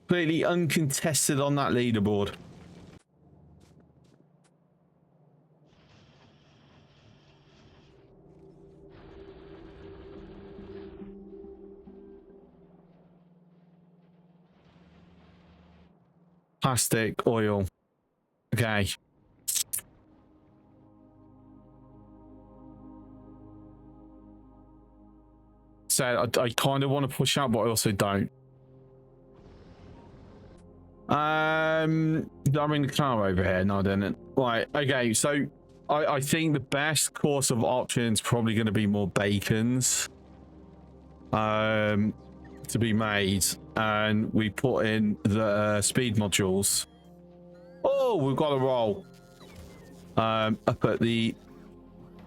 Completely uncontested on that leaderboard. Plastic, oil. Okay. So I kind of want to push out, but I also don't. I'm in the car over here. No, I didn't. Right. Okay. So I think the best course of options probably going to be more bacons. To be made, and we put in the speed modules. Oh, we've got a roll. Up at the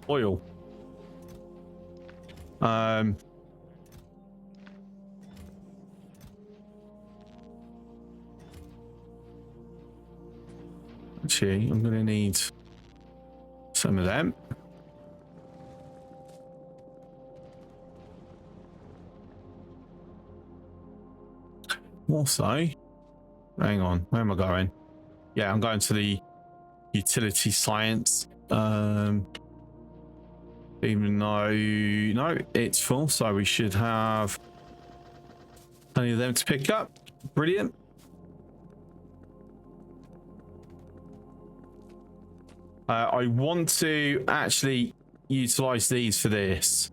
oil. Actually, I'm gonna need some of them. Also, hang on, where am I going? Yeah, I'm going to the utility science. Even though, no, it's full, so we should have plenty of them to pick up. Brilliant. I want to actually utilize these for this.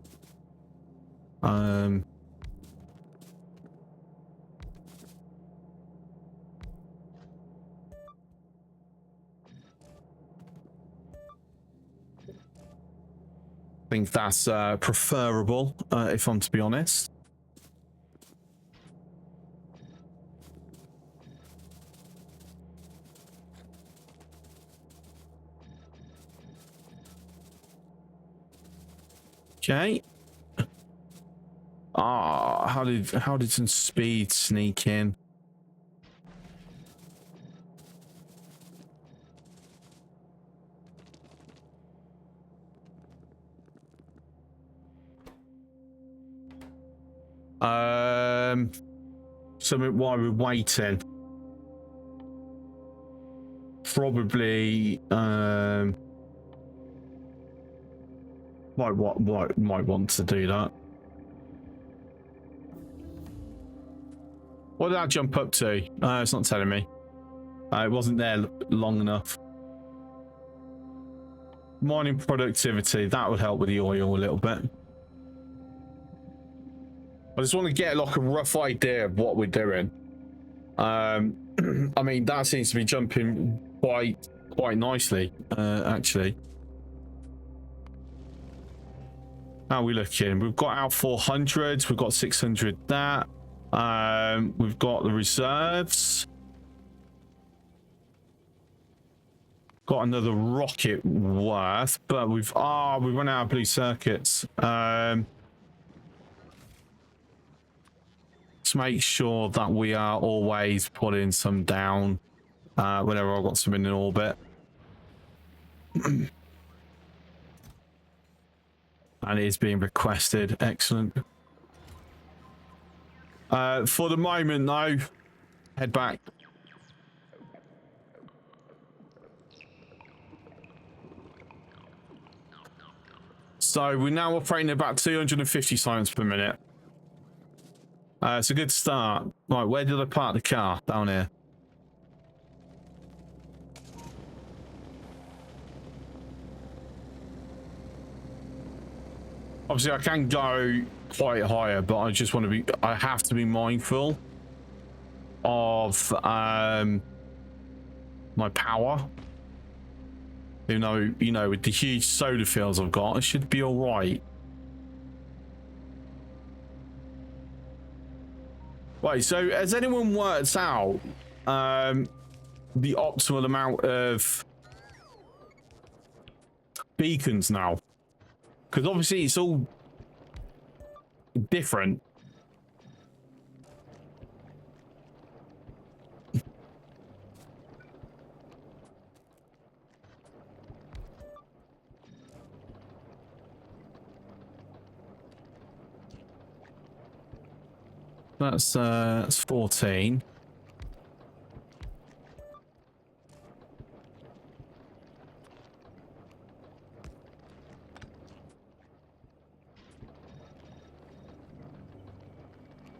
I think that's preferable, if I'm to be honest. Okay. Ah, how did some speed sneak in? Something while we're waiting. Probably might want to do that. What did that jump up to? It's not telling me. It wasn't there long enough. Mining productivity, that would help with the oil a little bit. I just want to get like a rough idea of what we're doing. I mean, that seems to be jumping quite nicely, actually. How are we looking? We've got our 400s, we've got 600 that. We've got the reserves. Got another rocket worth, but we run out of blue circuits. Let's make sure that we are always putting some down whenever I've got some in orbit. And it is being requested. Excellent. For the moment, though, head back. So we're now operating at about 250 science per minute. It's a good start. Right, where did I park the car? Down here. Obviously, I can go quite higher, but I just want to be... I have to be mindful of my power. Even though, you know, with the huge solar fields I've got, it should be all right. Right, so has anyone worked out the optimal amount of beacons now, because obviously it's all different. That's 14.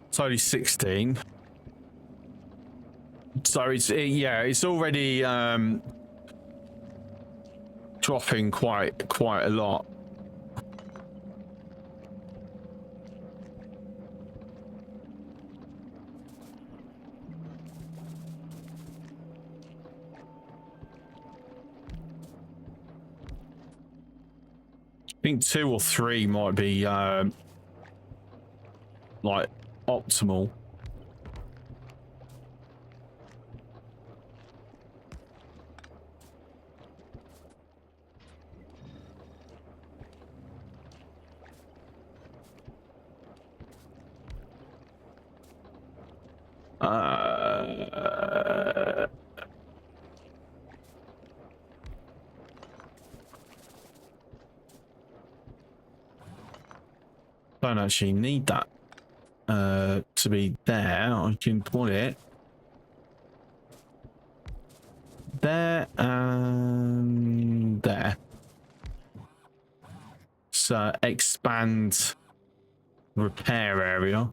It's only 16. So yeah, it's already dropping quite a lot. I think 2 or 3 might be like optimal. Don't actually need that to be there. I can put it there and there. So expand repair area.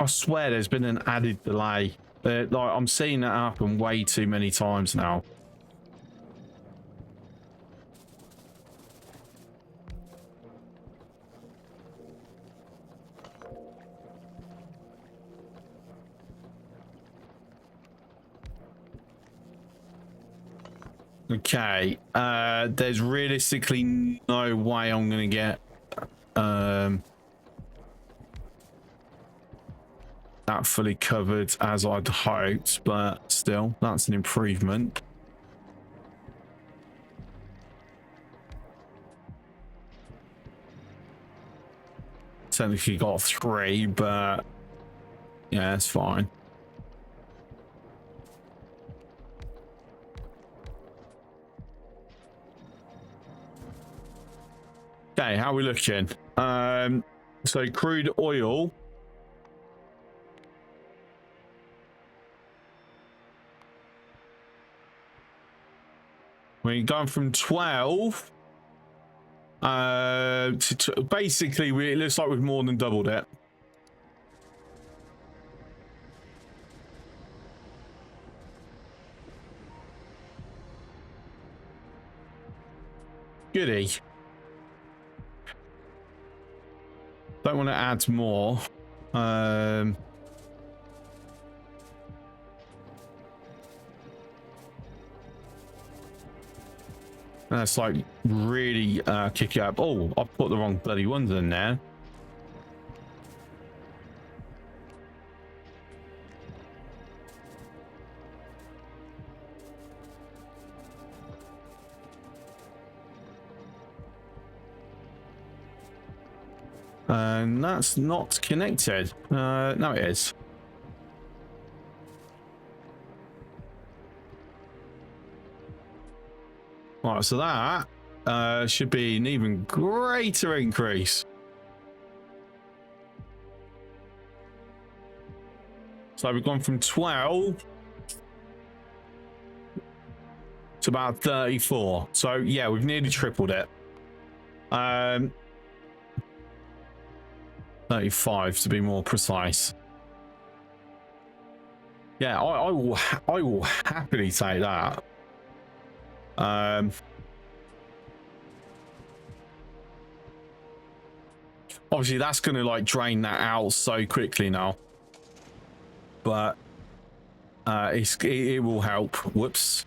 I swear there's been an added delay. Like I'm seeing that happen way too many times now. Okay, there's realistically no way I'm gonna get that fully covered as I'd hoped, but still, that's an improvement. Technically got 3, but yeah, it's fine. Okay, how are we looking? So crude oil. We're going from 12 to basically it looks like we've more than doubled it. Goody. Don't want to add more. That's like really kick it up. Oh, I put the wrong bloody ones in there. And that's not connected. No, it is. Right, so that should be an even greater increase. So we've gone from 12 to about 34. So yeah, we've nearly tripled it. 35 to be more precise. Yeah, I will happily take that. Obviously that's going to like drain that out so quickly now, but it will help. Whoops.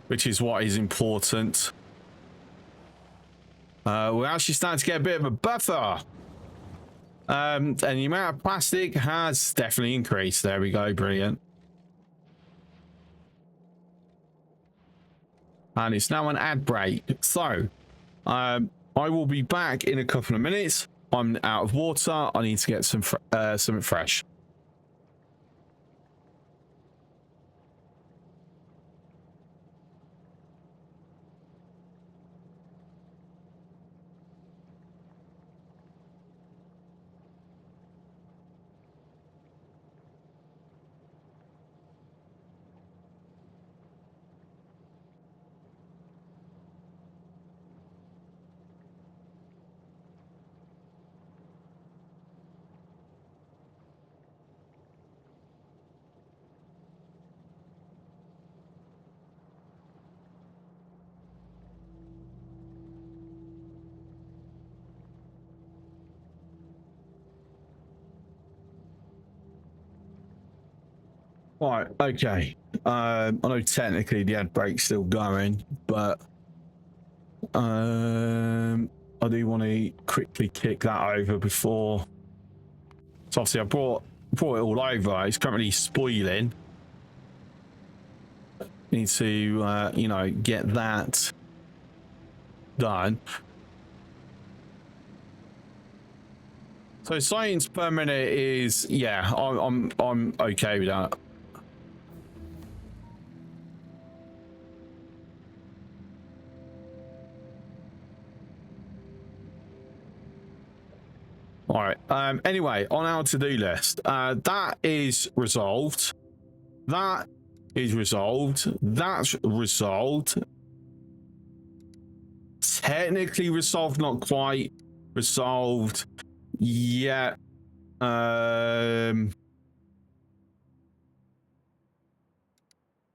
which is what is important. We're actually starting to get a bit of a buffer. And the amount of plastic has definitely increased. There we go. Brilliant. And it's now an ad break. So I will be back in a couple of minutes. I'm out of water. I need to get some something fresh. Right, okay. I know technically the ad break's still going, but I do want to quickly kick that over before. So obviously I brought it all over. It's currently spoiling. Need to you know, get that done. So science per minute is, yeah, I'm okay with that. All right. Anyway, on our to-do list, that is resolved. That is resolved. That's resolved. Technically resolved, not quite resolved yet.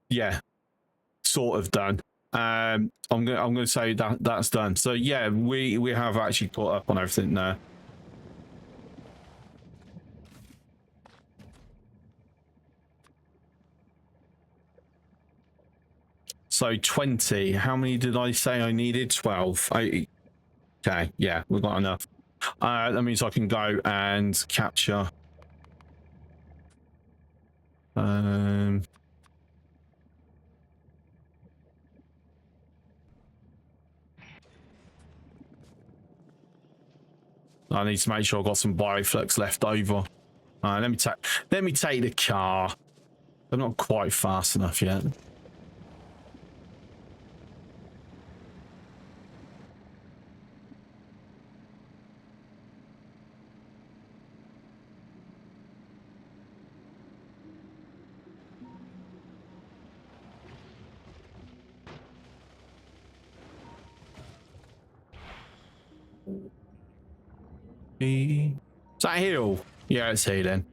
Yeah, sort of done. I'm gonna say that that's done. So yeah, we have actually caught up on everything there. So 20. How many did I say I needed? 12. Okay, yeah, we've got enough. That means I can go and capture. I need to make sure I've got some bioflux left over. Let me take the car. I'm not quite fast enough yet. Is that hill? Yeah, it's here then.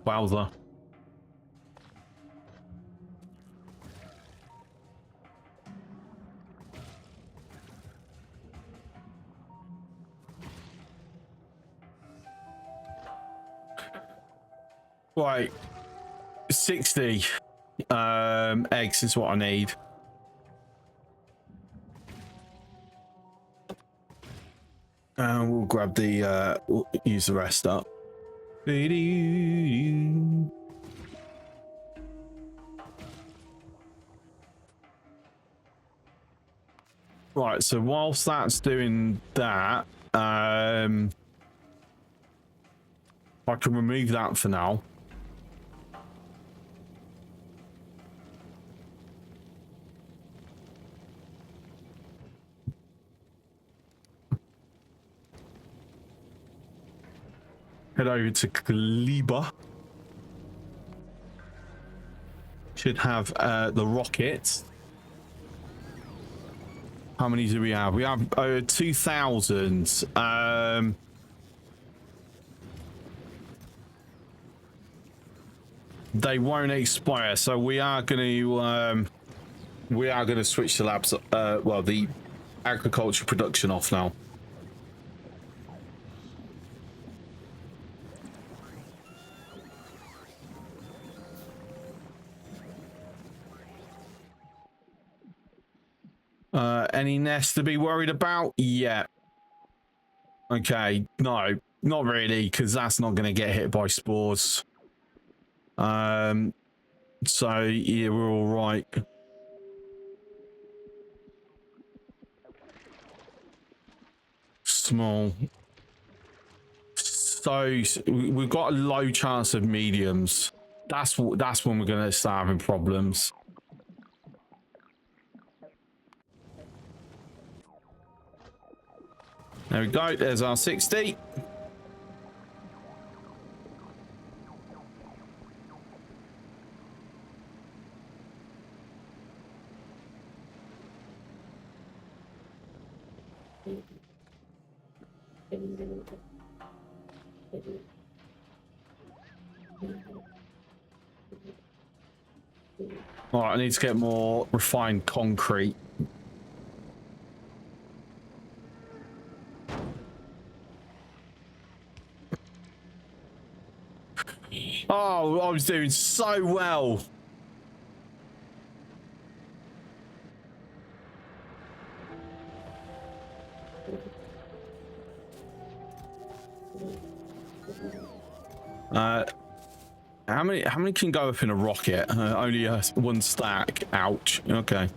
Wowza. Right, 60 eggs is what I need. And we'll grab the we'll use the rest up. Right, so whilst that's doing that, I can remove that for now. Head over to Gleba. Should have the rockets. How many do we have? We have 2,000. they won't expire. So we are going to switch the labs. Well, the agriculture production off now. Any nests to be worried about? Yeah. Okay. No, not really, because that's not going to get hit by spores. So yeah, we're all right. Small. So we've got a low chance of mediums. That's when we're going to start having problems. There we go. There's our 60. All right, I need to get more refined concrete. Oh, I was doing so well. How many can go up in a rocket? Only one stack. Ouch. Okay.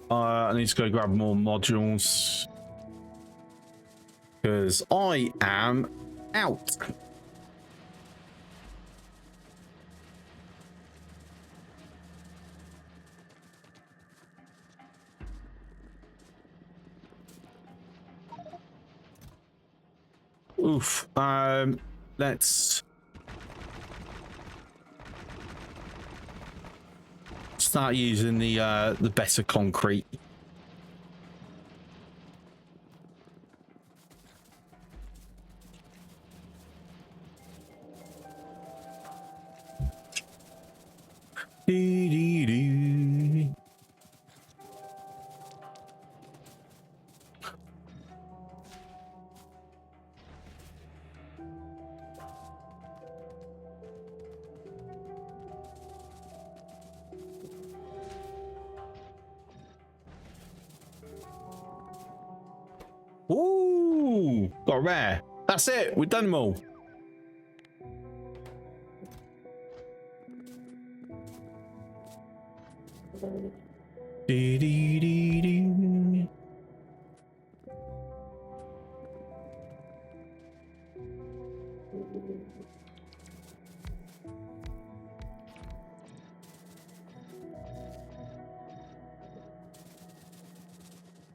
I need to go grab more modules because I am out. Oof. Let's start using the better concrete. Ooh, got rare. That's it. We've done them all.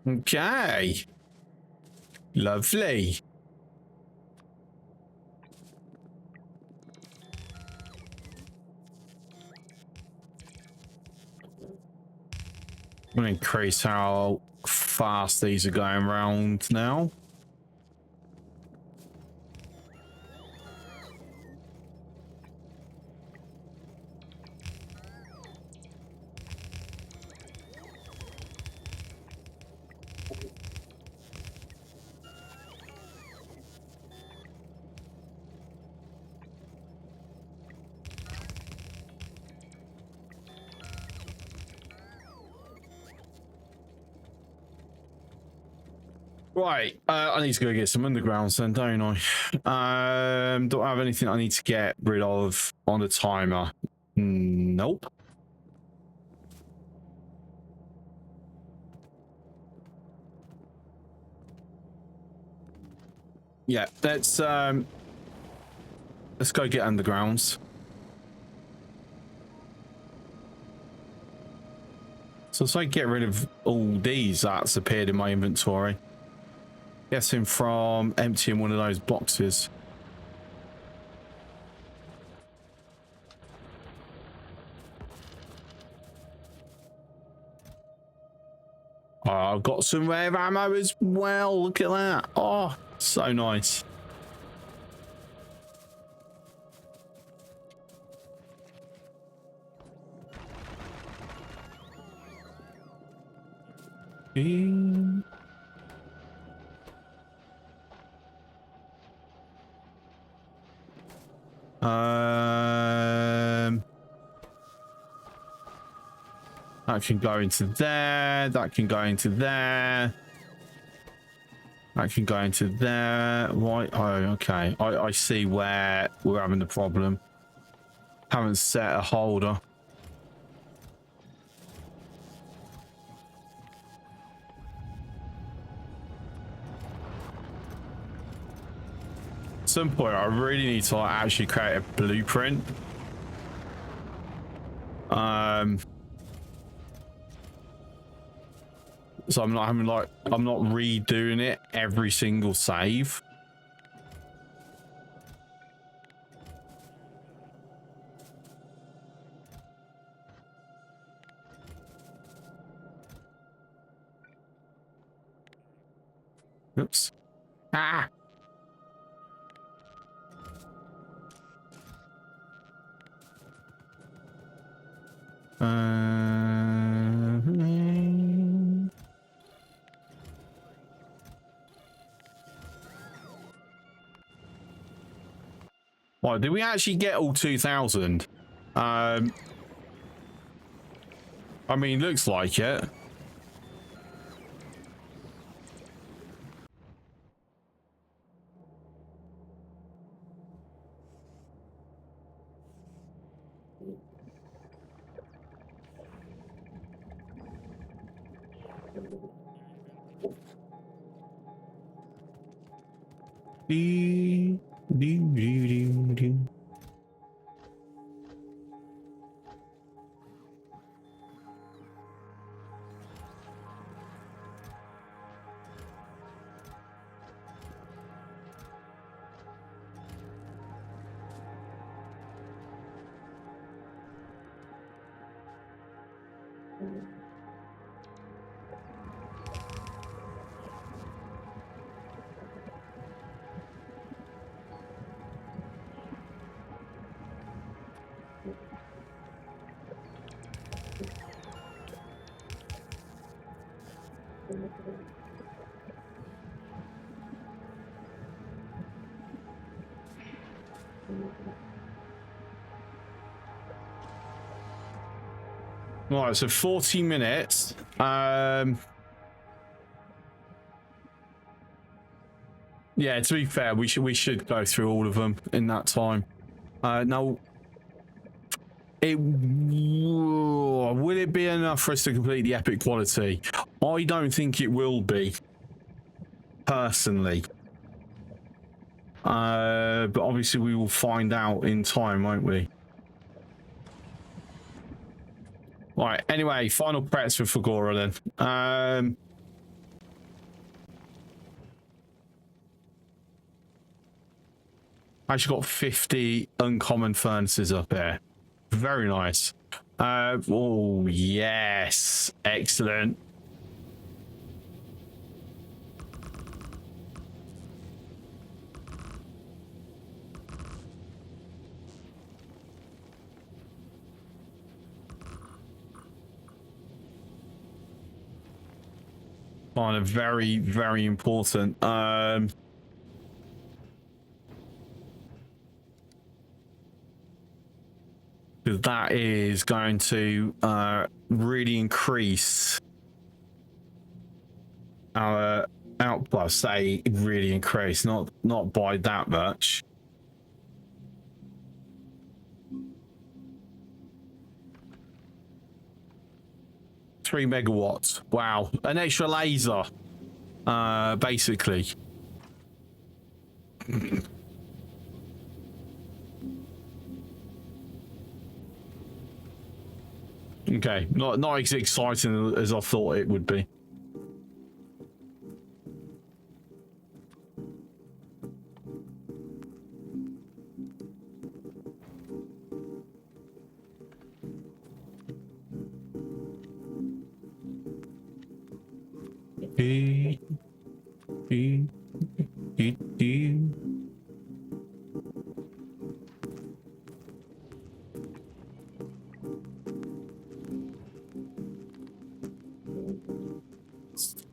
Okay. Lovely. I'm going to increase how fast these are going around now. Right, I need to go get some undergrounds then, don't I? Don't I have anything I need to get rid of on the timer? Nope. Yeah, let's go get undergrounds. So it's like get rid of all these that's appeared in my inventory. Guessing from emptying one of those boxes. Oh, I've got some rare ammo as well. Look at that. Oh, so nice. That can go into there. That can go into there. That can go into there. Right. Oh, okay. I see where we're having the problem. Haven't set a holder. At some point, I really need to like, actually create a blueprint. So I'm not having like, I'm not redoing it every single save. Oops. Ah. Well, did we actually get all 2,000? I mean, looks like it. Right, so 40 minutes. Yeah, to be fair, we should go through all of them in that time. Now, will it be enough for us to complete the epic quality? I don't think it will be, personally. But obviously we will find out in time, won't we? Right, anyway, final preps for Factorio then. Actually got 50 uncommon furnaces up here. Very nice. Oh, yes. Excellent. Kind of very, very important. Because that is going to really increase our output. Say really increase, not by that much. Three megawatts. Wow, an extra laser. Basically. Okay, not as exciting as I thought it would be.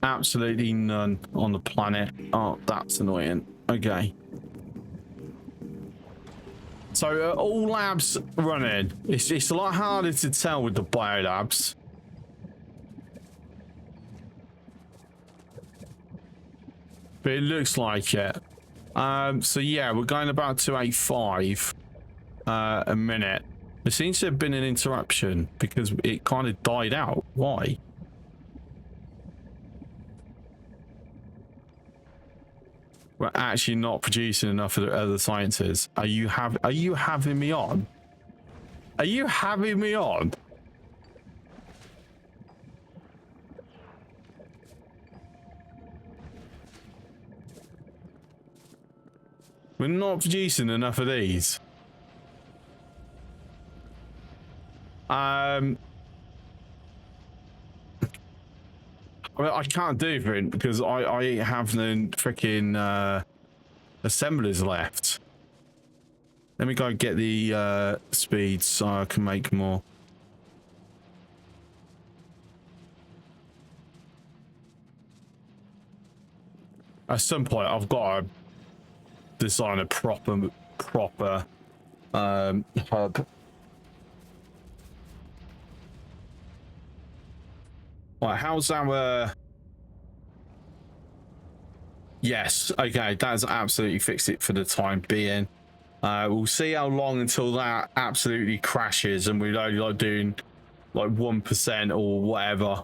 Absolutely none on the planet. Oh, that's annoying. Okay. So all labs running. It's a lot harder to tell with the biolabs. But it looks like it. So yeah, we're going about 285 a minute. There seems to have been an interruption because it kind of died out. Why? We're actually not producing enough of the other sciences. Are you having me on? Are you having me on? We're not producing enough of these. Well, I can't do it because I have no freaking assemblers left. Let me go get the speed so I can make more. At some point, I've got to design a proper hub. Right, how's our... Yes, okay, that's absolutely fixed it for the time being. We'll see how long until that absolutely crashes and we're only like doing like 1% or whatever.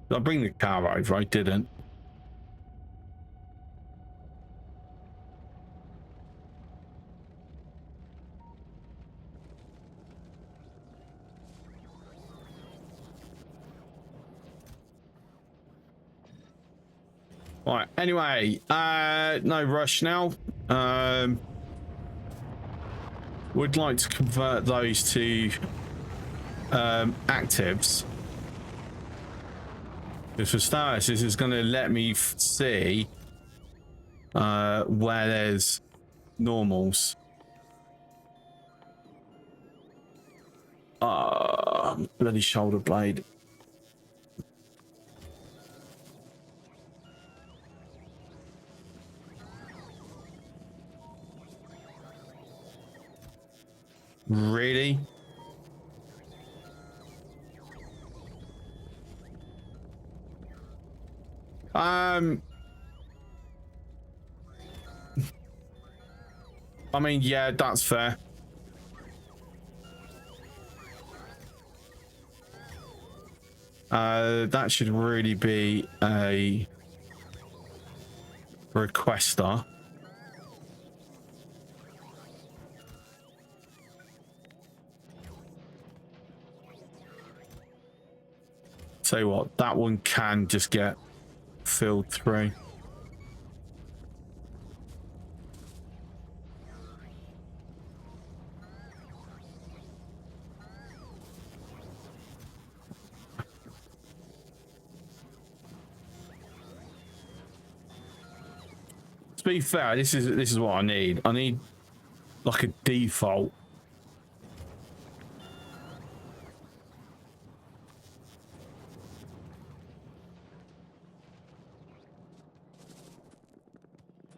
Did I bring the car over? I didn't. Right, anyway, no rush now. Would like to convert those to actives. Because for starters, this is going to let me see where there's normals. Bloody shoulder blade. Really? I mean, yeah, that's fair. That should really be a requester. Tell you what, that one can just get filled through. To be fair, this is what I need. I need like a default.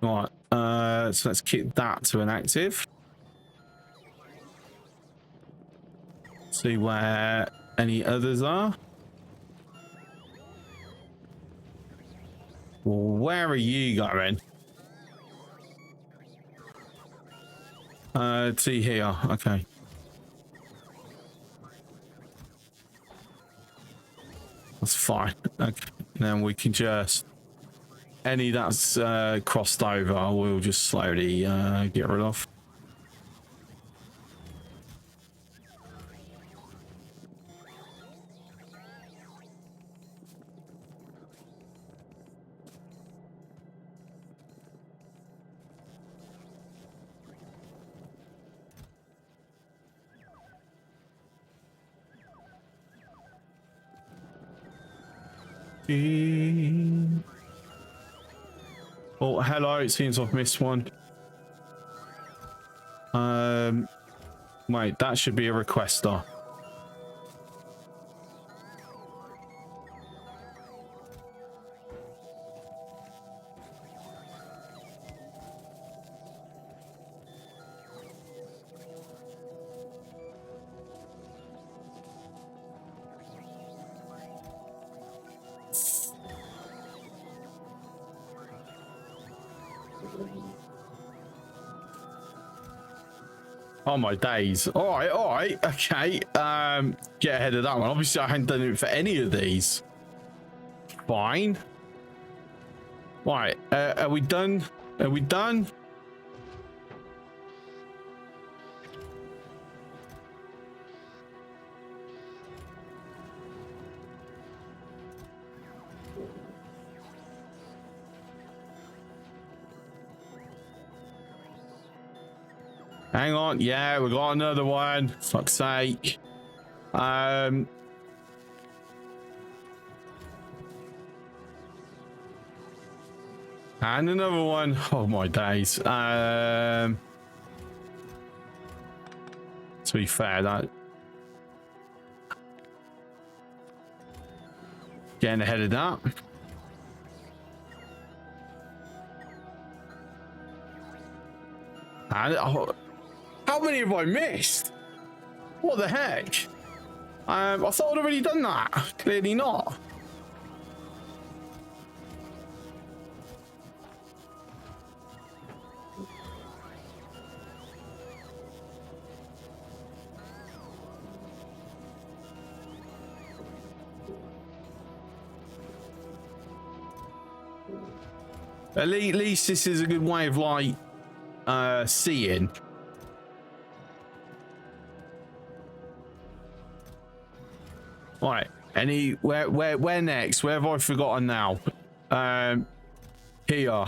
Right, so let's keep that to an active. See where any others are. Where are you going? See here. Okay. That's fine. Okay. Then we can just any that's crossed over, we'll just slowly get rid of. Oh, hello. It seems I've missed one. Wait, that should be a requester. Oh my days. All right, okay. Get ahead of that one. Obviously I hadn't done it for any of these. Fine. Right, are we done? Are we done? Hang on, yeah, we got another one. Fuck's sake. And another one. Oh my days. To be fair, that getting ahead of that. And how many have I missed? What the heck? I thought I'd already done that. Clearly not. At least this is a good way of like seeing. Right. Where next? Where have I forgotten now? Here.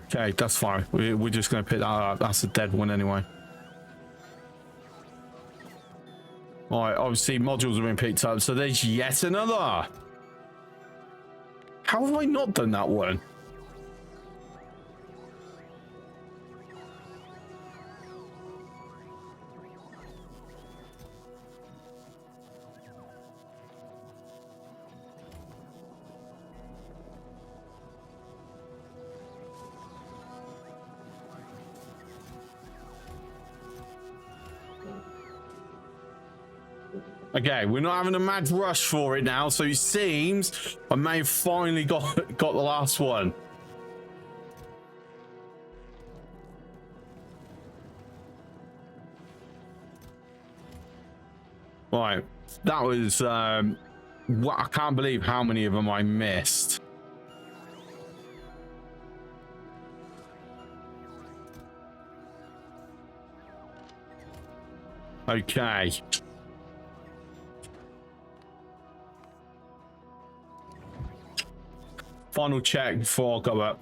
Okay, that's fine. We're just gonna pick that up. That's a dead one anyway. All right. Obviously, modules have been picked up, so there's yet another. How have I not done that one? Okay, we're not having a mad rush for it now, so it seems I may have finally got the last one. Right, that was what, I can't believe how many of them I missed. Okay. Final check before I go up.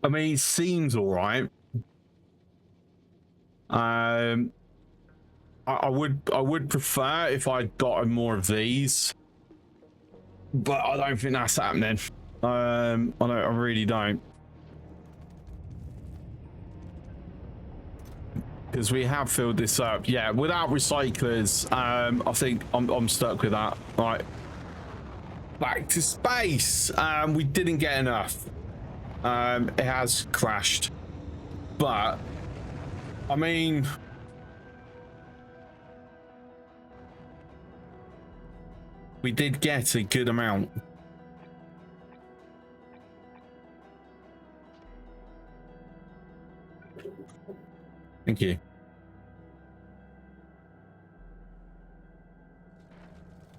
I mean, it seems all right. I would prefer if I'd gotten more of these, but I don't think that's happening. I really don't. Because we have filled this up, yeah. Without recyclers, I think I'm stuck with that. Right, back to space. We didn't get enough. It has crashed, but I mean, we did get a good amount. Thank you.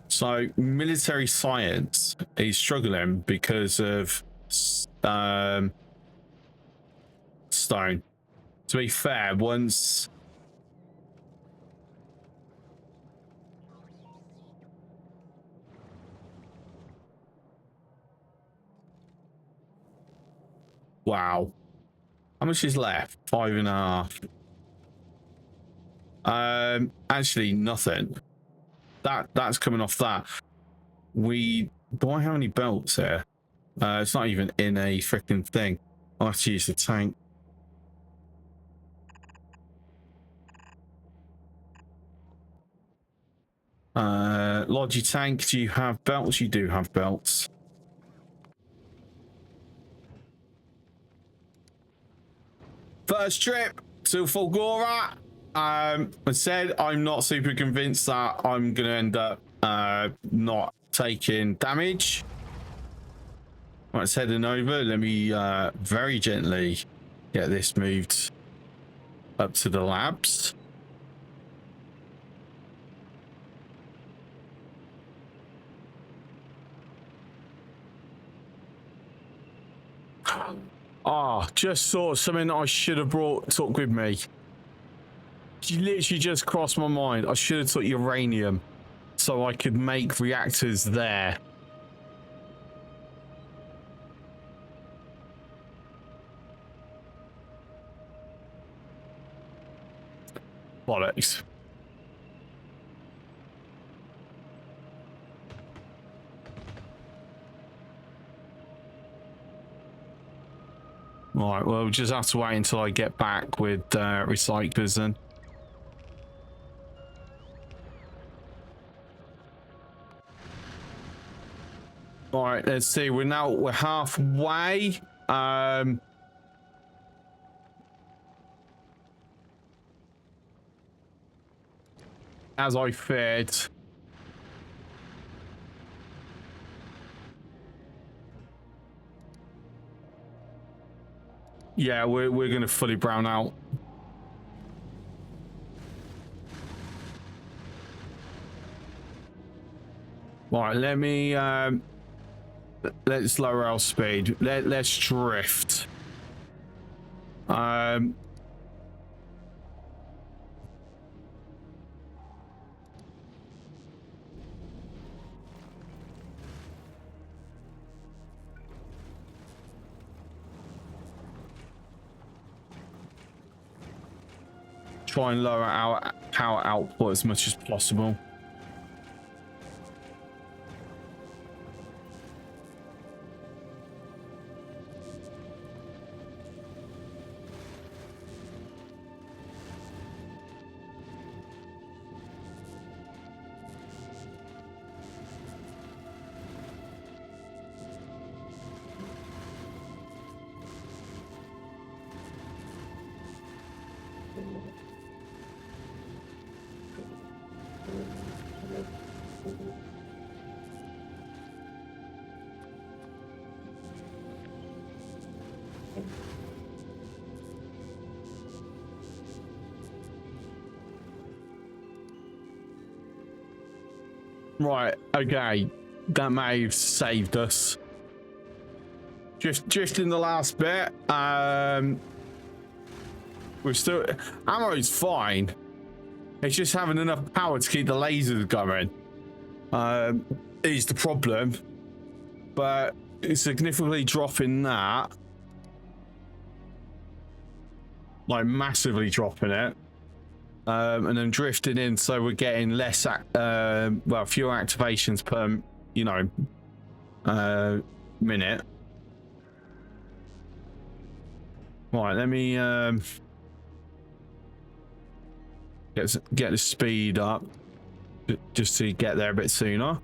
So military science is struggling because of stone. To be fair, once wow, how much is left? 5.5. Actually nothing. That's coming off that. Do I have any belts here? It's not even in a freaking thing. I'll have to use the tank. Logi tank, do you have belts? You do have belts. First trip to Fulgora. I said I'm not super convinced that I'm gonna end up not taking damage. Right, it's heading over. Let me very gently get this moved up to the labs. Ah, just saw something I should have took with me. You literally just crossed my mind. I should have took uranium so I could make reactors there. Bollocks. All right, well, we'll just have to wait until I get back with recyclers then. All right, let's see. We're halfway. As I feared. Yeah, we're gonna fully brown out. All right, let me let's lower our speed. Let's drift. Try and lower our power output as much as possible. Right, okay. That may have saved us. Just in the last bit. We're still... Ammo's fine. It's just having enough power to keep the lasers going. Is the problem. But it's significantly dropping that. Like, massively dropping it. And then drifting in, so we're getting less well, fewer activations per minute. Right, let me get the speed up just to get there a bit sooner.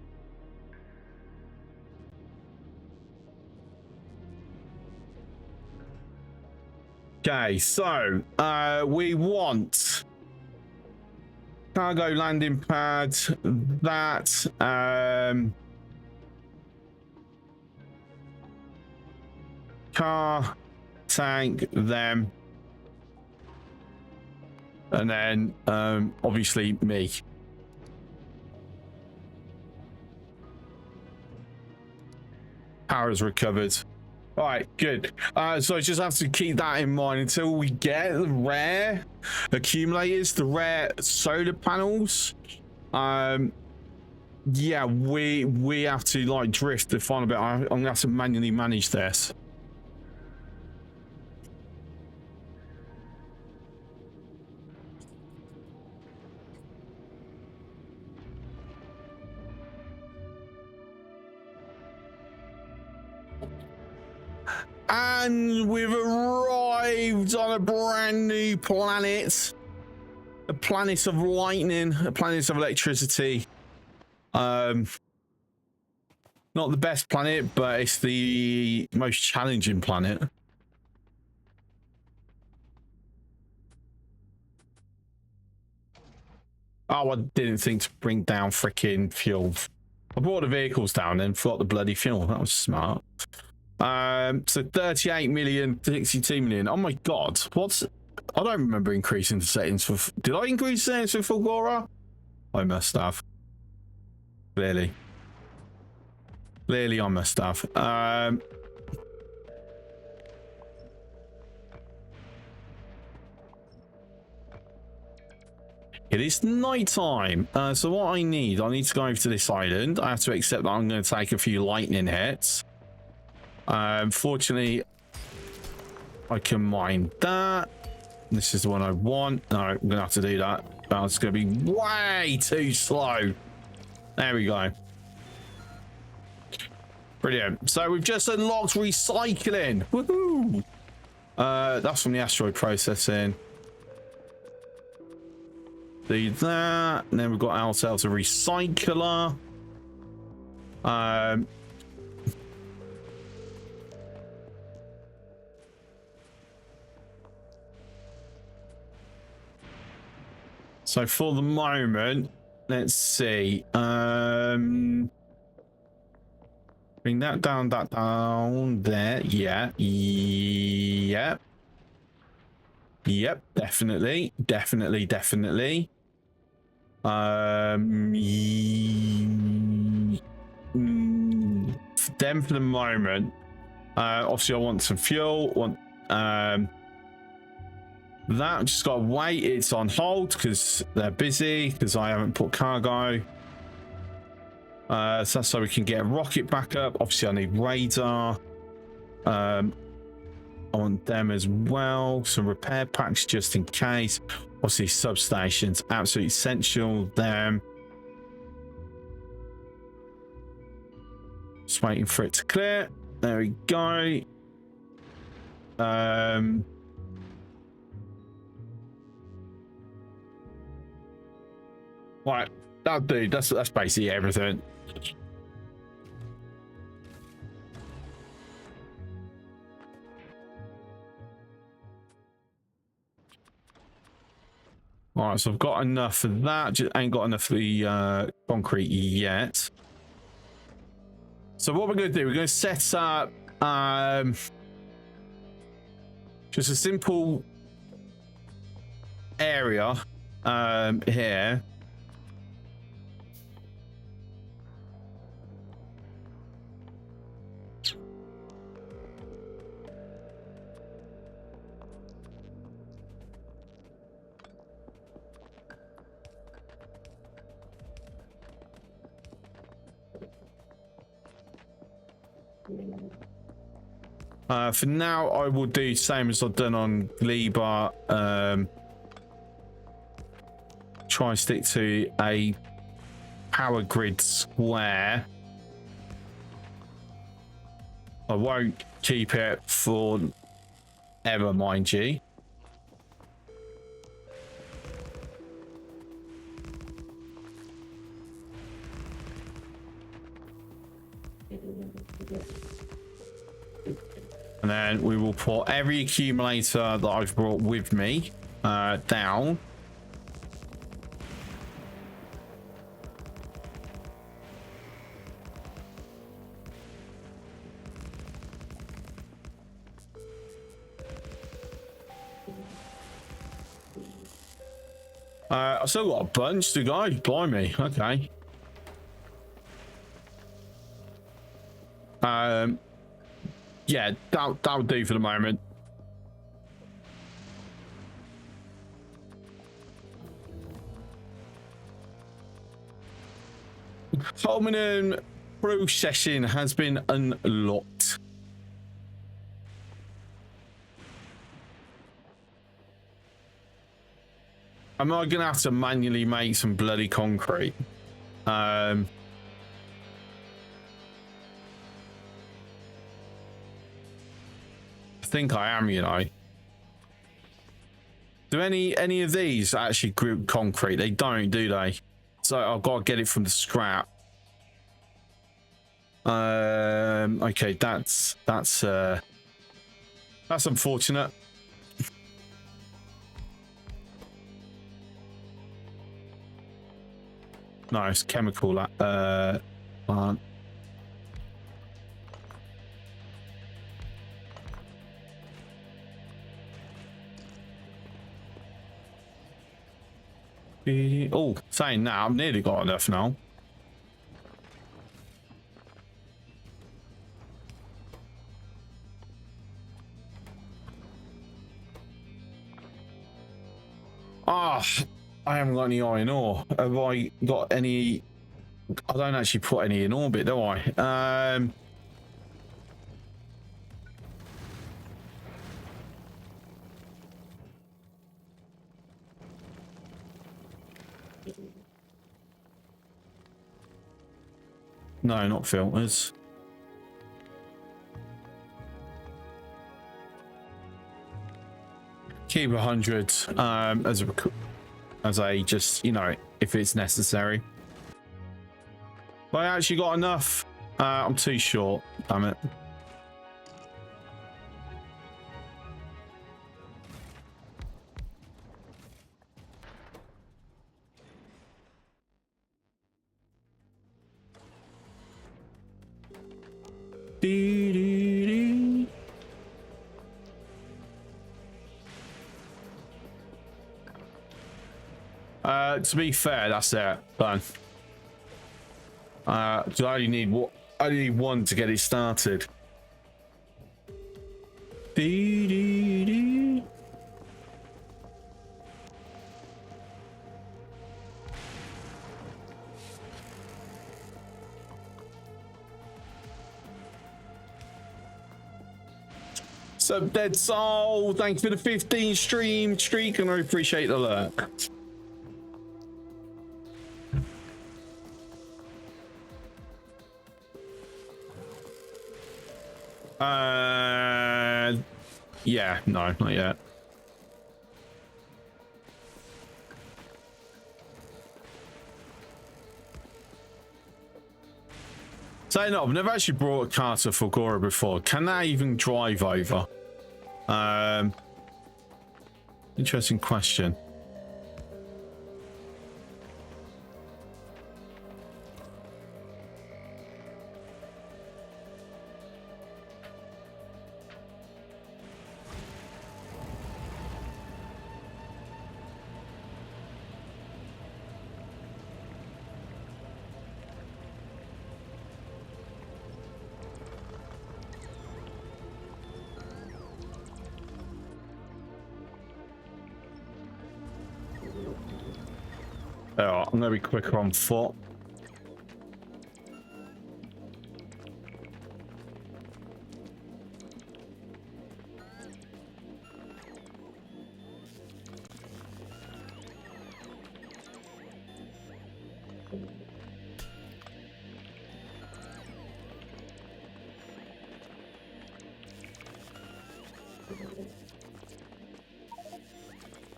Okay, so we want cargo landing pad, that car, tank, them. And then obviously me. Power's recovered. All right, good. So I just have to keep that in mind until we get the rare accumulators, the rare solar panels. Yeah, we have to like drift the final bit. I'm gonna have to manually manage this. And we've arrived on a brand new planet. A planet of lightning, a planet of electricity. Not the best planet, but it's the most challenging planet. Oh, I didn't think to bring down freaking fuel. I brought the vehicles down and forgot the bloody fuel. That was smart. So 38 million, 62 million. Oh my god, what's... I don't remember increasing the settings for... Did I increase the settings for Fulgora? I must have. Clearly. Clearly I must have. It is night time. So what I need to go over to this island. I have to accept that I'm going to take a few lightning hits. Fortunately, I can mine that. This is the one I want. No, I'm going to have to do that. That's going to be way too slow. There we go. Brilliant. So we've just unlocked recycling. Woohoo! That's from the asteroid processing. Do that. And then we've got ourselves a recycler. So for the moment, let's see. Bring that down there. Yeah. Yep. Yep, definitely. Them for the moment. Obviously I want some fuel, that just gotta wait. It's on hold because they're busy, because I haven't put cargo. So that's so we can get a rocket back up. Obviously I need radar. I want them as well. Some repair packs just in case. Obviously substations, absolutely essential. Them. Just waiting for it to clear. There we go. Right, that'll do. That's basically everything. All right, so I've got enough for that. Just ain't got enough for the concrete yet. So what we're going to do, we're going to set up just a simple area here. For now, I will do same as I've done on Liba. Try and stick to a power grid square. I won't keep it for ever, mind you. And then we will put every accumulator that I've brought with me down. I've still got a bunch to go. Blimey. Okay. Yeah, that'll do for the moment. Aluminum processing has been unlocked. Am I gonna have to manually make some bloody concrete? I think I am, you know. Do any of these actually group concrete? They don't, do they? So I've got to get it from the scrap. Okay, that's unfortunate. No, it's chemical plant. Oh, saying that, I've nearly got enough now. Ah, I haven't got any iron ore. Have I got any? I don't actually put any in orbit, do I? No, not filters. Keep 100 as a just, you know, if it's necessary. But I actually got enough. I'm too short. Damn it. To be fair, that's it. Done. I only need one to get it started. Sub Dead Soul, thanks for the 15 streak, and I appreciate the lurk. Yeah, no, not yet. Saying no, I've never actually brought a car to Factorio before. Can I even drive over? Interesting question. Oh, I'm gonna be quicker on foot.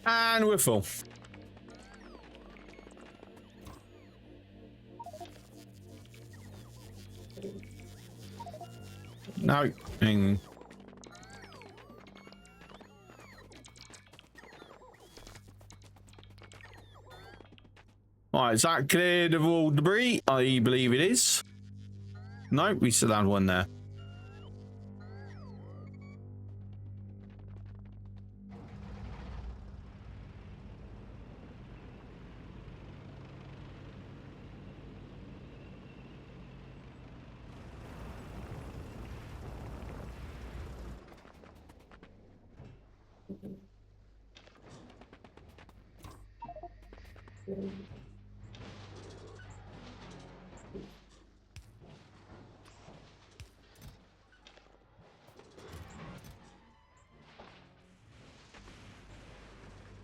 And we're full. No. Hang. Right, is that cleared of all debris? I believe it is. No, we still have one there.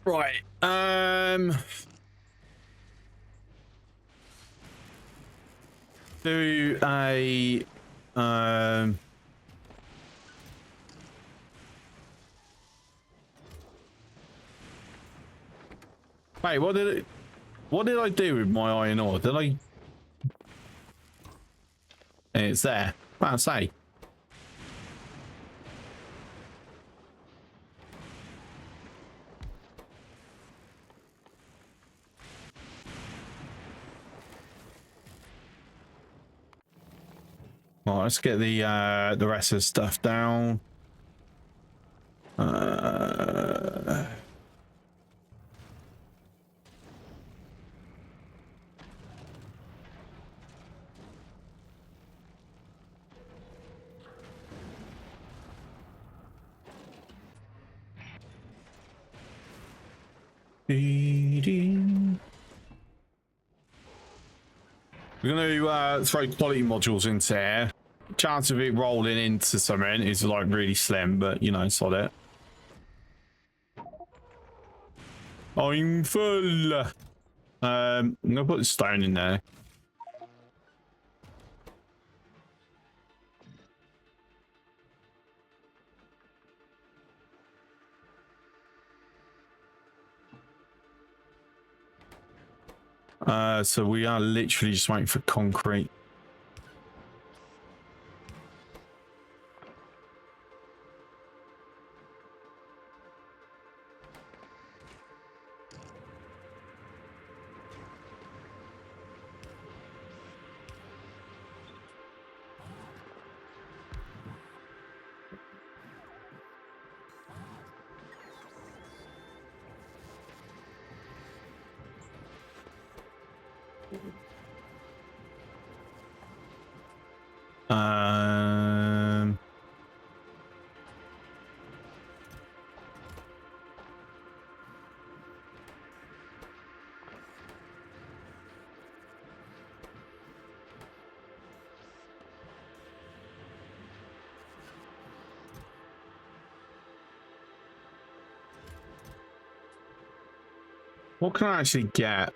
Right. Do a wait, what did I do with my iron ore? Did I? It's there. What I say? Well, let's get the rest of the stuff down. We're going to throw quality modules into here. Chance of it rolling into something is like really slim, but you know, sod it. I'm full. I'm gonna put the stone in there. So we are literally just waiting for concrete. What can I actually get?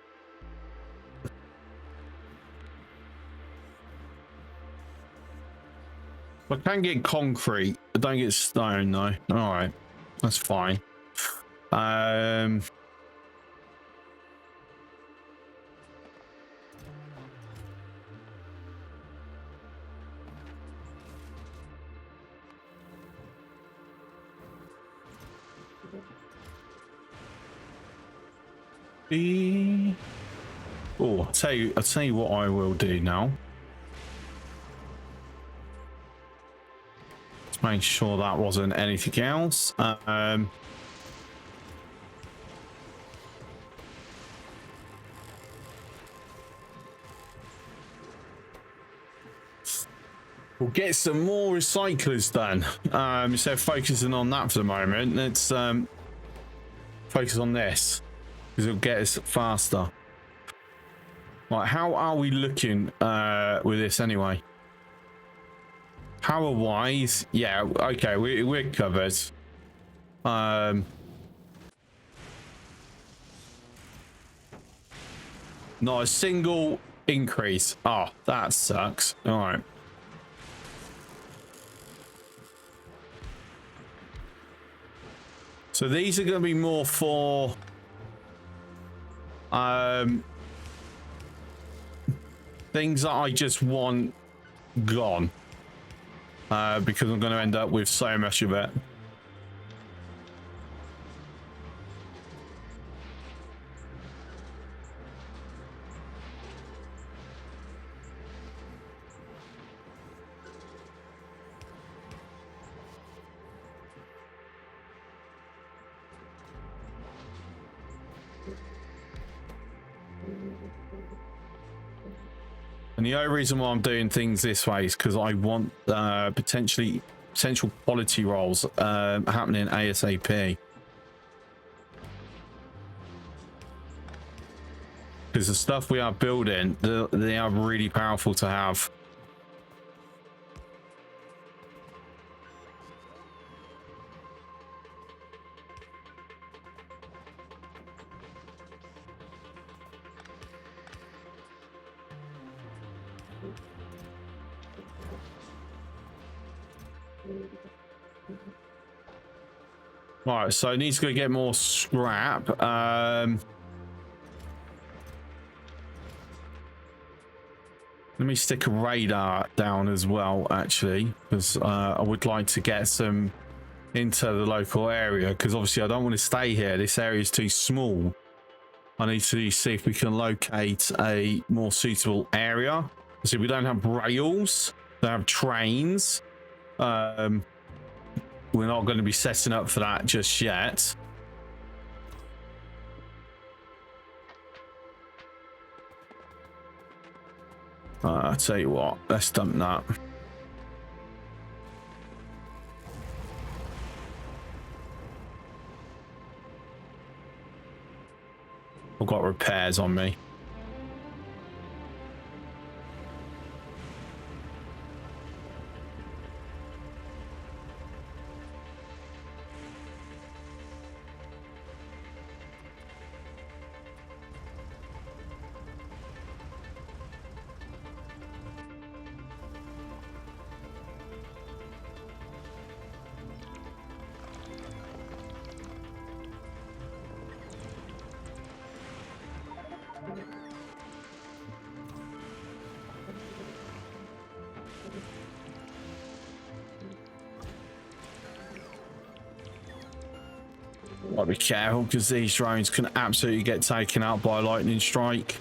I can get concrete. I don't get stone though. All right, that's fine. Oh, I'll tell you what I will do now. Let's make sure that wasn't anything else. We'll get some more recyclers done. Instead of focusing on that for the moment, let's focus on this because it'll get us faster. Right, how are we looking with this anyway? Power wise, yeah, okay, we're covered. Not a single increase. Oh, that sucks. All right. So these are going to be more for things that I just want gone, because I'm going to end up with so much of it. And the only reason why I'm doing things this way is because I want potential quality roles happening ASAP. because the stuff we are building, they are really powerful to have. Right, so it needs to get more scrap. Let me stick a radar down as well, actually, because I would like to get some into the local area, because obviously I don't want to stay here. This area is too small. I need to see if we can locate a more suitable area. See, we don't have rails, don't have trains. We're not going to be setting up for that just yet. I'll tell you what, let's dump that. I've got repairs on me. Gotta be careful because these drones can absolutely get taken out by a lightning strike.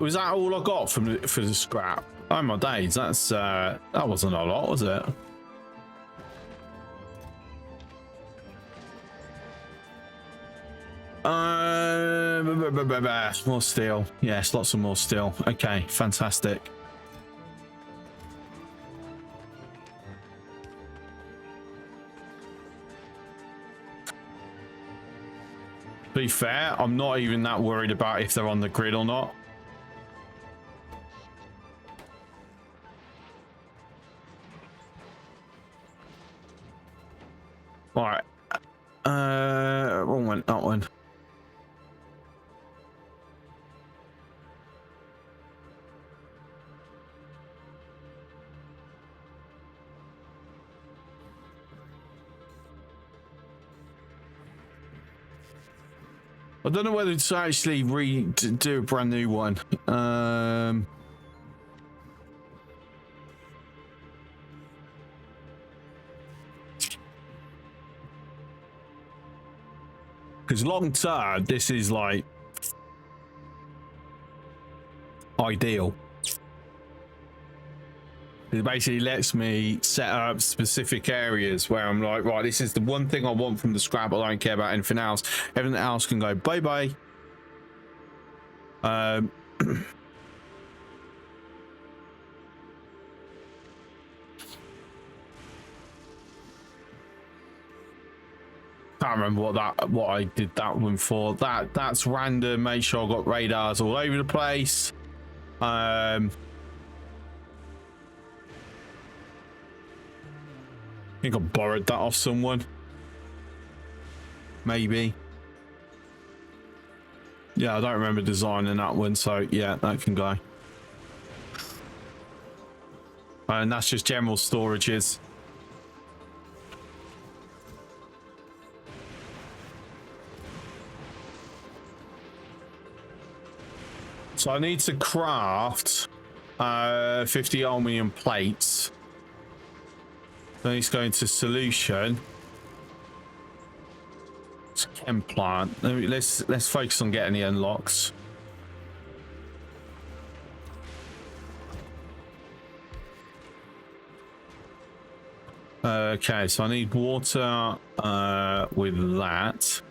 Was that all I got for the scrap? Oh my days, that's that wasn't a lot, was it? More steel. Yes, lots of more steel. Okay, fantastic. To be fair, I'm not even that worried about if they're on the grid or not. All right. Wrong one, that one. I don't know whether to actually do a brand new one. Because long term, this is like ideal. It basically lets me set up specific areas where I'm like, right, this is the one thing I want from the scrap. I don't care about anything else. Everything else can go bye-bye. Can't remember what I did that one for. That's random. Make sure I've got radars all over the place. I think I borrowed that off someone. Maybe. Yeah, I don't remember designing that one, so yeah, that can go. And that's just general storages. So I need to craft 50 aluminium plates. Then it's going to solution. It's a chem plant. Let's focus on getting the unlocks. Okay, so I need water with that.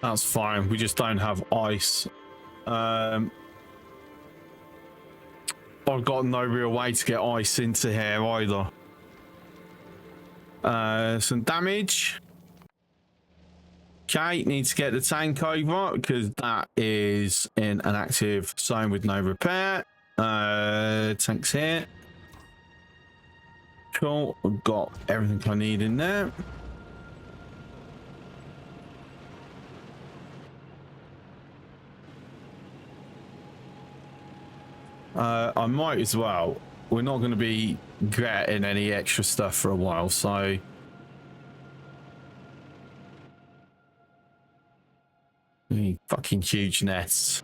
That's fine. We just don't have ice. I've got no real way to get ice into here either. Some damage. Okay, need to get the tank over because that is in an active zone with no repair. Tank's here. Cool. I've got everything I need in there. I might as well. We're not going to be getting any extra stuff for a while, so fucking huge nests.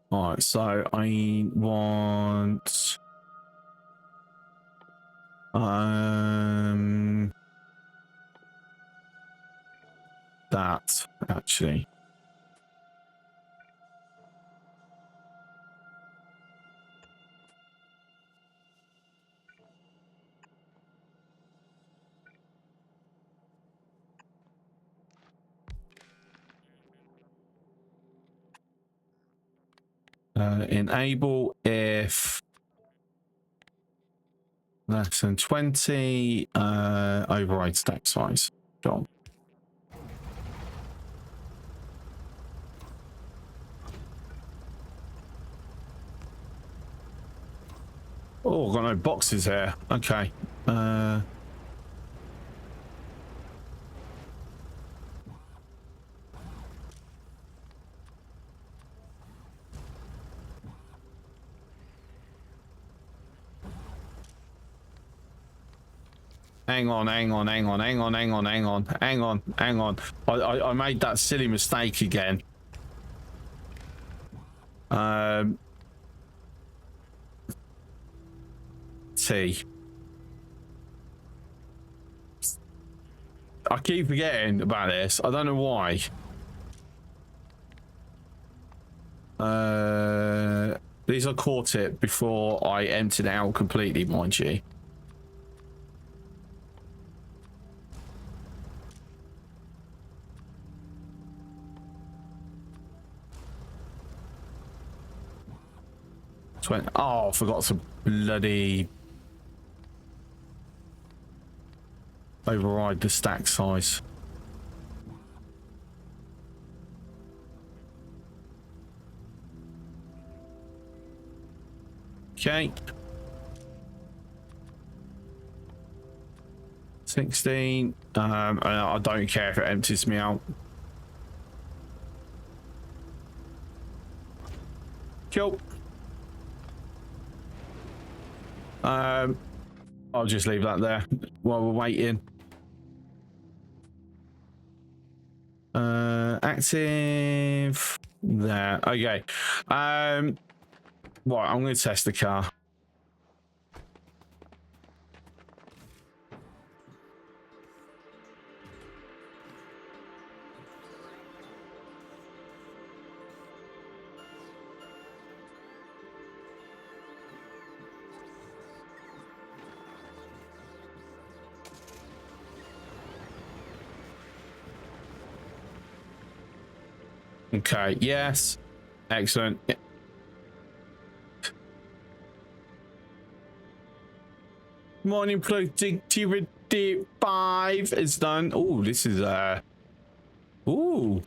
All right, so I want that actually. Enable if less than 20, override stack size. John. Oh, got no boxes here. Okay. Hang on. I made that silly mistake again. T. I keep forgetting about this. I don't know why. These are caught it before I emptied out completely, mind you. Oh, I forgot to bloody override the stack size. Okay. 16. I don't care if it empties me out. Cool. I'll just leave that there while we're waiting. Active there. Okay. Right, I'm going to test the car. Okay, yes. Excellent. Yeah. Morning, productivity. 55 is done. Oh, this is ooh,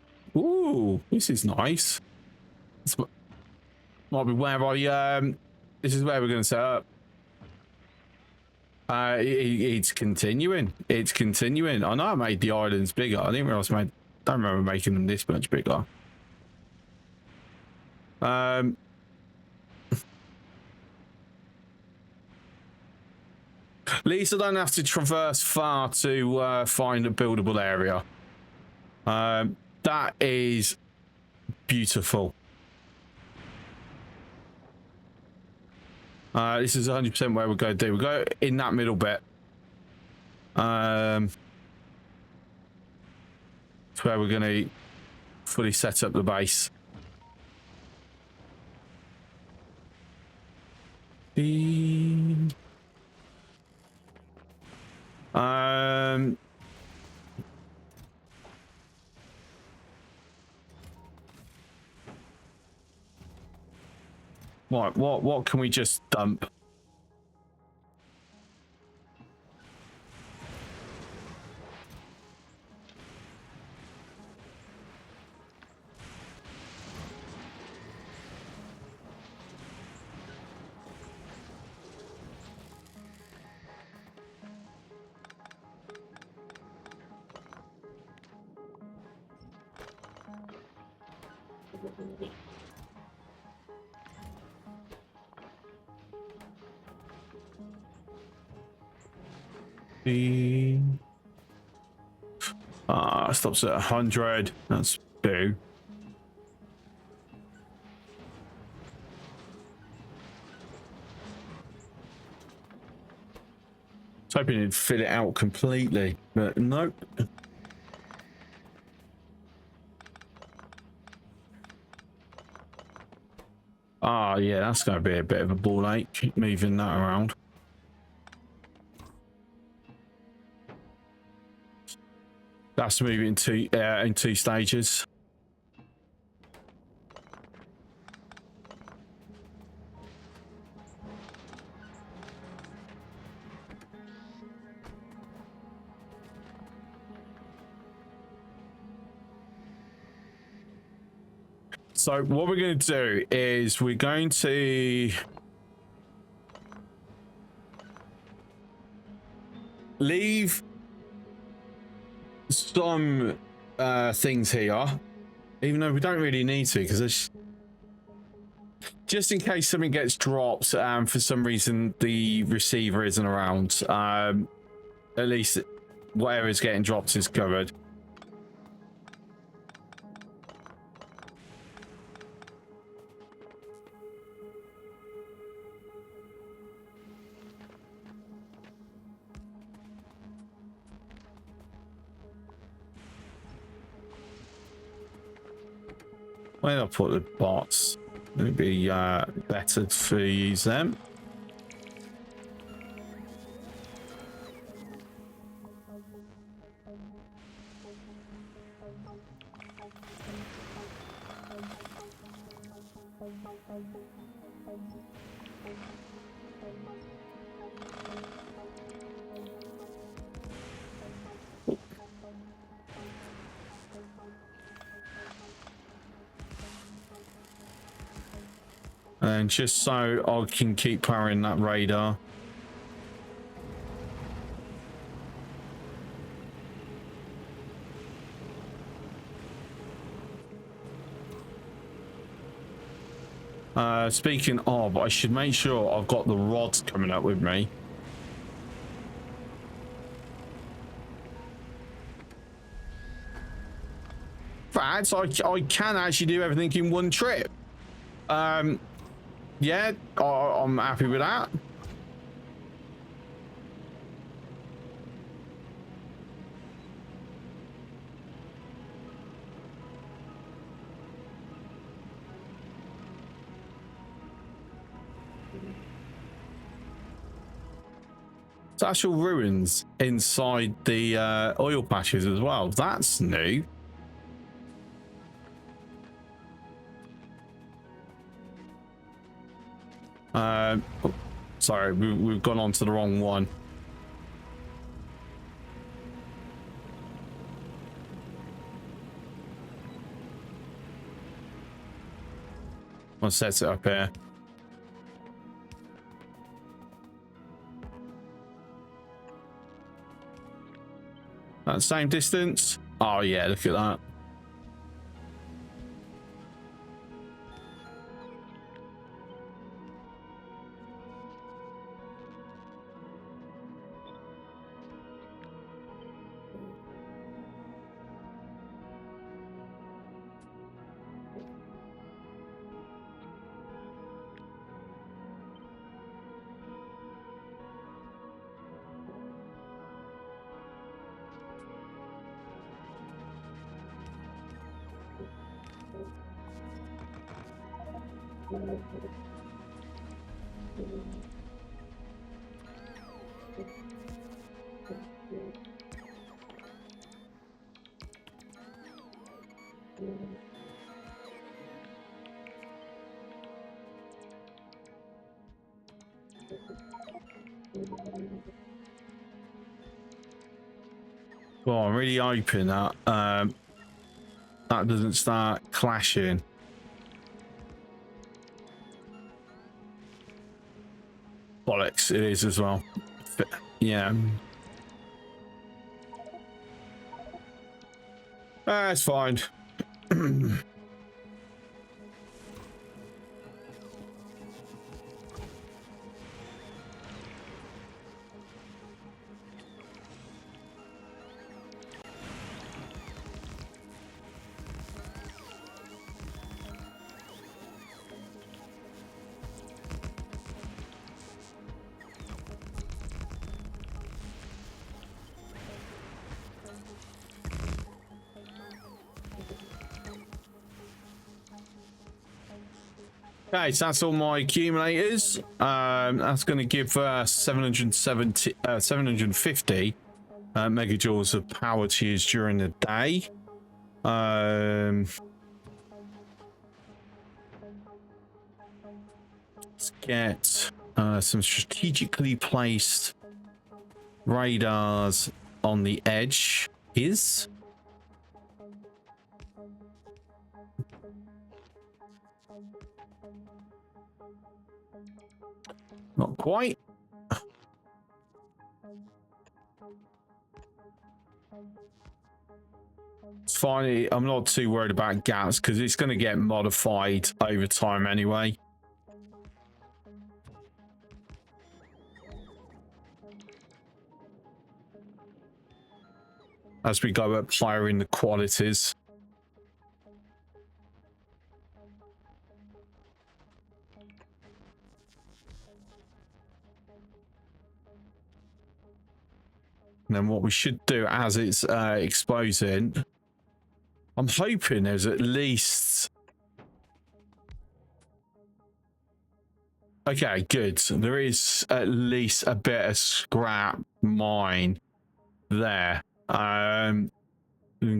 this is nice. This might be where I this is where we're gonna set up. It's continuing. It's continuing. I know I made the islands bigger. I didn't realize I don't remember making them this much bigger. At least I don't have to traverse far to find a buildable area. That is beautiful. This is 100% where we're going to do. We'll go in that middle bit. It's where we're going to fully set up the base. What can we just dump? Stops at 100. That's boo. I was hoping it'd fill it out completely, but nope. Ah, yeah, that's going to be a bit of a ball ache, moving that around. That's moving in two stages. So what we're going to do is we're going to leave some things here, even though we don't really need to, because just in case something gets dropped for some reason the receiver isn't around, at least whatever is getting dropped is covered. Where did I put the bots? It'd be better to use them. And just so I can keep powering that radar. Speaking of, I should make sure I've got the rods coming up with me. In fact, I can actually do everything in one trip. Yeah, I'm happy with that. It's actual ruins inside the oil patches as well. That's new. Oh, sorry, we've gone on to the wrong one. I'll set it up here. That same distance. Oh yeah, look at that. Well, I'm really hoping that that doesn't start clashing. Bollocks, it is as well. Yeah. That's fine. Okay, so that's all my accumulators. That's going to give 750 megajoules of power to use during the day. Let's get some strategically placed radars on the edge. Not quite. It's fine. I'm not too worried about gaps because it's going to get modified over time anyway. As we go up higher in the qualities. And then what we should do as it's exposing, I'm hoping there's at least... Okay, good. There is at least a bit of scrap mine there. We can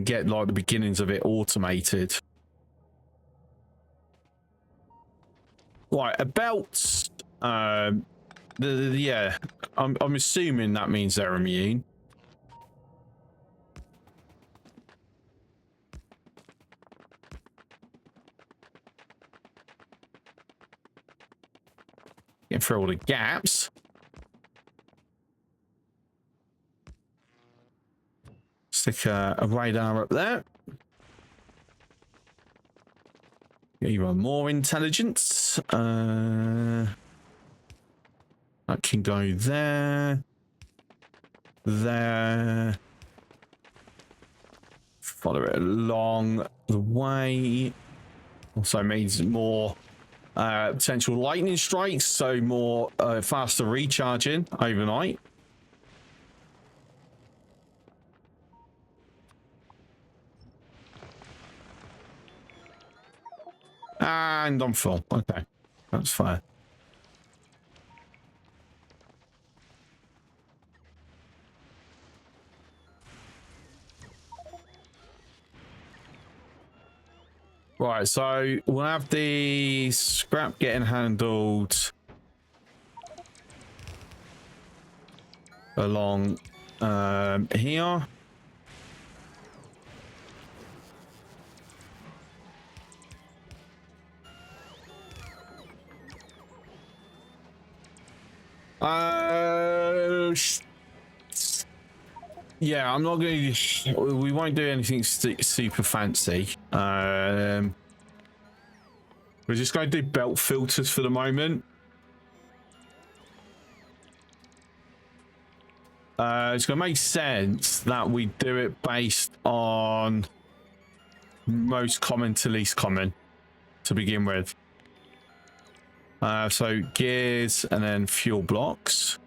get like the beginnings of it automated. Right, about... yeah, I'm assuming that means they're immune. Get through all the gaps. Stick a radar up there. Get even more intelligence. That can go there. There. Follow it along the way. Also means more potential lightning strikes, so more faster recharging overnight. And I'm full. Okay, that's fine. Right, so we'll have the scrap getting handled along here. Yeah, I'm not going to. We won't do anything super fancy. We're just going to do belt filters for the moment. It's going to make sense that we do it based on most common to least common to begin with. So gears and then fuel blocks.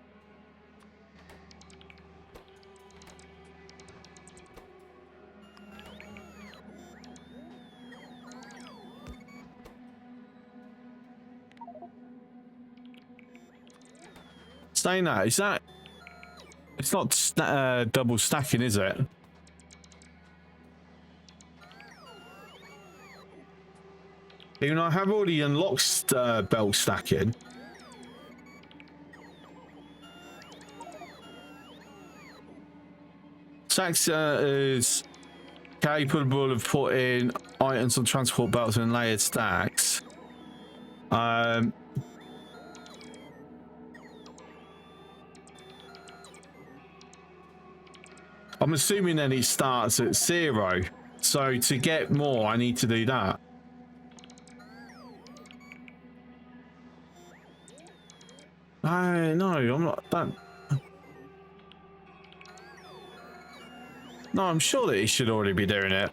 Saying that, is that... It's not double stacking, is it? Even though I have already unlocked belt stacking. Stacks is capable of putting items on transport belts and layered stacks. I'm assuming then it starts at 0. So to get more, I need to do that. No, I'm not that. No, I'm sure that he should already be doing it.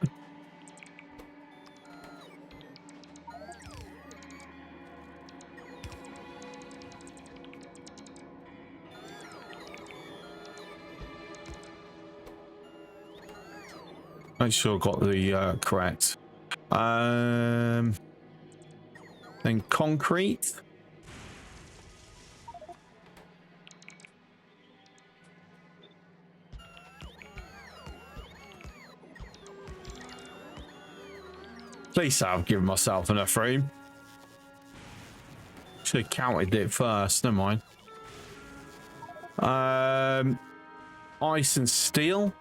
Make sure I got the correct. Then concrete. Please say I've given myself enough room. Should have counted it first. Never mind. Ice and steel.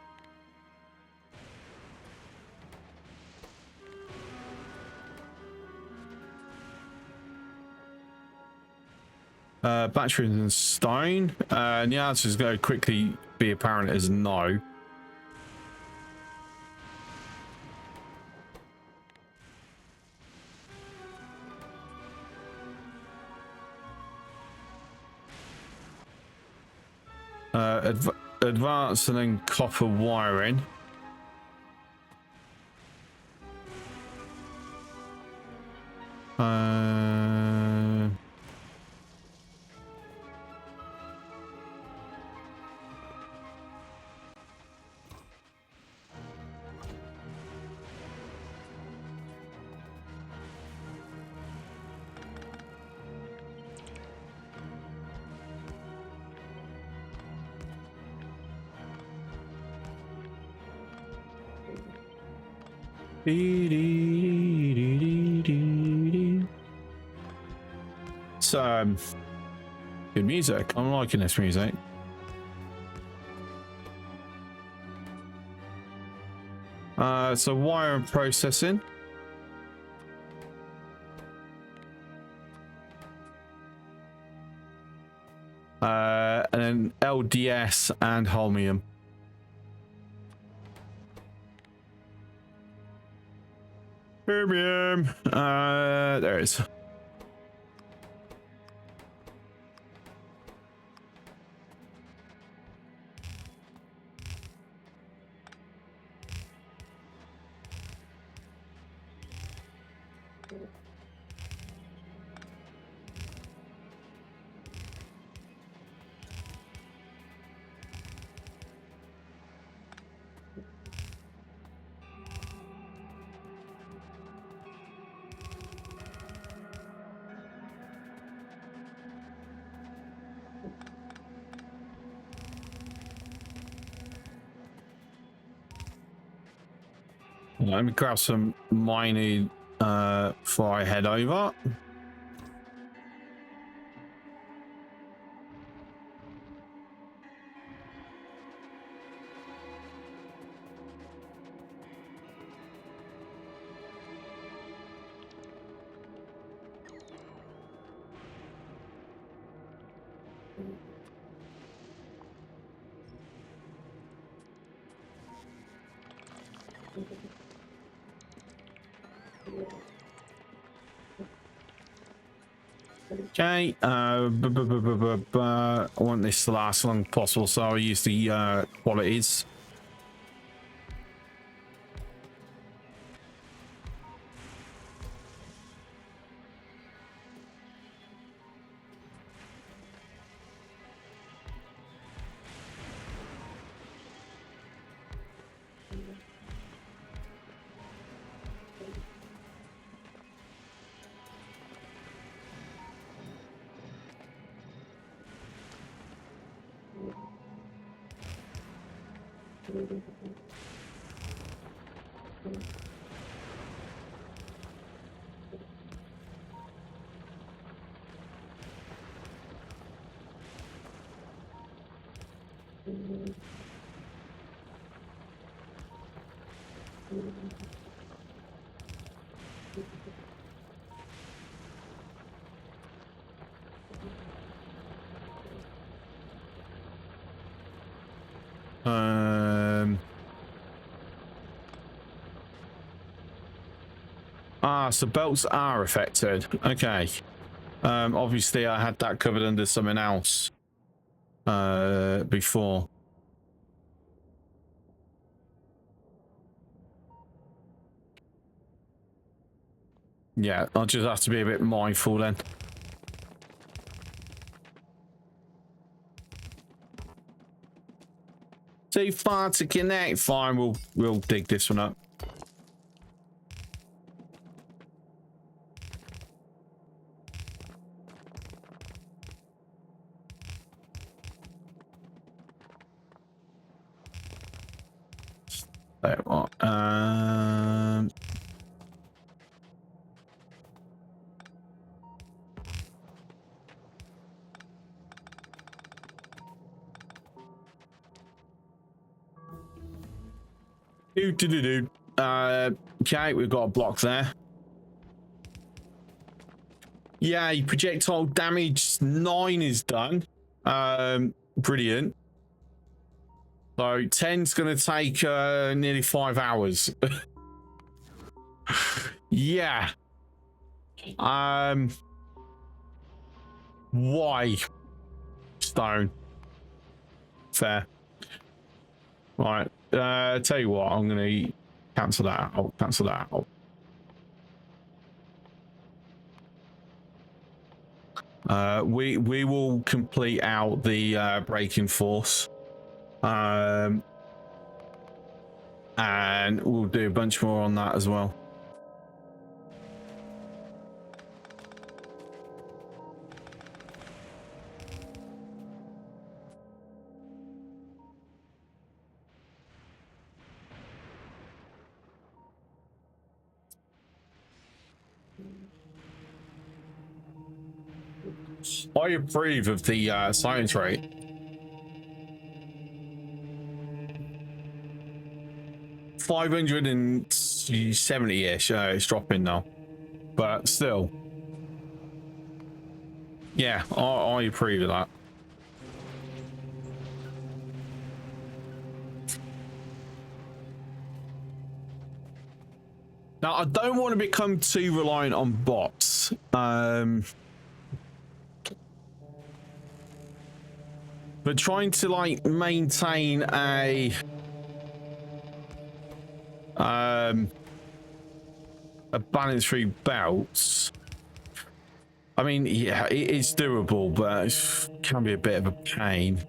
Batteries and stone. And the answer is going to quickly be apparent as no. Advanced and then copper wiring. So, good music. I'm liking this music. So wire and processing. And then LDS and holmium. Holmium. There it is. Let me grab some mining before I head over. Okay, I want this to last as long as possible, so I'll use the qualities. So belts are affected. Okay. Obviously I had that covered under something else before. Yeah, I'll just have to be a bit mindful then. Too far to connect. Fine, we'll dig this one up. There what? Okay, we've got a block there. Yay, projectile damage 9 is done. Brilliant. So 10's gonna take nearly 5 hours. Yeah. Why? Stone. Fair. Right. Tell you what, I'm gonna cancel that out. Cancel that out. We will complete out the braking force. And we'll do a bunch more on that as well. I approve of the science rate. 570-ish. It's dropping now, but still, yeah, I approve of that. Now, I don't want to become too reliant on bots. But trying to like maintain a balance through belts. I mean, yeah, it is doable, but it can be a bit of a pain.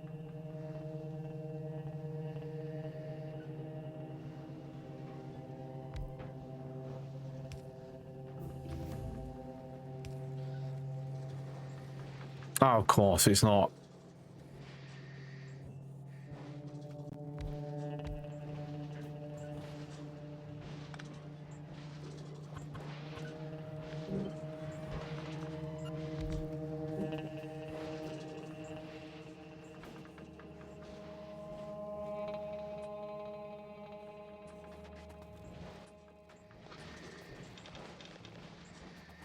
Oh, of course, it's not.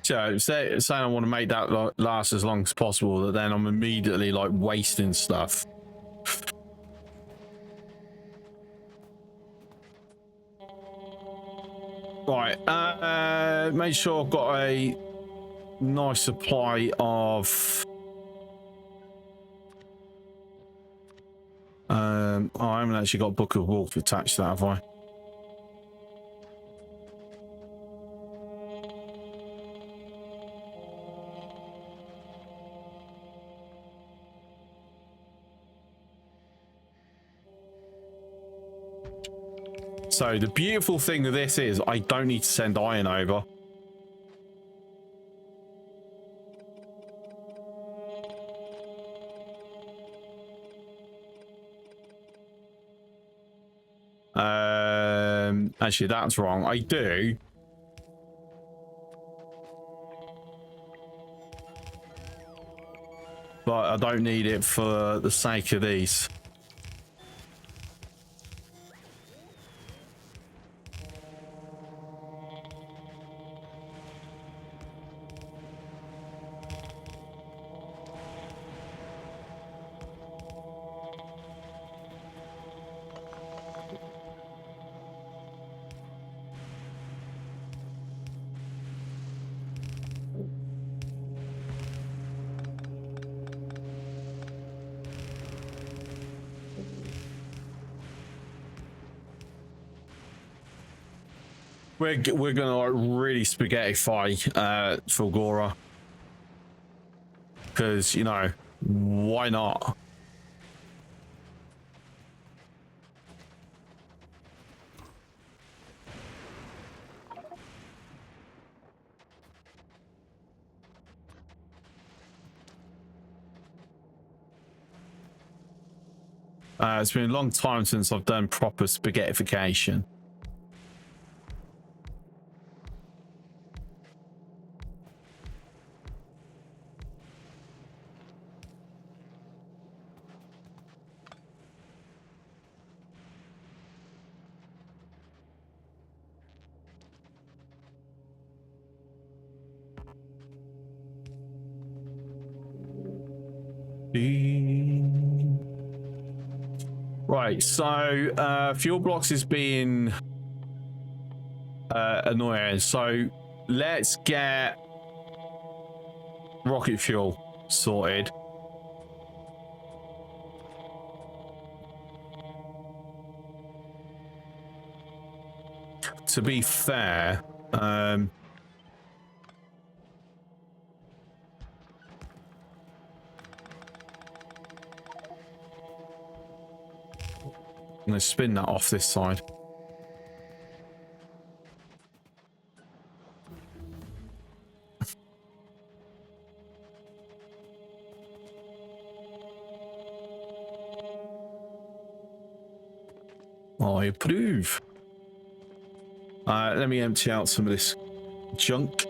So saying I want to make that last as long as possible, that then I'm immediately like wasting stuff. Right, make sure I've got a nice supply of oh, I haven't actually got Book of Wolf attached to that, have I? So the beautiful thing with this is I don't need to send iron over. Actually, that's wrong. I do. But I don't need it for the sake of these. We're gonna like really spaghettify Fulgora, because you know why not? It's been a long time since I've done proper spaghettification. Right, so fuel blocks is being annoying. So let's get rocket fuel sorted. To be fair, I'm going to spin that off this side. I approve. Let me empty out some of this junk.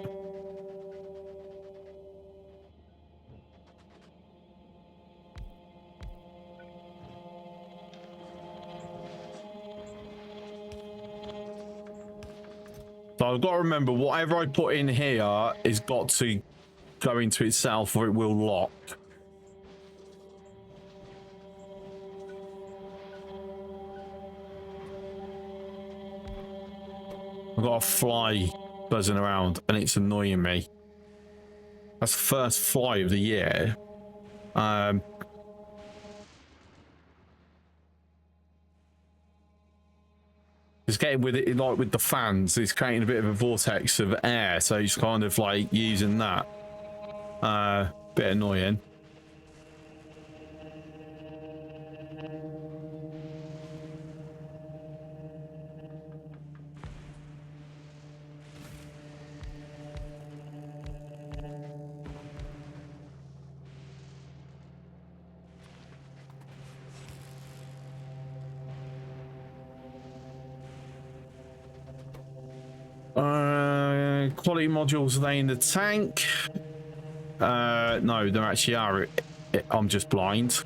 So I've got to remember, whatever I put in here is got to go into itself or it will lock. I've got a fly buzzing around and it's annoying me. That's the first fly of the year. It's getting with it, like with the fans, it's creating a bit of a vortex of air, so it's kind of like using that. Bit annoying. Quality modules, are they in the tank? No, there actually are. I'm just blind.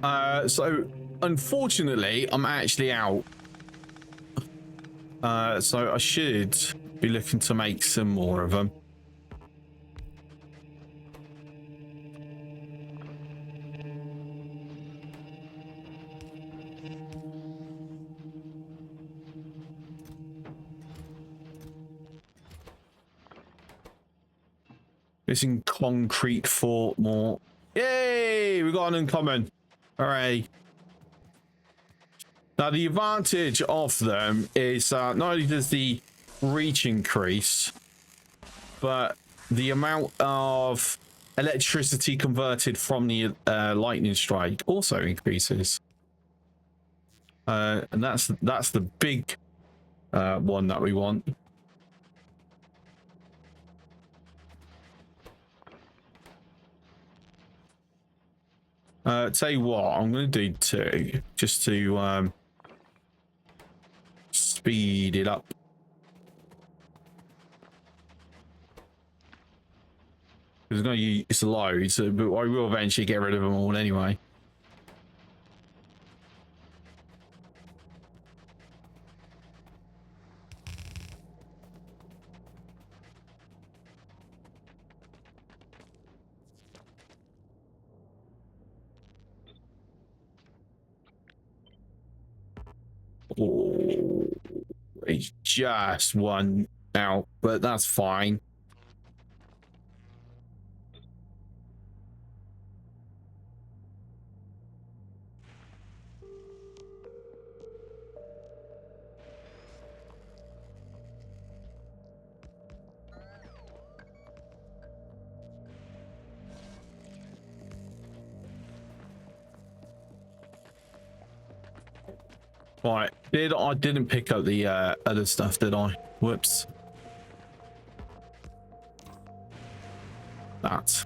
So unfortunately, I'm actually out. So I should be looking to make some more of them. Missing concrete fort more. Yay! We got an uncommon. Hooray. Now, the advantage of them is not only does the reach increase, but the amount of electricity converted from the lightning strike also increases. And that's the big one that we want. Tell you what, I'm going to do 2 just to speed it up. It's going to use loads, but I will eventually get rid of them all anyway. Oh, it's just one out, but that's fine. Right, I didn't pick up the other stuff, did I? Whoops. That.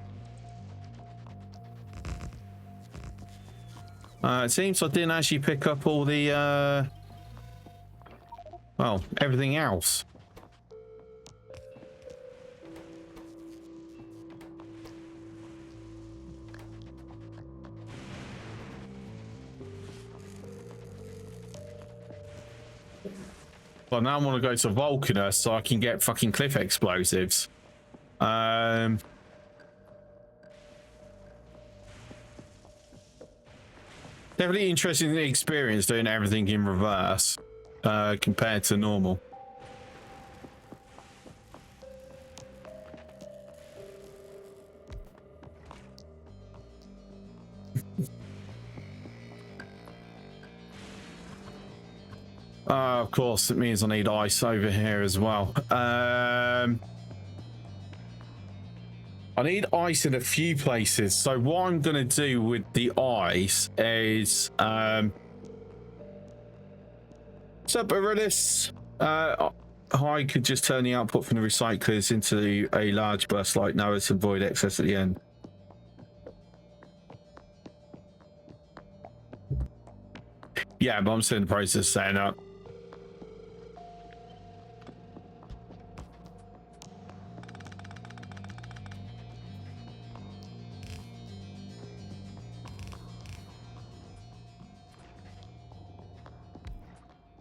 It seems I didn't actually pick up all the well, everything else. Well, now I want to go to Vulcanus so I can get fucking cliff explosives. Definitely interesting experience doing everything in reverse compared to normal. Of course, it means I need ice over here as well. I need ice in a few places. So what I'm going to do with the ice is... Sup, Aurelius? I could just turn the output from the recyclers into a large burst like Noah's and void excess at the end. Yeah, but I'm still in the process of setting up.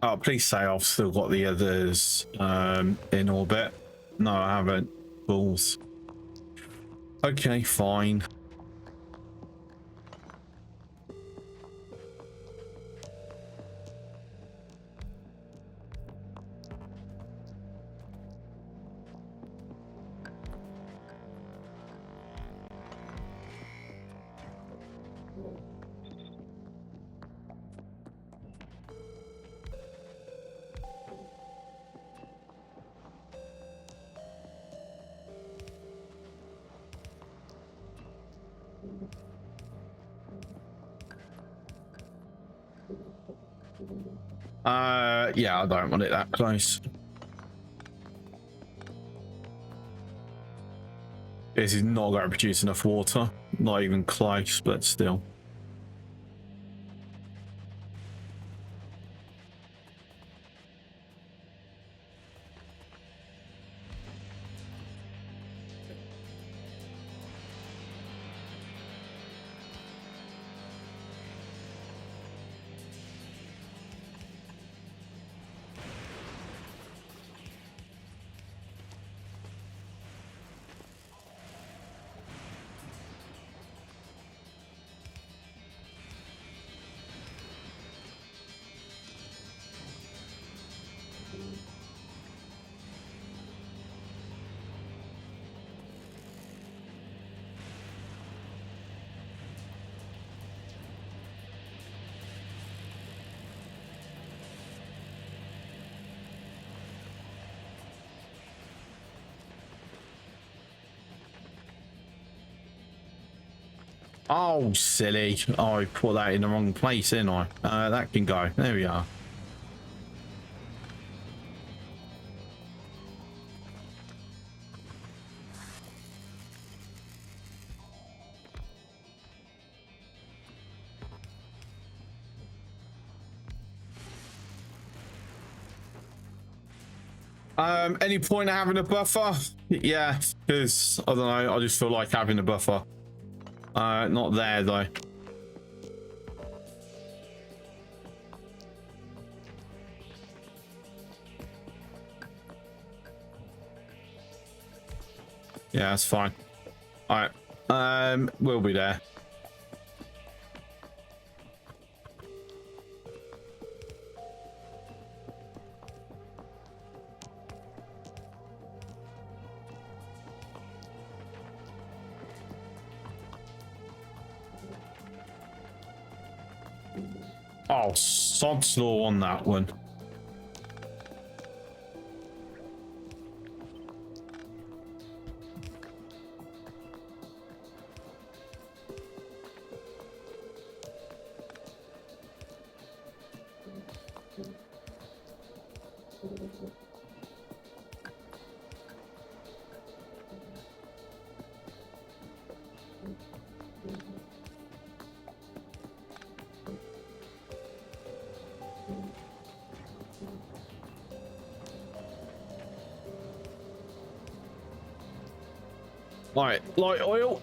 Oh, please say I've still got the others in orbit. No, I haven't. Balls. Okay, fine. Yeah, I don't want it that close. This is not going to produce enough water. Not even close, but still. Oh, silly. Oh, I put that in the wrong place, didn't I? That can go. There we are. Any point of having a buffer? Yeah, because I don't know, I just feel like having a buffer. Not there though. Yeah, that's fine. All right. We'll be there. Oh, sod's law on that one. Right, light oil.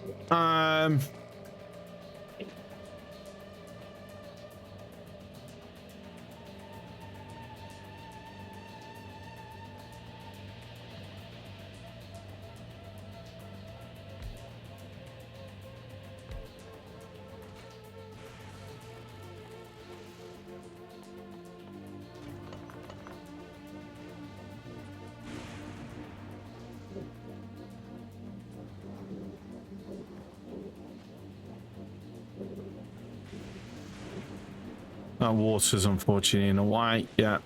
That water's unfortunately in the way. Yeah.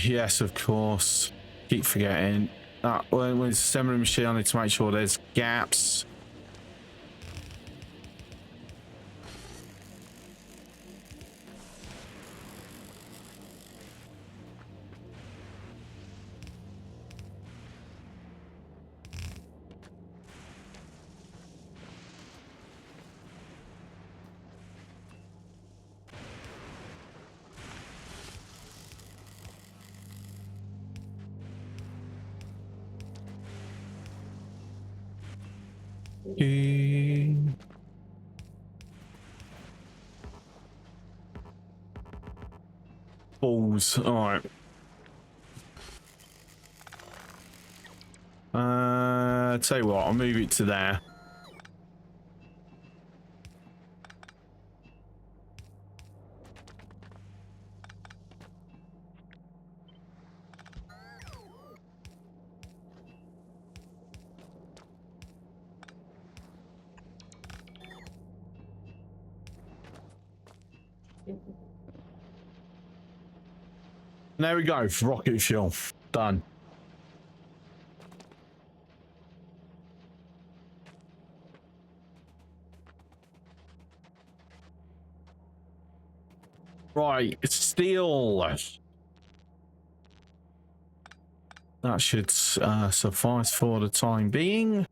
Yes, of course. Keep forgetting that when assembling the machine, I need to make sure there's gaps. Balls. All right. Tell you what, I'll move it to there. There we go. Rocket fuel. Done. Right. Steel. That should suffice for the time being.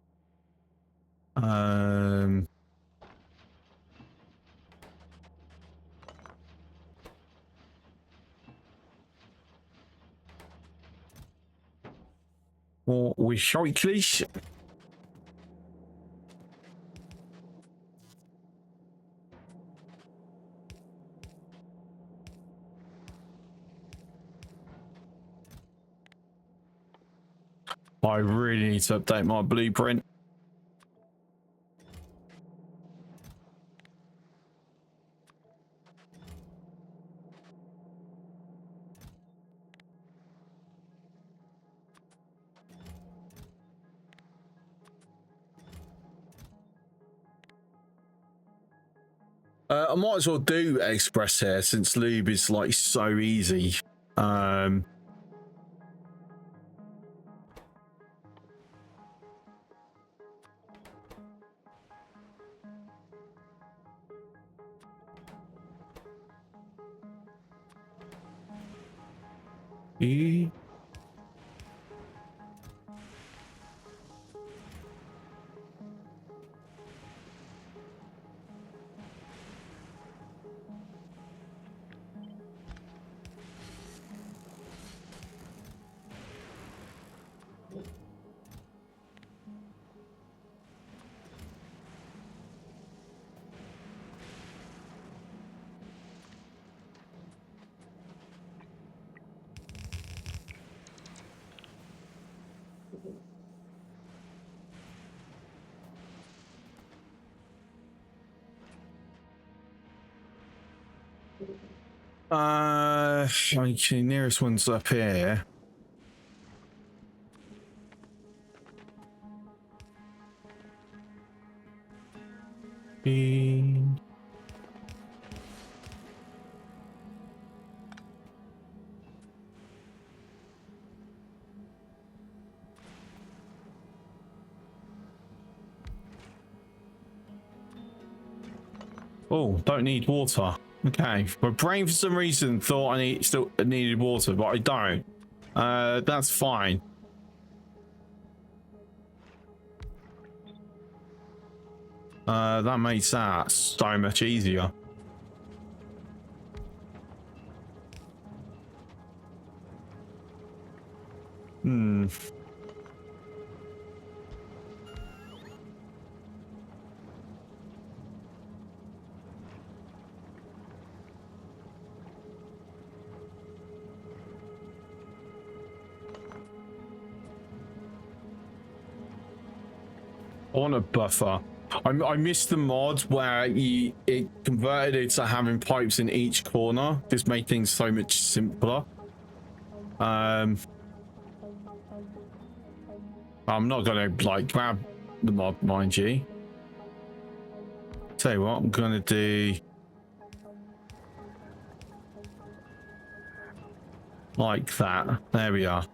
Or recycling. I really need to update my blueprint. I might as well do express here since lube is like so easy. E. Okay, nearest one's up here. E. Oh, don't need water. Okay, my brain for some reason thought I still needed water, but I don't. That's fine. That makes that so much easier. Hmm. On a buffer. I missed the mod where it converted it to having pipes in each corner. This made things so much simpler. I'm not gonna like grab the mod, mind you. Tell you what, I'm gonna do like that. There we are.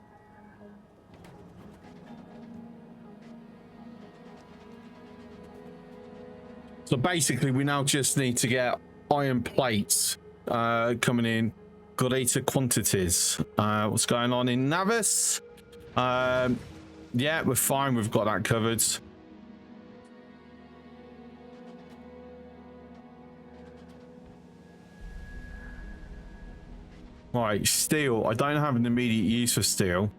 So basically, we now just need to get iron plates coming in greater quantities. What's going on in Navis? Yeah, we're fine. We've got that covered. Right, steel. I don't have an immediate use for steel.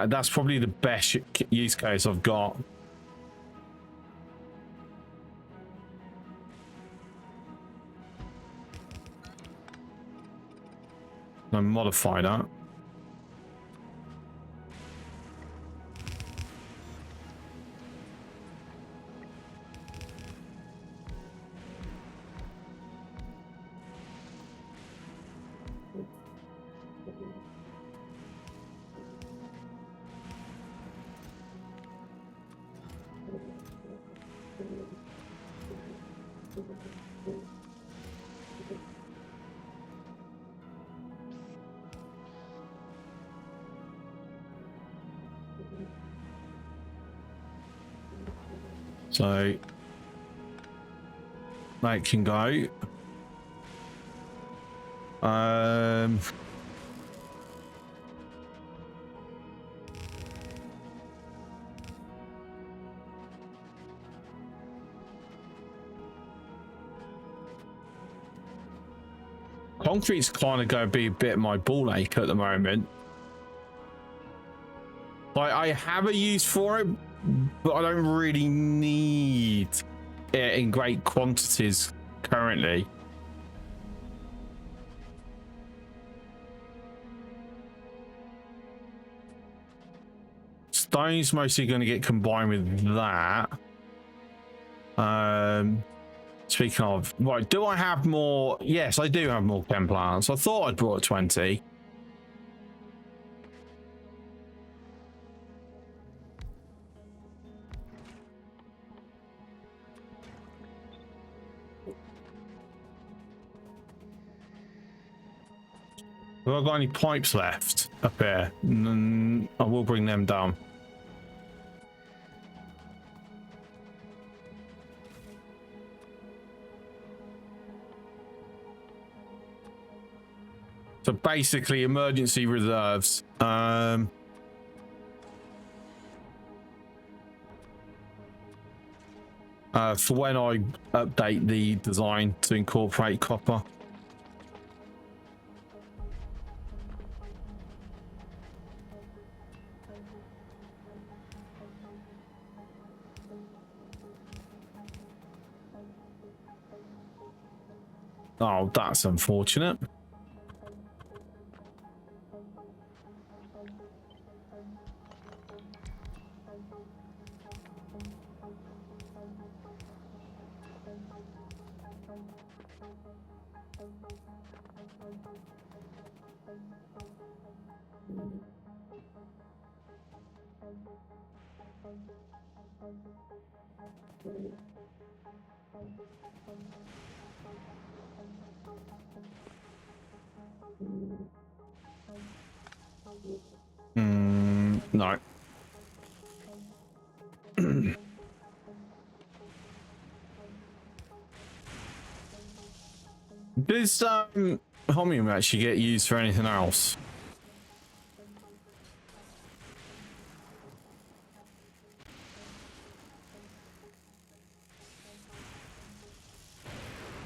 That's probably the best use case I've got. I modify that. So that can go. Concrete's kind of going to be a bit of my ball ache at the moment. Like, I have a use for it, but I don't really need it in great quantities currently. Stone's mostly going to get combined with that. Speaking of, right, do I have more? Yes, I do have more chem plants. I thought I'd brought 20. Have I got any pipes left up here? I will bring them down. So basically emergency reserves. For when I update the design to incorporate copper. Oh, that's unfortunate. No. Does Homium actually get used for anything else?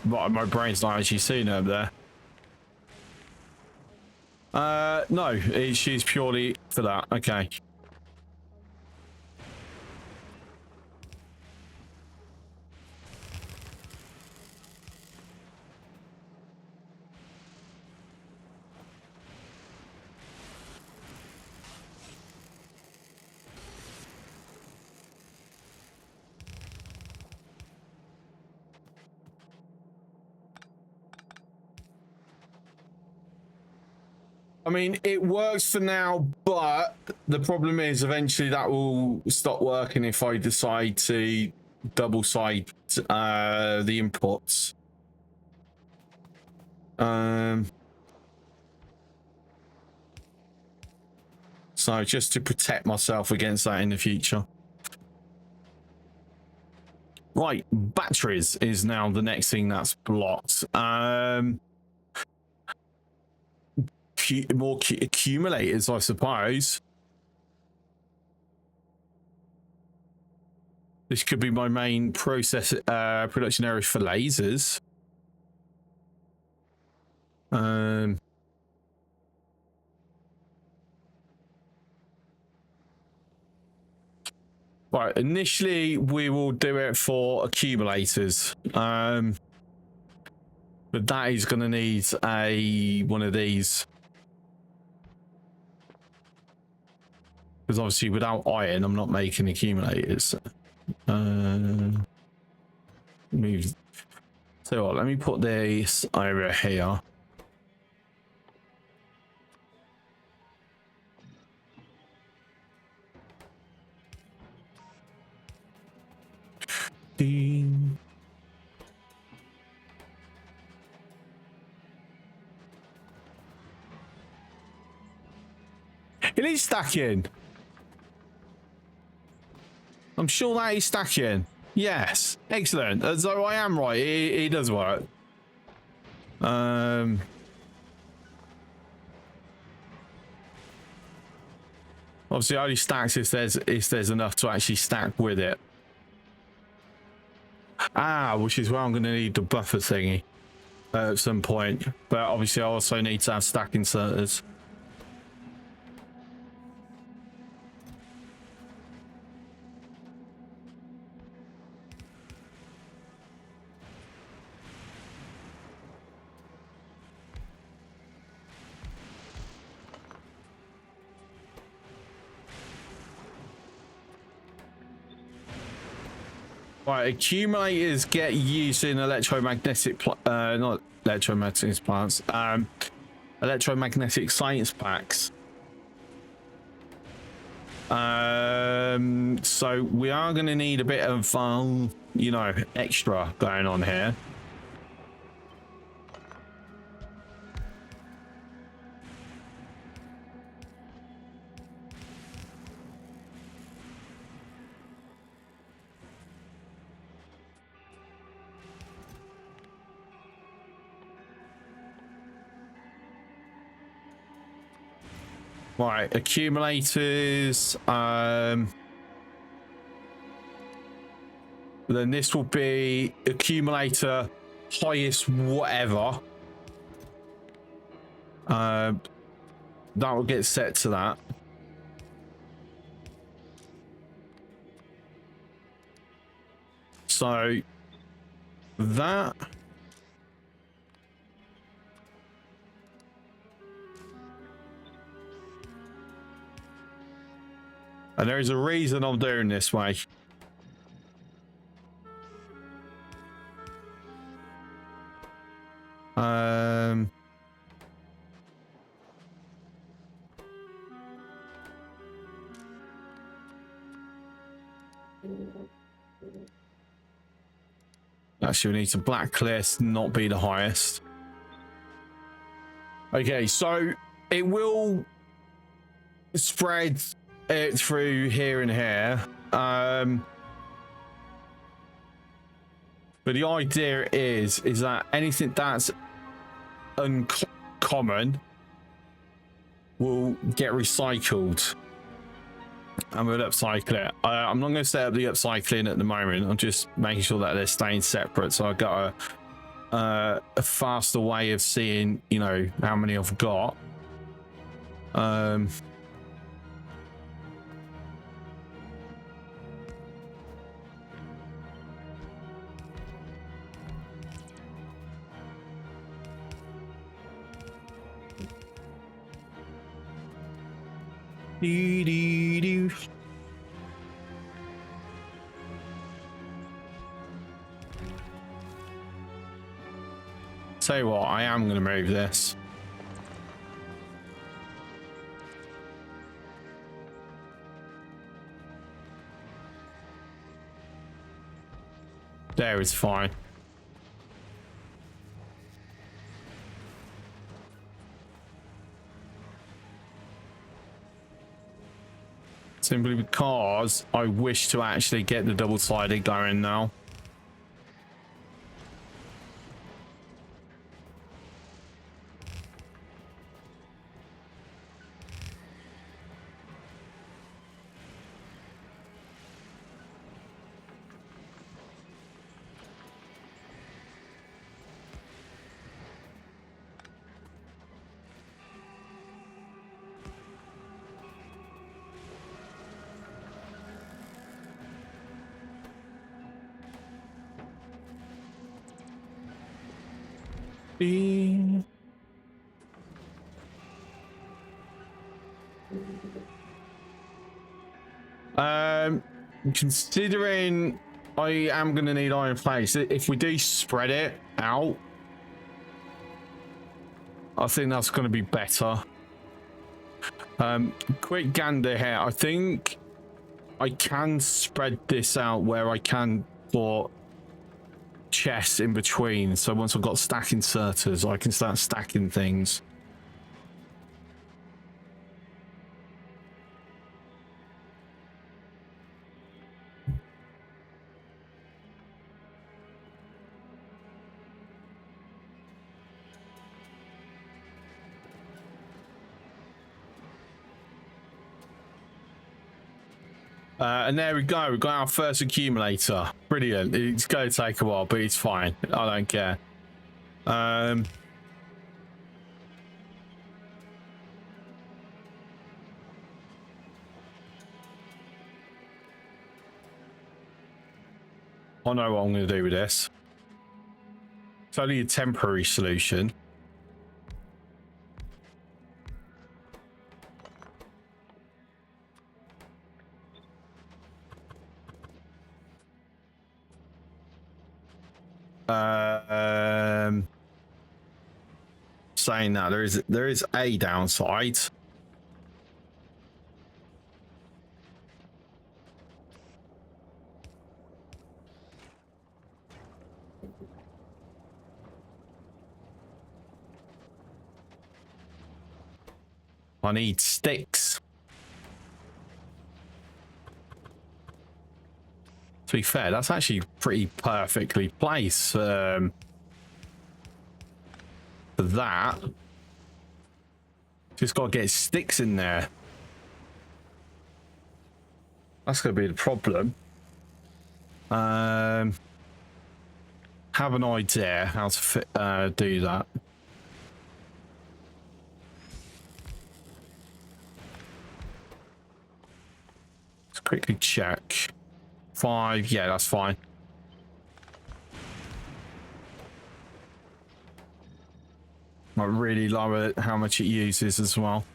But my brain's not actually seeing it up there. No, she's purely for that. Okay. I mean, it works for now, but the problem is eventually that will stop working if I decide to double side the inputs. So just to protect myself against that in the future. Right, batteries is now the next thing that's blocked. More accumulators, I suppose. This could be my main process production area for lasers. Right, initially we will do it for accumulators. But that is going to need one of these. Because obviously without iron, I'm not making accumulators. Move. So what, let me put this over here. Ding. It is stacking. I'm sure that is stacking. Yes, excellent. So I am right. It does work. Obviously, it only stacks if there's enough to actually stack with it. Which is where I'm going to need the buffer thingy at some point. But obviously, I also need to have stack inserters. Right, accumulators get used in electromagnetic, not electromagnetic plants, electromagnetic science packs. So we are going to need a bit of, you know, extra going on here. Right, accumulators. Then this will be accumulator highest whatever. That will get set to that. So that. And there is a reason I'm doing this way. Actually, we need to blacklist, not be the highest. Okay, so it will spread it through here and here. But the idea is that anything that's uncommon will get recycled. And we'll upcycle it. I'm not going to set up the upcycling at the moment. I'm just making sure that they're staying separate. So I've got a faster way of seeing, you know, how many I've got. Tell you what, I am going to move this. There is fine. Simply because I wish to actually get the double-sided going now. Considering I am going to need iron plates, if we do spread it out, I think that's going to be better. Quick gander here. I think I can spread this out where I can put chests in between. So once I've got stack inserters, I can start stacking things. And there we go. We've got our first accumulator. Brilliant. It's going to take a while, but it's fine. I don't care. I know what I'm going to do with this. It's only a temporary solution. Saying that there is a downside. I need sticks. To be fair, that's actually pretty perfectly placed for that. Just got to get sticks in there. That's going to be the problem. Have an idea how to do that. Let's quickly check. 5, yeah, that's fine. I really love it, how much it uses as well.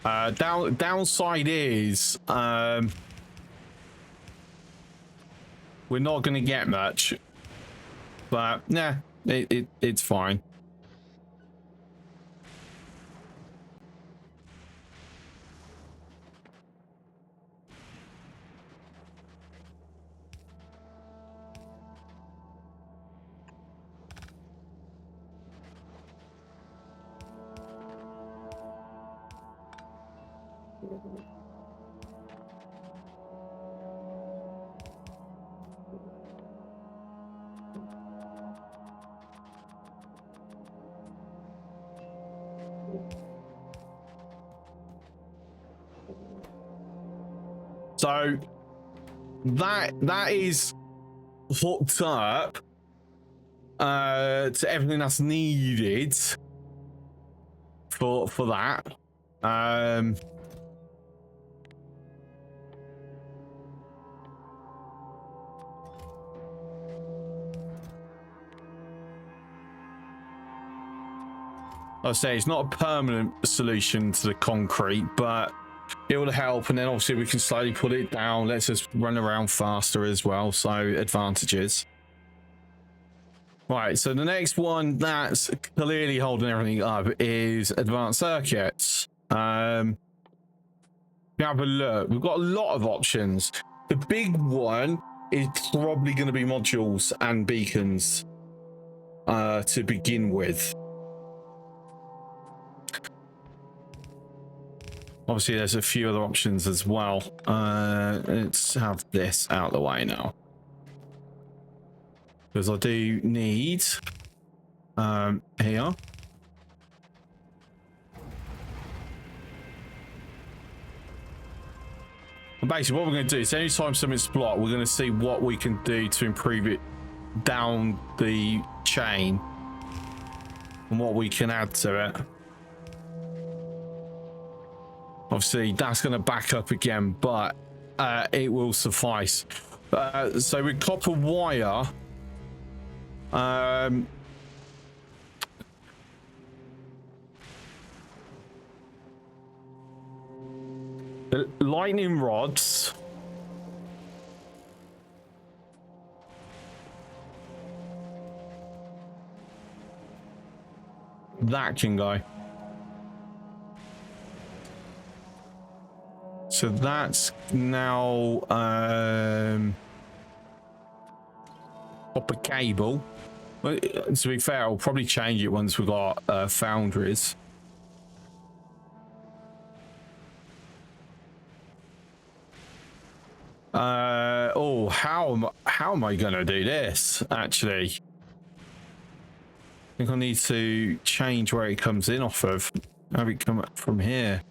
Downside is we're not going to get much, but yeah, it's fine. So that is hooked up to everything that's needed for that. I'll say it's not a permanent solution to the concrete, but it will help, and then obviously we can slowly put it down, lets us run around faster as well, so advantages. Right, so the next one that's clearly holding everything up is advanced circuits. Have a look. We've got a lot of options. The big one is probably going to be modules and beacons to begin with. Obviously, there's a few other options as well. Let's have this out of the way now, because I do need here. And basically, what we're going to do is anytime something's blocked, we're going to see what we can do to improve it down the chain and what we can add to it. Obviously, that's going to back up again, but it will suffice. So with copper wire, lightning rods, that can go. So that's now copper cable. Well, to be fair, I'll probably change it once we've got foundries. Oh, how am I gonna do this? Actually, I think I need to change where it comes in off of. Have it come up from here.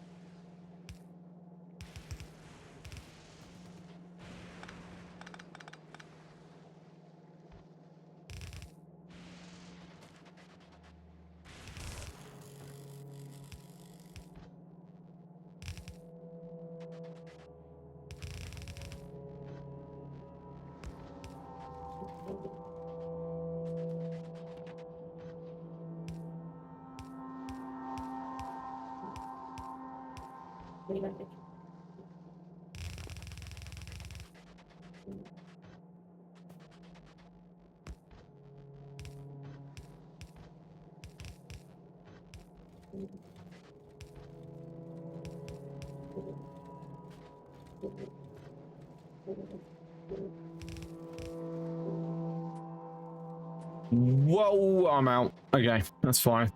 Whoa, I'm out. Okay, that's fine.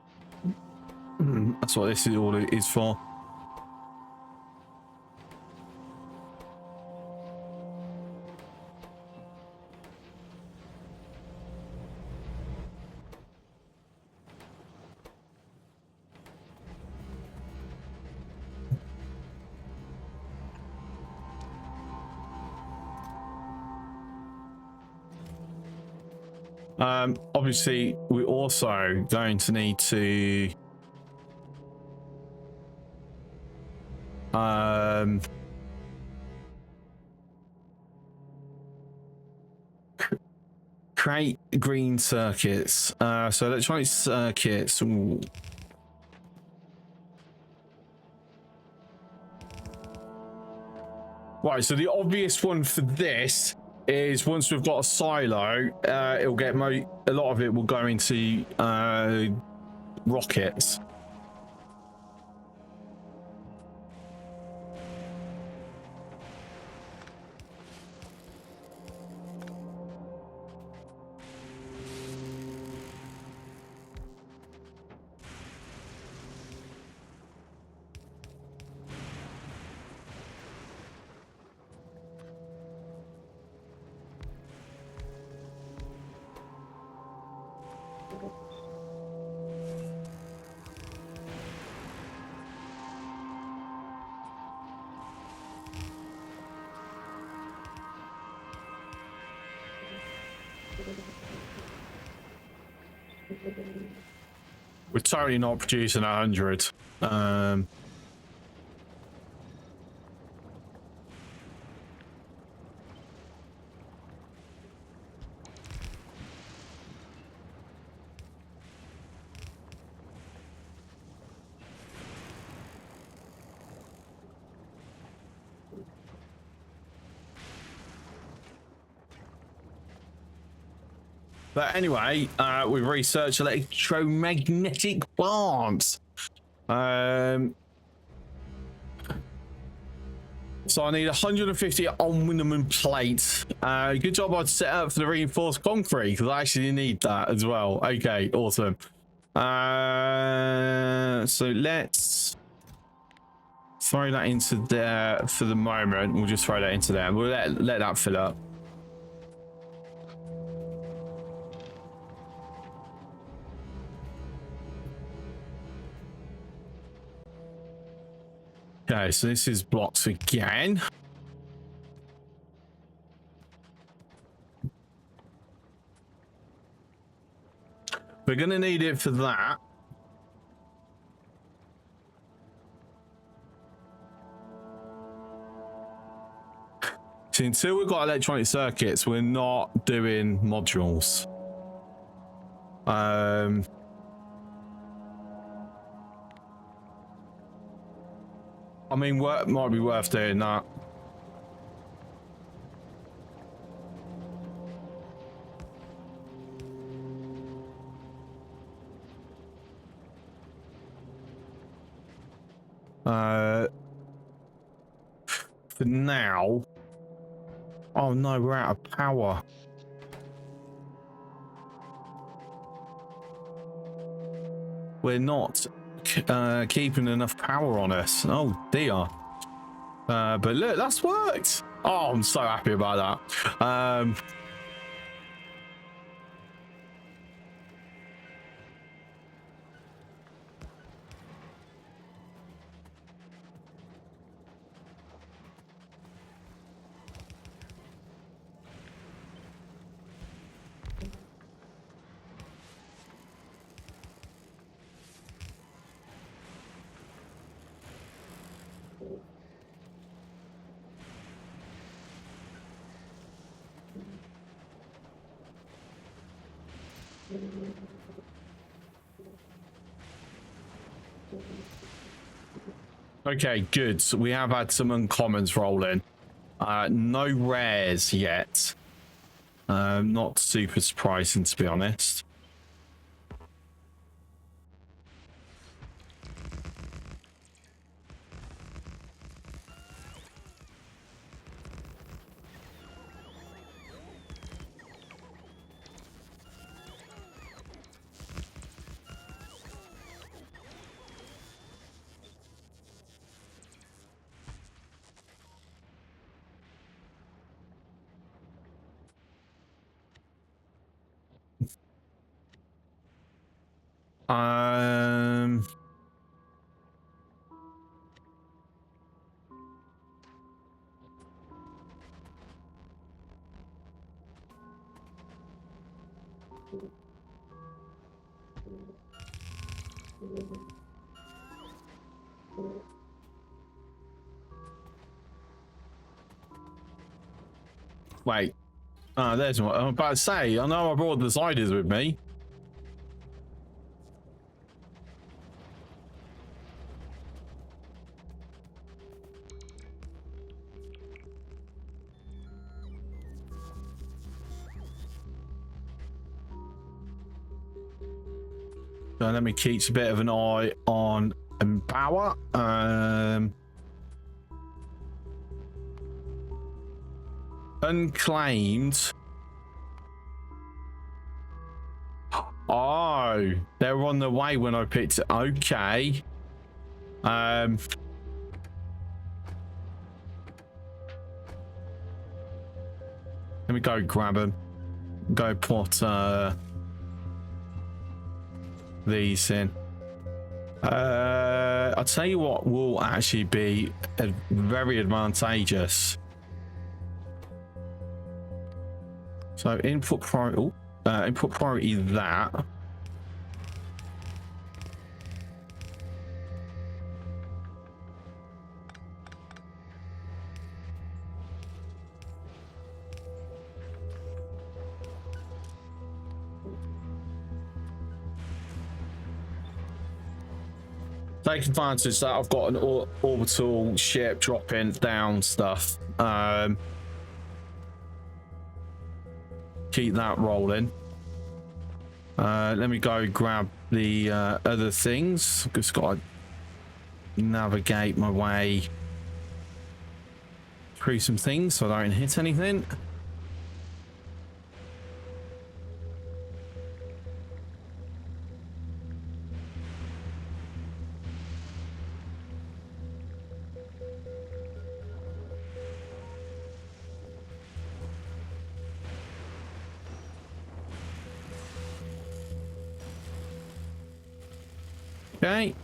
That's what this is all it is for. Obviously, we're also going to need to create green circuits. So electronic circuits. Ooh. Right, so the obvious one for this is once we've got a silo, it'll get a lot of it will go into rockets. We're totally not producing 100. But anyway, we've researched electromagnetic plants. So I need 150 aluminum plates. Good job I'd set up for the reinforced concrete because I actually need that as well. Okay, awesome. So let's throw that into there for the moment. We'll just throw that into there. We'll let that fill up. Okay, so this is blocks again. We're going to need it for that. So until we've got electronic circuits, we're not doing modules. I mean, might be worth doing that. For now. Oh no, we're out of power. We're not keeping enough power on us. Oh dear. But look, that's worked. Oh, I'm so happy about that. Okay, good. So we have had some uncommons roll in. No rares yet. Not super surprising, to be honest. Wait. There's one. I'm about to say, I know I brought the sliders with me. So let me keep a bit of an eye on Empower. Unclaimed. Oh, they were on the way when I picked it. Okay. Let me go grab them. Go put these in. I'll tell you what will actually be very advantageous. So input priority. Input priority that. Take advantage that I've got an orbital ship dropping down stuff. Keep that rolling. Let me go grab the other things. Just got to navigate my way through some things so I don't hit anything. Okay,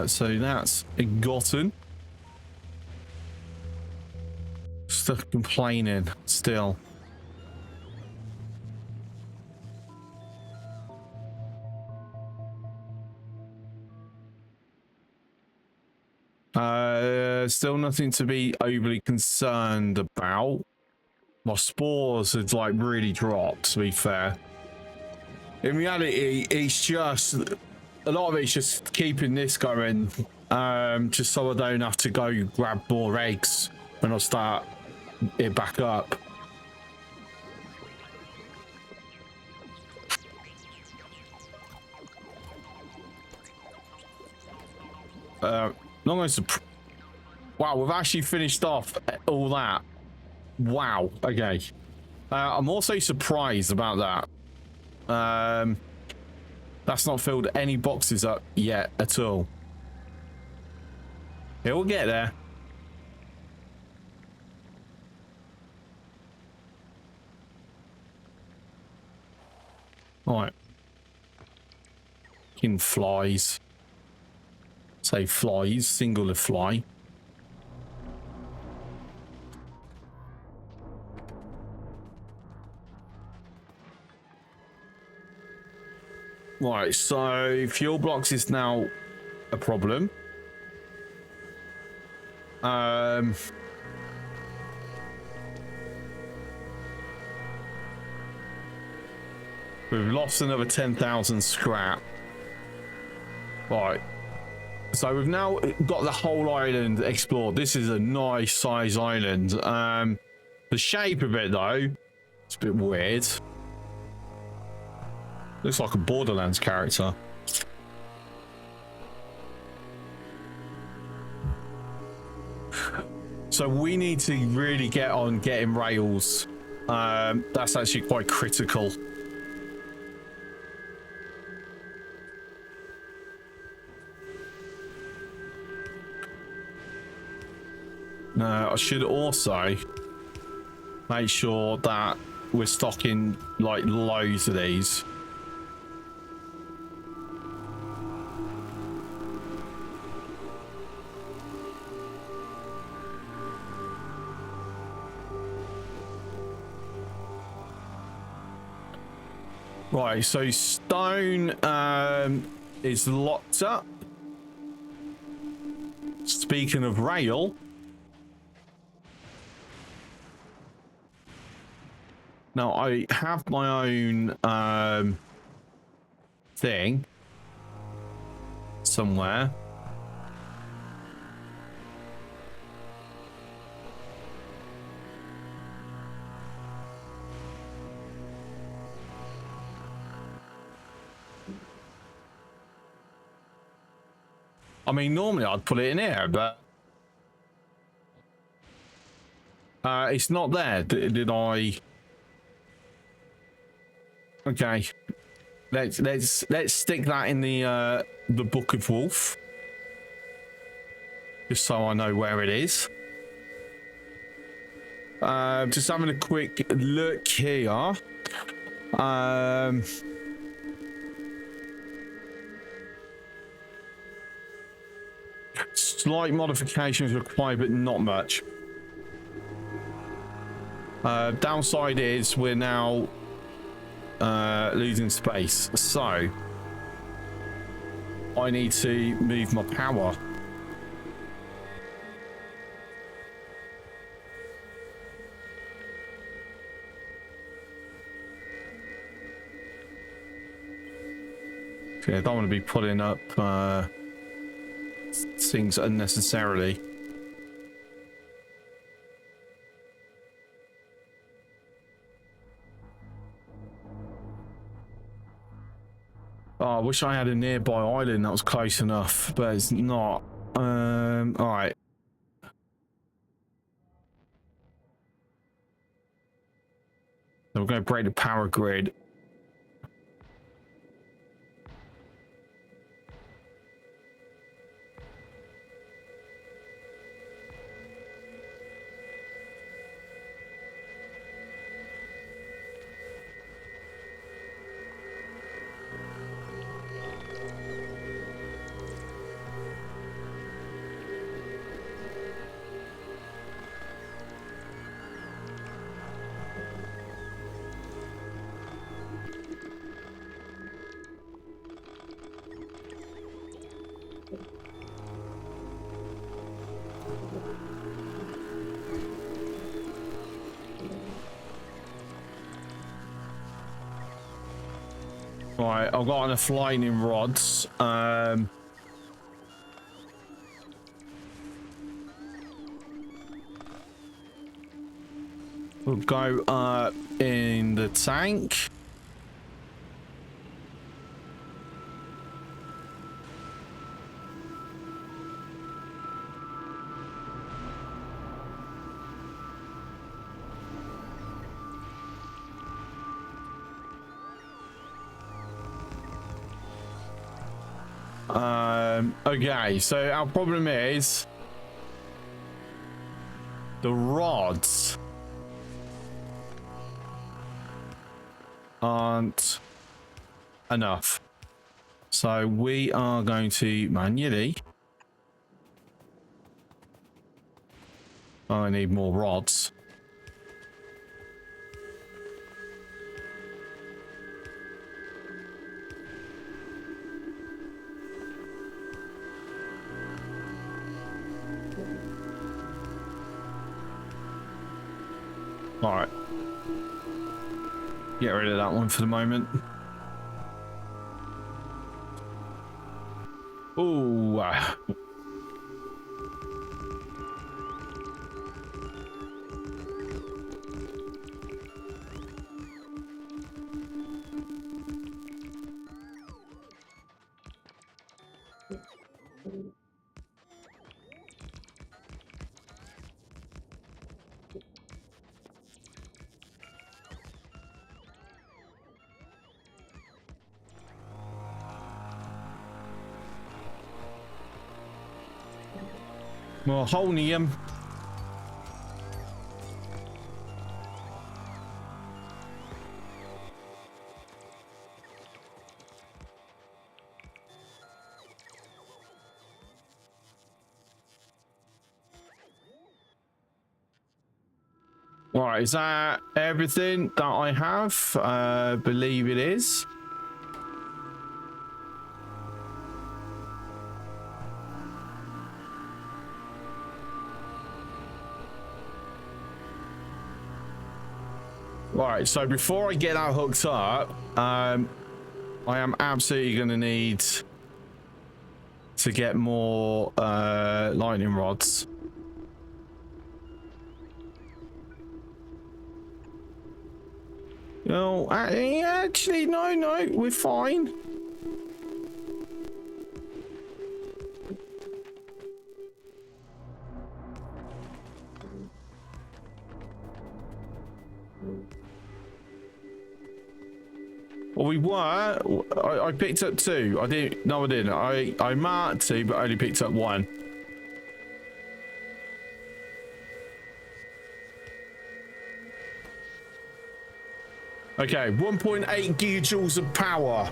so that's gotten. Stuff complaining still. Still nothing to be overly concerned about. My spores had like really dropped, to be fair. In reality, it's just a lot of it's just keeping this going, just so I don't have to go grab more eggs when I start it back up. Wow, we've actually finished off all that. Wow. Okay. I'm also surprised about that. That's not filled any boxes up yet at all. It will get there. All right. In flies. Say flies, singular fly. Right, so fuel blocks is now a problem. We've lost another 10,000 scrap. Right. So we've now got the whole island explored. This is a nice size island. The shape of it though, it's a bit weird. Looks like a Borderlands character. So we need to really get on getting rails. That's actually quite critical. I should also make sure that we're stocking like loads of these. Right, so stone is locked up. Speaking of rail, now I have my own thing somewhere. I mean, normally I'd put it in here, but it's not there. Did I? Okay, let's stick that in the Book of Wolf, just so I know where it is. Just having a quick look here. Slight modifications required, but not much. Downside is we're now losing space, so I need to move my power. Okay, I don't want to be putting up things unnecessarily. Oh, I wish I had a nearby island that was close enough, but it's not. All right. So we're going to break the power grid. Right, I've got enough lightning rods. We'll go in the tank. Okay, so our problem is the rods aren't enough. So we are going to manually. I need more rods. All right. Get rid of that one for the moment. Ooh. More holnium. All right, is that everything that I have? Believe it is. All right, so before I get that hooked up, I am absolutely going to need to get more lightning rods. No, actually, no, we're fine. Well, we were. I picked up 2. I didn't. No, I didn't. I marked 2, but I only picked up 1. Okay, 1.8 gigajoules of power.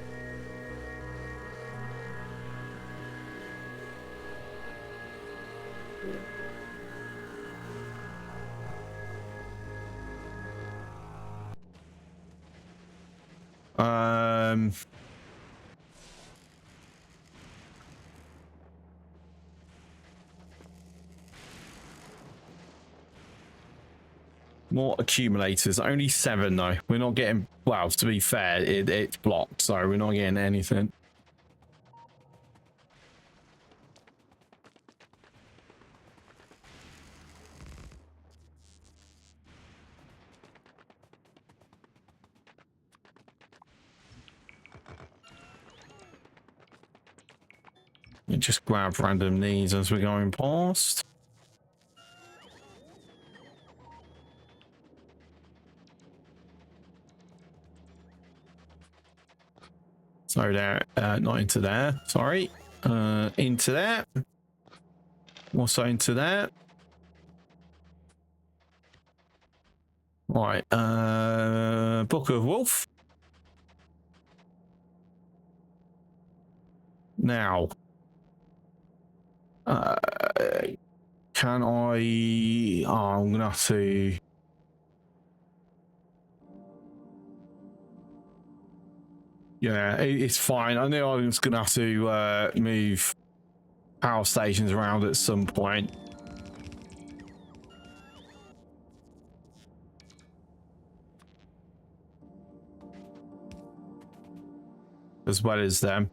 More accumulators. Only 7 though. We're not getting. Well, to be fair, it's blocked, so we're not getting anything. You just grab random needs as we're going past. So there, not into there. Sorry, into there. Also into there. Right, Book of Wolf. Now, can I? Oh, I'm gonna have to. Yeah, it's fine. I knew I was gonna have to move power stations around at some point. As well as them.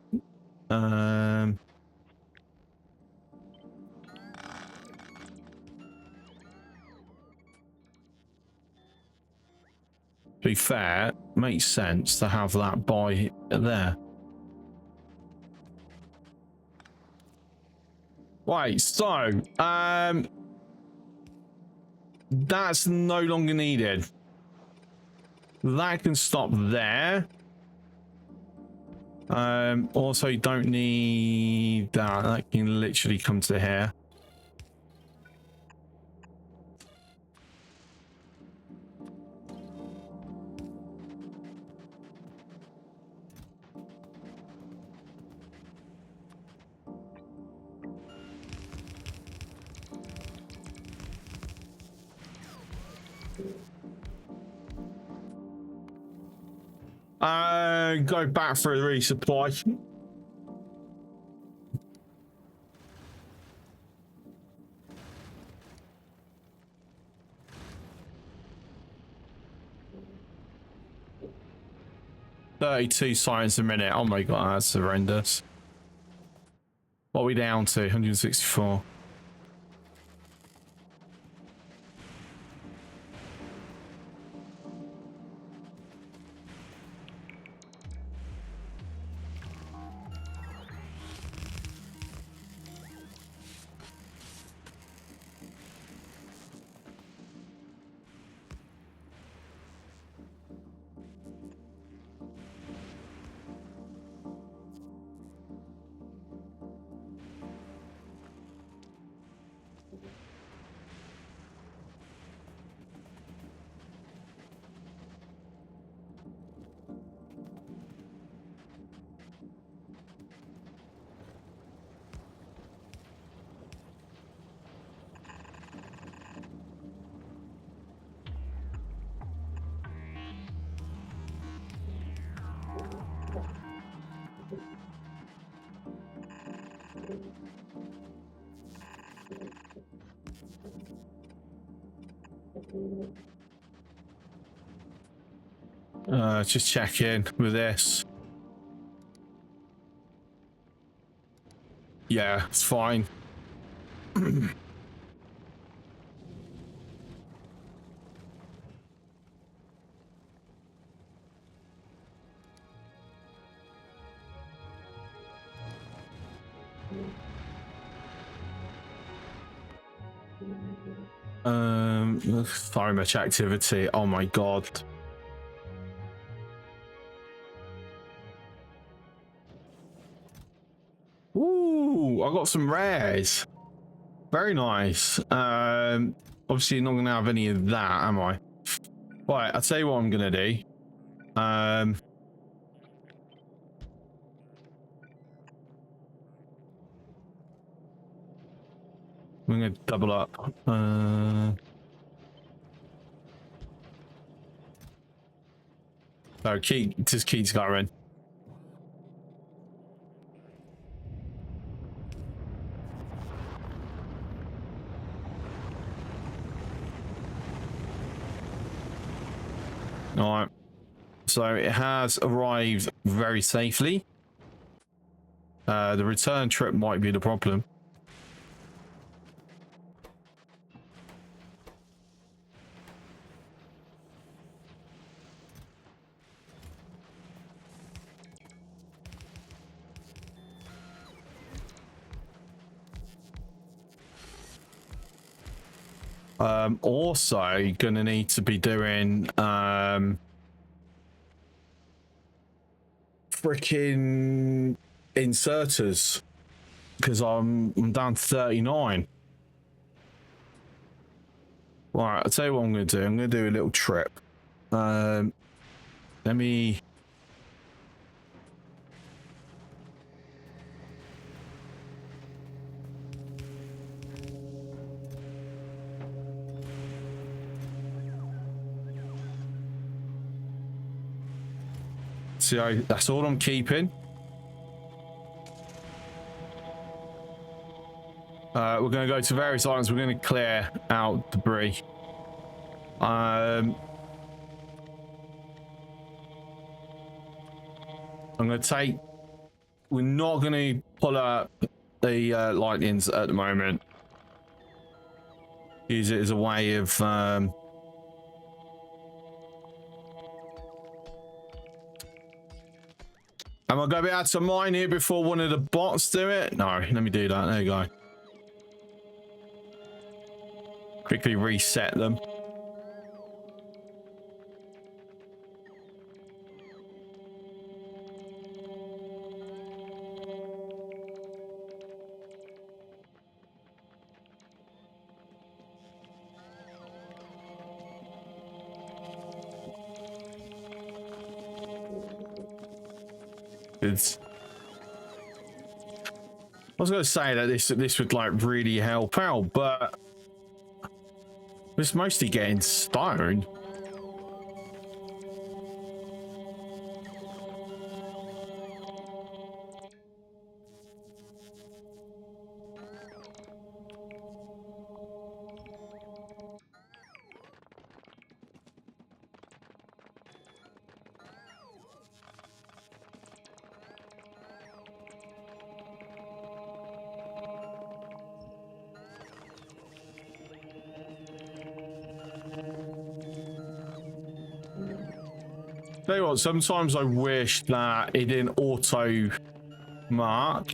To be fair, makes sense to have that by there. Right, so that's no longer needed. That can stop there. Also, you don't need that. That can literally come to here. Go back for a resupply. $32 science a minute. Oh my god, that's horrendous. What are we down to? 164. Just check in with this. Yeah, it's fine. So much activity. Oh my god. Ooh, I got some rares. Very nice. Obviously not gonna have any of that, am I? Right, I'll tell you what I'm gonna do. I'm gonna double up. So just keeps going. All right. So it has arrived very safely. The return trip might be the problem. Also gonna need to be doing freaking inserters because I'm down to 39. Right, I'll tell you what I'm gonna do. I'm gonna do a little trip. Let me see. That's all I'm keeping. We're going to go to various items. We're going to clear out debris. I'm going to take... We're not going to pull up the lightnings at the moment. Use it as a way of... Am I going to be able to mine here before one of the bots do it? No, let me do that. There you go. Quickly reset them. I was going to say that this would like really help out, but it's mostly getting stone. Tell you what, sometimes I wish that it didn't auto mark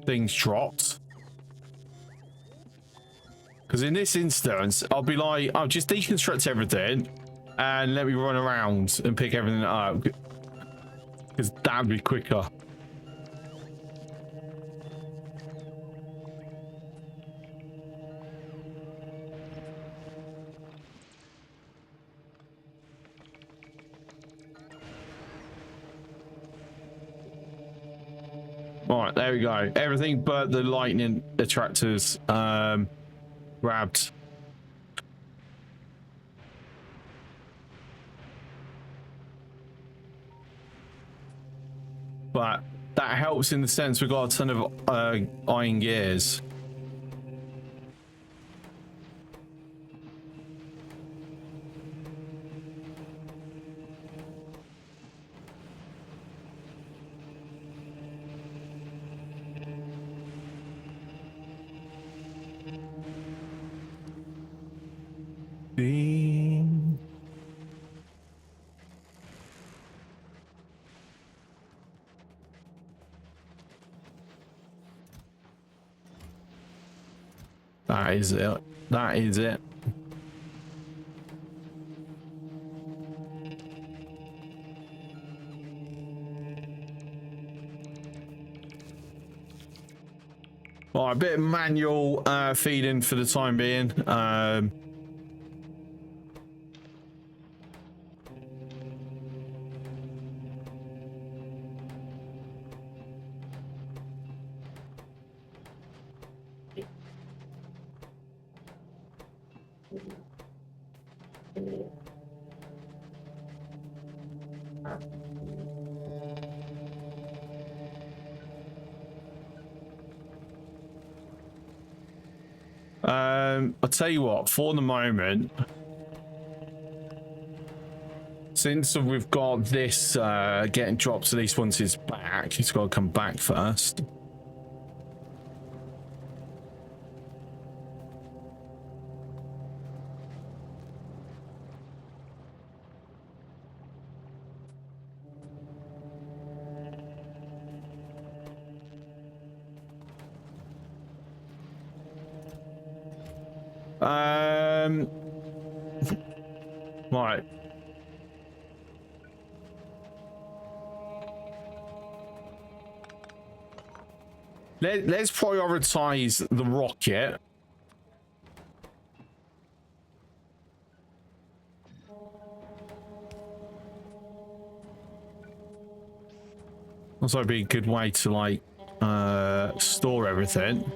things dropped. Because in this instance, I'll be like, I'll just deconstruct everything and let me run around and pick everything up. Because that'd be quicker. Right, there we go. Everything but the lightning attractors grabbed. But that helps in the sense we've got a ton of iron gears. That is it. That is it. All right, a bit of manual feeding for the time being. I'll tell you what, for the moment, since we've got this getting dropped, at least once it's back, it's got to come back first. Right. Let's prioritize the rocket. Also be a good way to like store everything.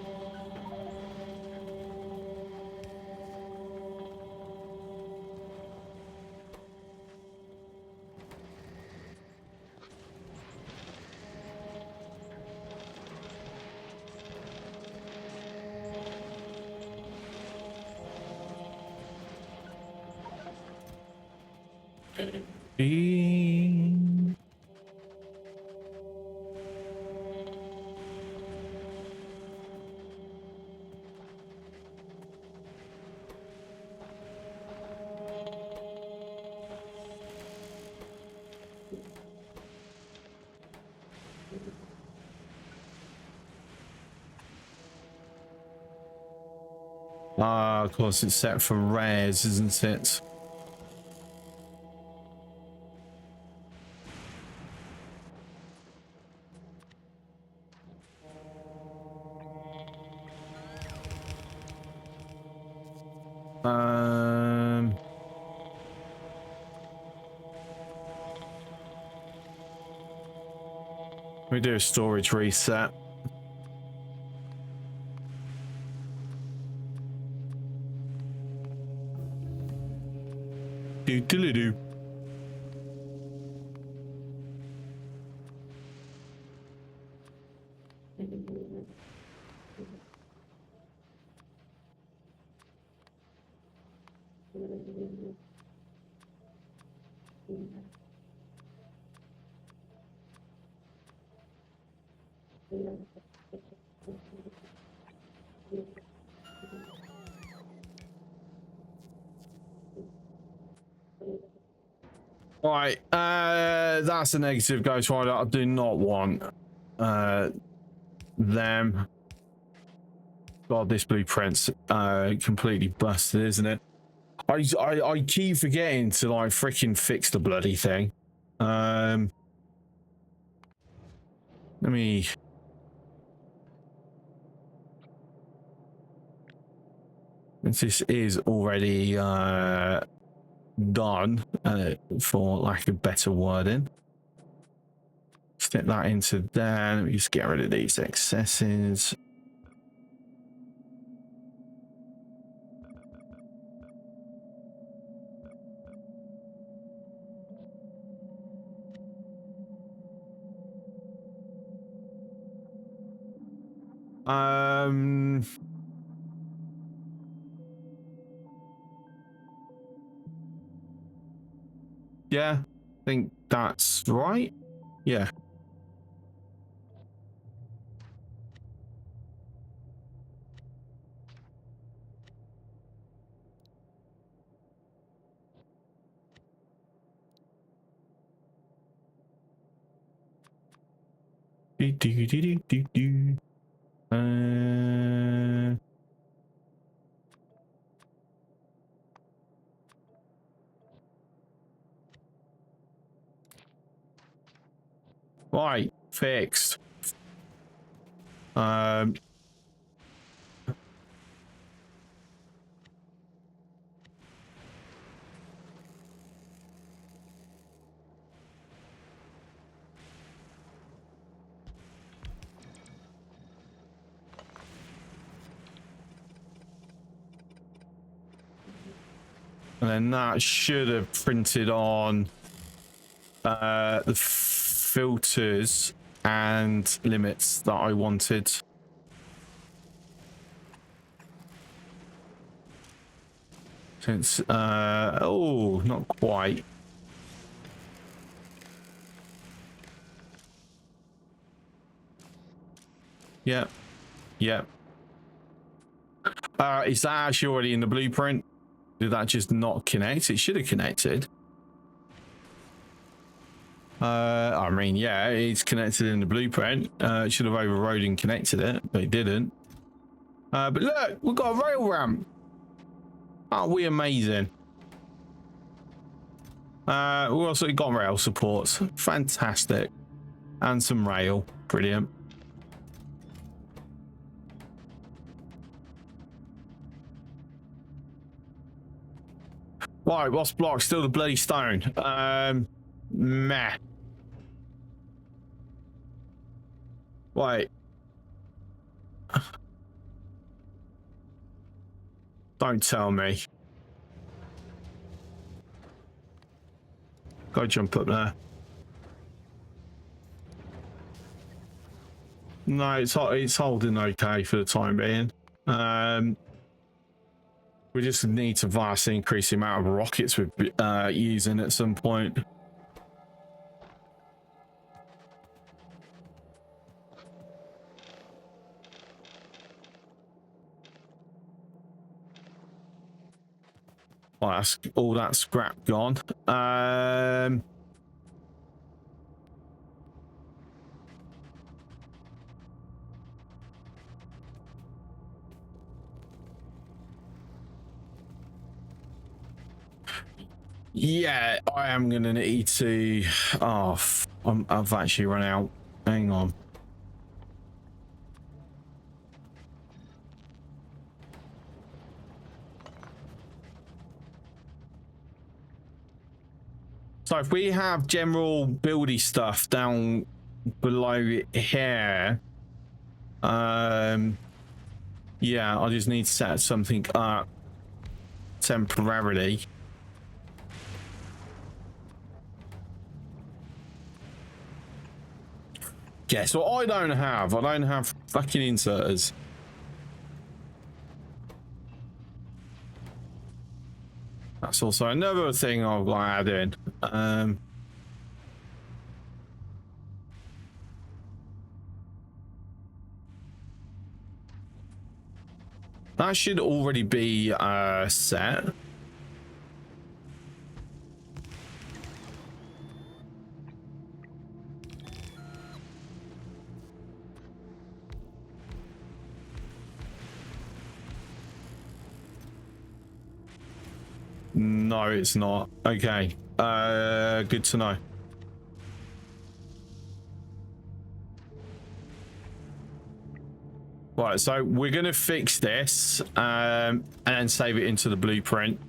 Of course, it's set for rares, isn't it? We do a storage reset. Do. All right, that's a negative, Ghost Rider. I do not want them. God, this blueprint's completely busted, isn't it? I keep forgetting to like freaking fix the bloody thing. Let me. This is already done, for lack of better wording. Stick that into there. Let me just get rid of these excesses. Yeah, I think that's right. Yeah. Do. Right, fixed. And then that should have printed on the filters and limits that I wanted. Since, oh, not quite. Yep. Yep. Is that actually already in the blueprint? Did that just not connect? It should have connected. I mean, yeah, it's connected in the blueprint. It should have overrode and connected it, but it didn't. But look, we've got a rail ramp. Aren't we amazing? We also got rail supports. Fantastic. And some rail. Brilliant. Right, what's blocked? Still the bloody stone. Meh. Wait. Don't tell me. Go jump up there. No, it's holding okay for the time being. We just need to vastly increase the amount of rockets we're using at some point. Well, that's all that scrap gone. Yeah, I am gonna need to. Oh, I've actually run out. Hang on. So if we have general buildy stuff down below here, yeah, I just need to set something up temporarily. Guess what I don't have? I don't have fucking inserters. That's also another thing I've got to add in. That should already be set. No, it's not. Okay. Good to know. Right, so we're gonna fix this and then save it into the blueprint.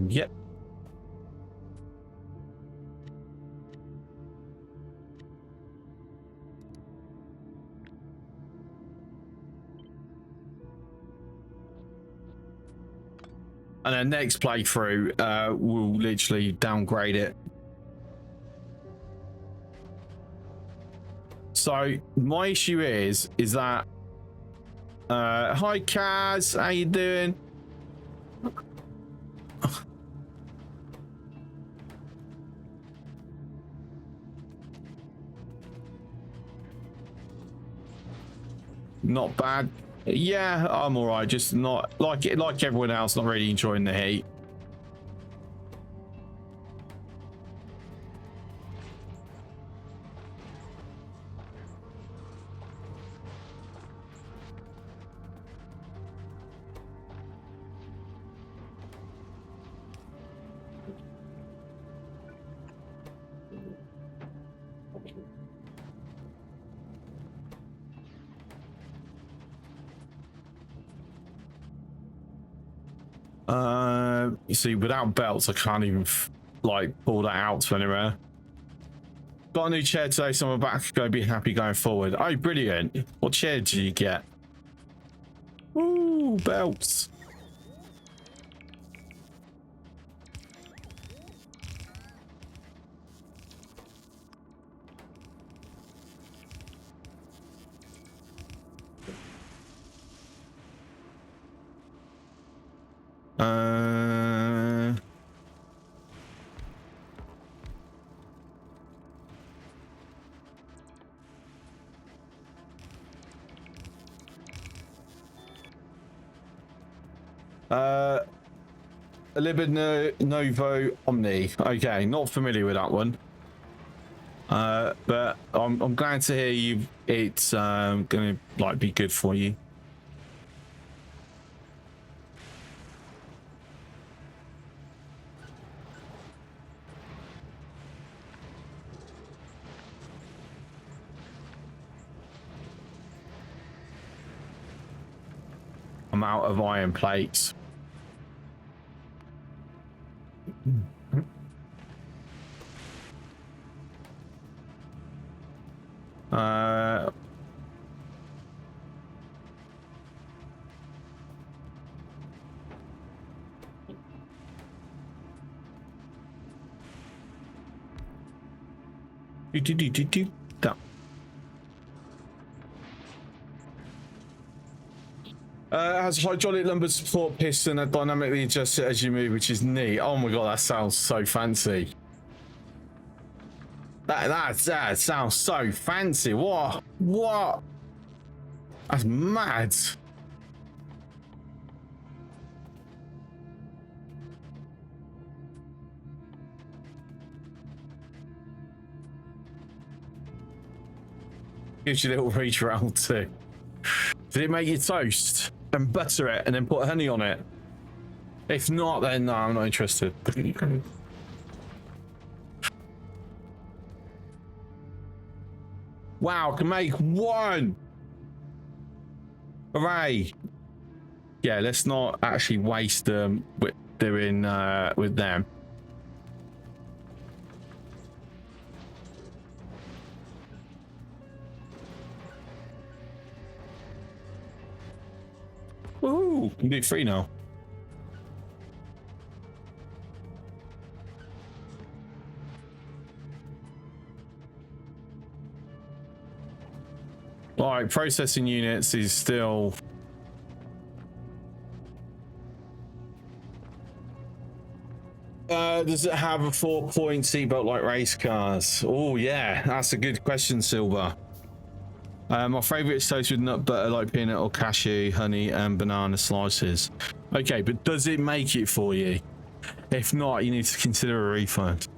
Yep. And then next playthrough, we'll literally downgrade it. So my issue is that hi Kaz, how you doing? Not bad. Yeah, I'm all right. Just not like everyone else, not really enjoying the heat. You see, without belts, I can't even like pull that out to anywhere. Got a new chair today, so I'm back to go be happy going forward. Oh, brilliant. What chair did you get? Ooh, belts. Novo Omni. Okay, not familiar with that one. But I'm glad to hear you. It's gonna like be good for you. I'm out of iron plates. That. Has hydraulic lumbar support piston that dynamically adjusts it as you move, which is neat. Oh my god, that sounds so fancy. That sounds so fancy. What? What? That's mad. Gives you a little reach around too. Did it make you toast and butter it and then put honey on it? If not, then no, I'm not interested. Wow, can make one. Hooray. Yeah, let's not actually waste them with doing with them. Ooh, can do 3 now. All right, processing units is still. Does it have a 4-point seatbelt like race cars? Oh yeah, that's a good question, Silver. My favorite is toast with nut butter like peanut or cashew, honey, and banana slices. Okay, but does it make it for you? If not, you need to consider a refund.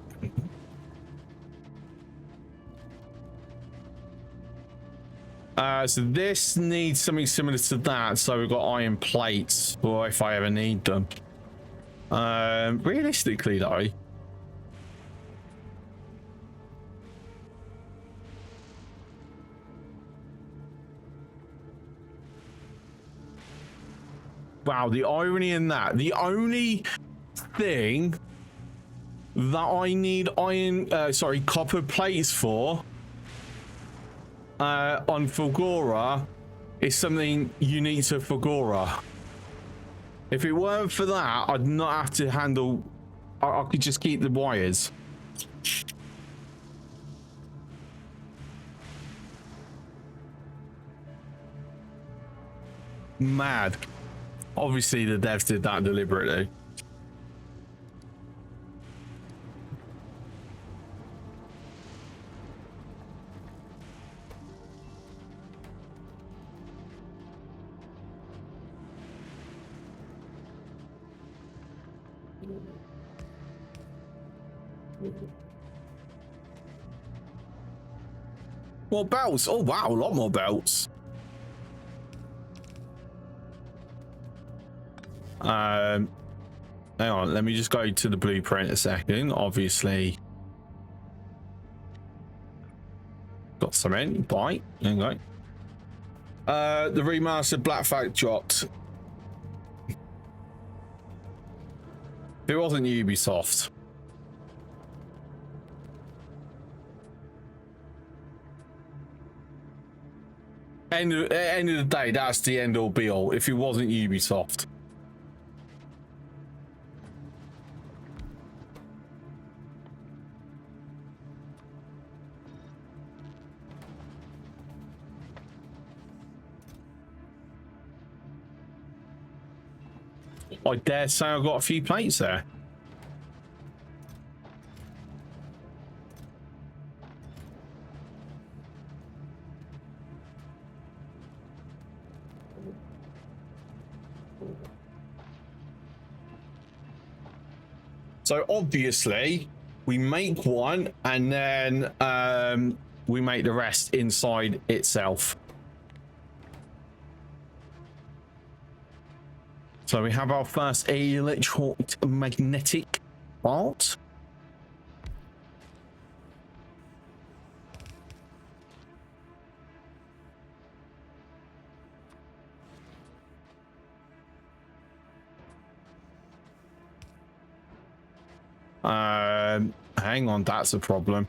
So this needs something similar to that. So we've got iron plates, or if I ever need them. Realistically, though. Wow, the irony in that. The only thing that I need copper plates for on Fulgora is something unique to Fulgora. If it weren't for that, I'd not have to handle. I could just keep the wires. Mad. Obviously, the devs did that deliberately. More belts. Oh wow, a lot more belts. Hang on, let me just go to the blueprint a second. Obviously got some in. Bye. There you go. The remastered Black Flag dropped. If it wasn't Ubisoft. End of the day, that's the end all be all. If it wasn't Ubisoft. I dare say I've got a few plates there. So obviously we make one and then we make the rest inside itself. So we have our first electromagnetic part. Hang on, that's a problem.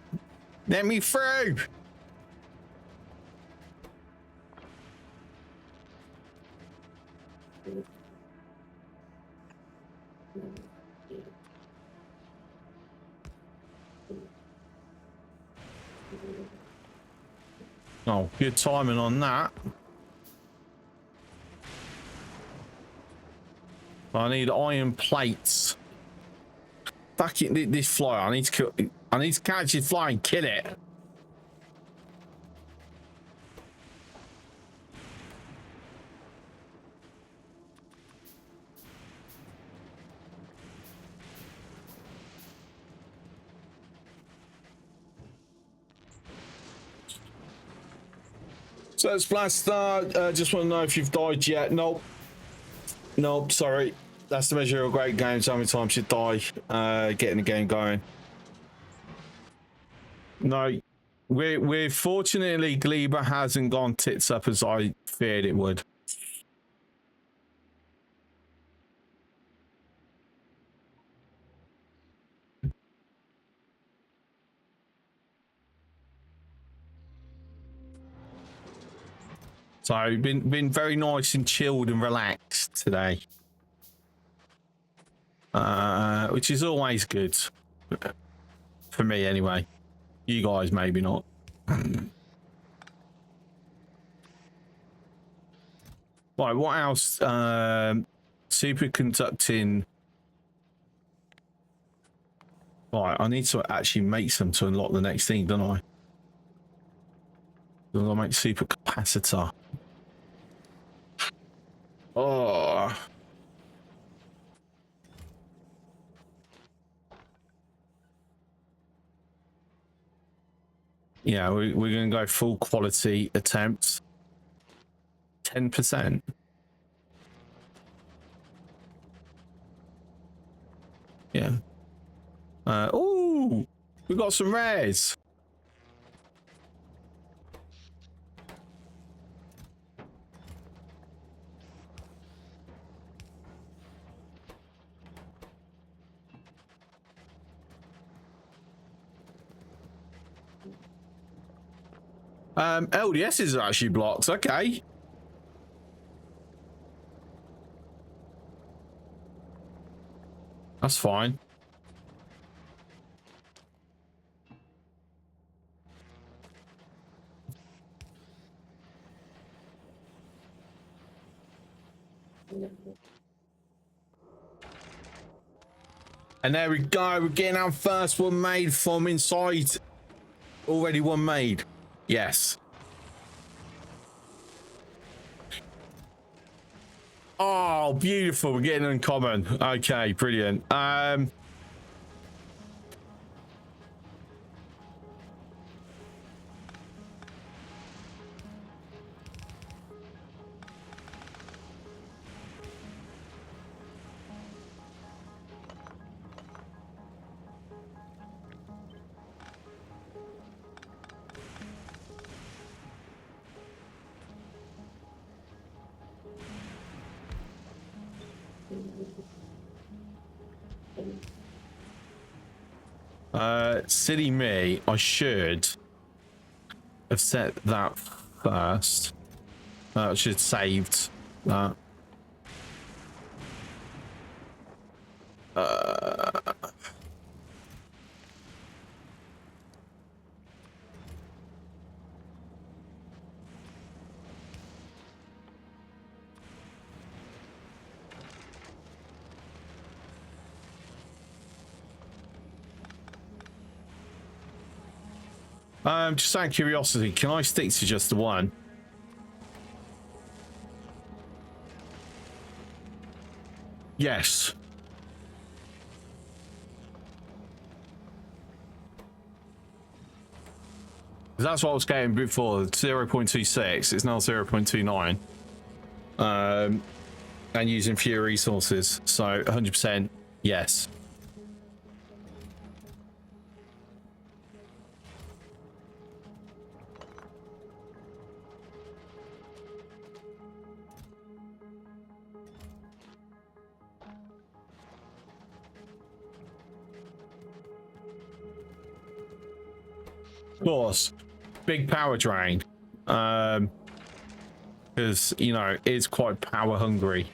Let me through. Oh, good timing on that. I need iron plates. Fucking this fly. I need to catch this fly and kill it. So it's Blaster. Just want to know if you've died yet. Nope. Nope, sorry. That's the measure of a great game. So many times you die getting the game going. No, we're fortunately Gleba hasn't gone tits up as I feared it would. So been very nice and chilled and relaxed today, which is always good for me anyway. You guys maybe not. Right, what else? Superconducting. Right, I need to actually make some to unlock the next thing, don't I? Do I make supercapacitor? Oh. Yeah, we're going to go full quality attempts. 10%. Yeah. Oh, we got some rares. LDSs are actually blocked. Okay. That's fine. And there we go. We're getting our first one made from inside. Already one made. Yes. Oh, beautiful. We're getting uncommon. Okay, brilliant. Silly me, I should have set that first. I should have saved that. Just out of curiosity, can I stick to just the one? Yes. That's what I was getting before. 0.26. It's now 0.29. And using fewer resources. So 100% yes. Of course, big power drain, because you know it's quite power hungry.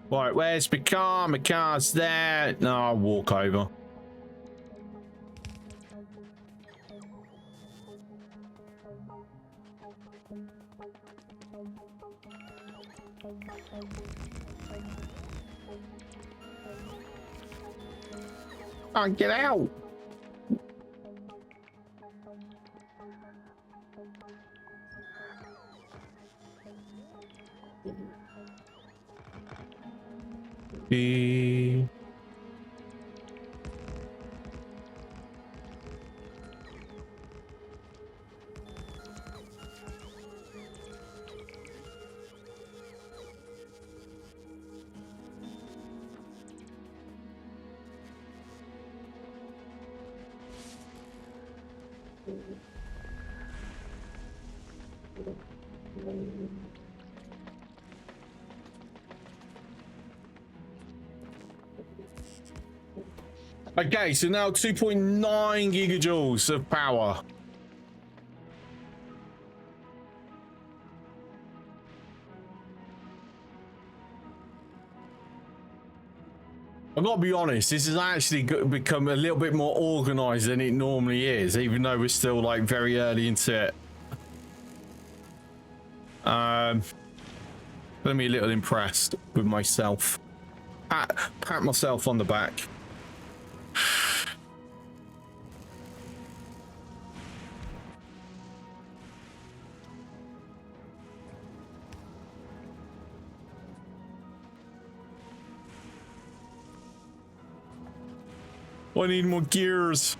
Right, where's my car? My car's there. No, I'll walk over. Oh, get out! Okay, so now 2.9 gigajoules of power. I've got to be honest, this has actually become a little bit more organized than it normally is, even though we're still like very early into it. Let me a little impressed with myself. Pat myself on the back. I need more gears.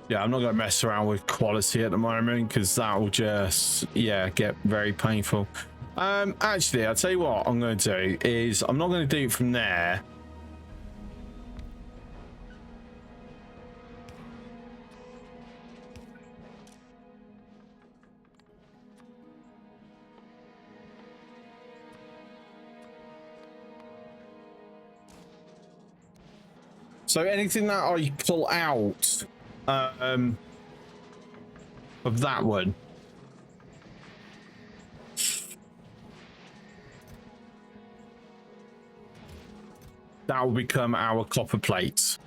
Yeah, I'm not going to mess around with quality at the moment because that will just, yeah, get very painful. Actually, I'll tell you what I'm going to do is I'm not going to do it from there. So anything that I pull out of that one, that will become our copper plates.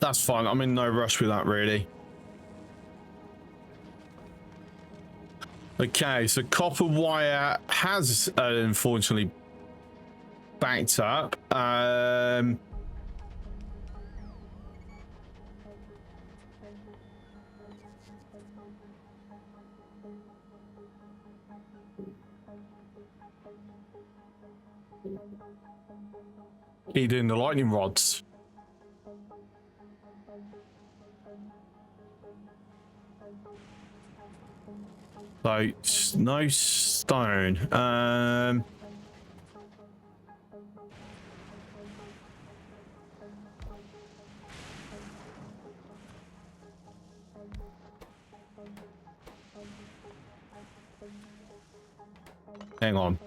That's fine. I'm in no rush with that, really. Okay, so copper wire has unfortunately backed up. Eating the lightning rods. So no stone. Hang on.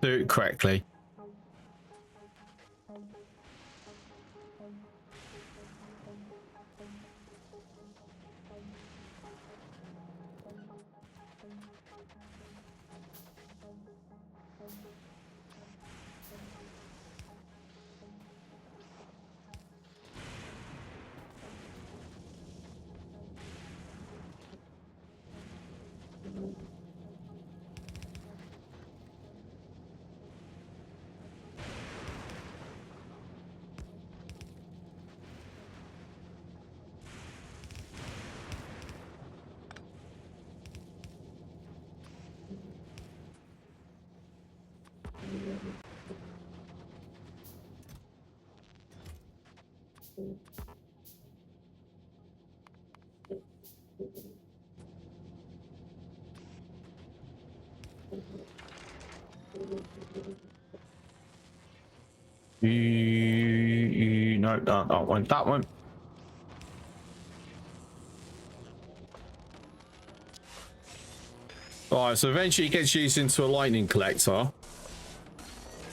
Do it correctly. No, that one, that one. All right, so eventually it gets used into a lightning collector.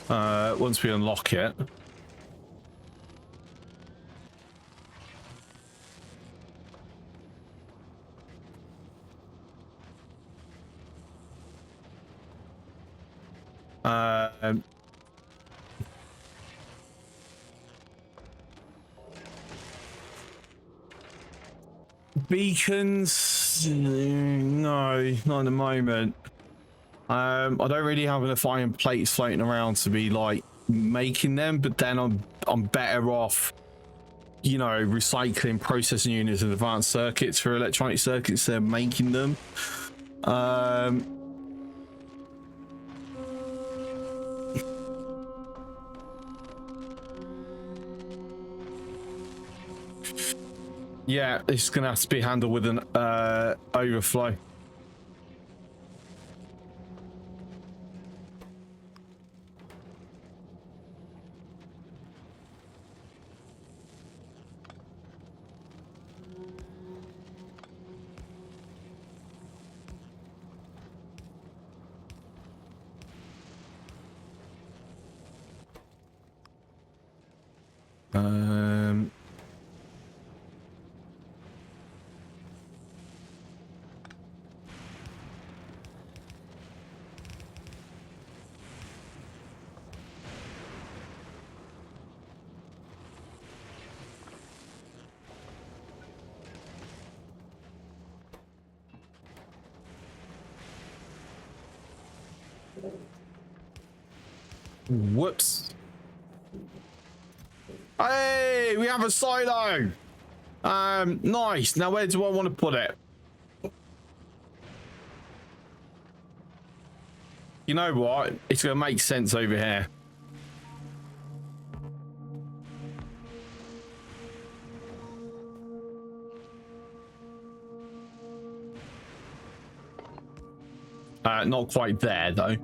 Once we unlock it. Beacons? No, not at the moment. I don't really have enough iron plates floating around to be like making them, but then I'm better off, you know, recycling processing units and advanced circuits for electronic circuits than making them. Yeah, it's gonna have to be handled with an overflow. Whoops. Hey, we have a silo. Nice. Now where do I want to put it? You know what? It's gonna make sense over here. Not quite there though.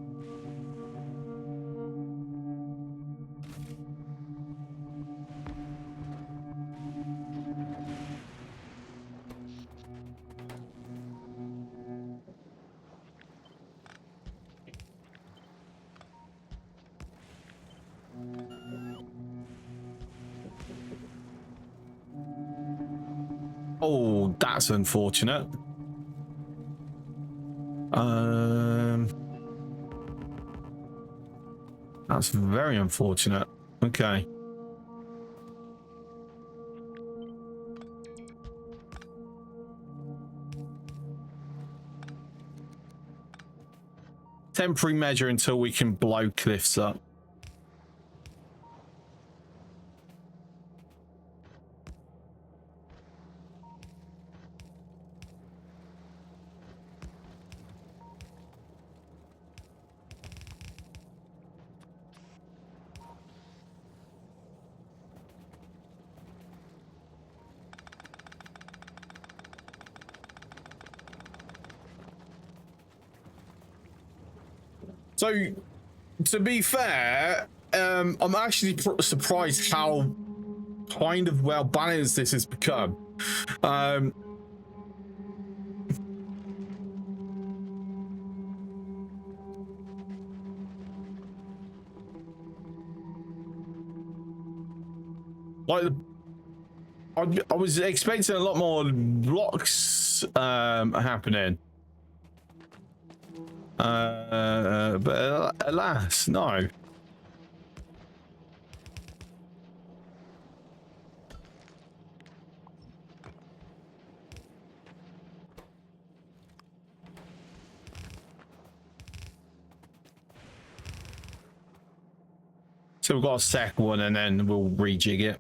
Oh, that's unfortunate. That's very unfortunate. Okay. temporary measure until we can blow cliffs up. So, to be fair, I'm actually surprised how kind of well balanced this has become. Like, I was expecting a lot more blocks happening. But alas, no. So we've got a second one and then we'll rejig it.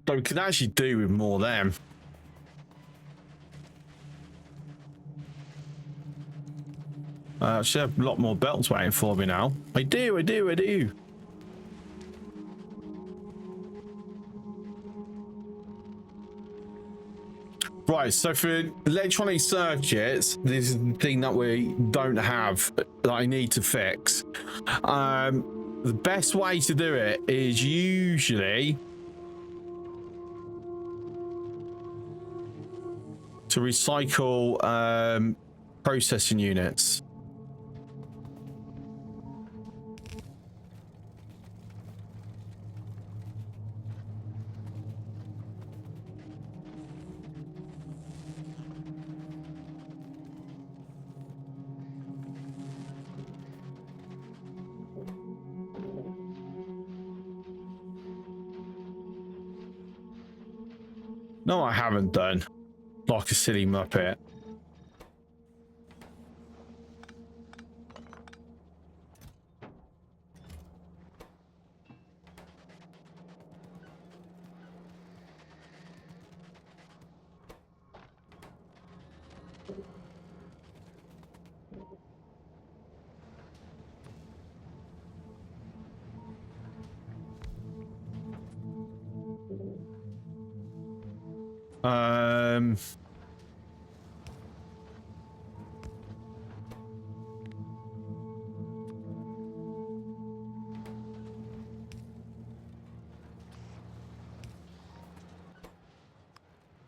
So we can actually do with more of them. I should have a lot more belts waiting for me now. I do. Right, so for electronic circuits, this is the thing that we don't have that I need to fix. The best way to do it is usually to recycle processing units. No, I haven't done. Like a silly muppet.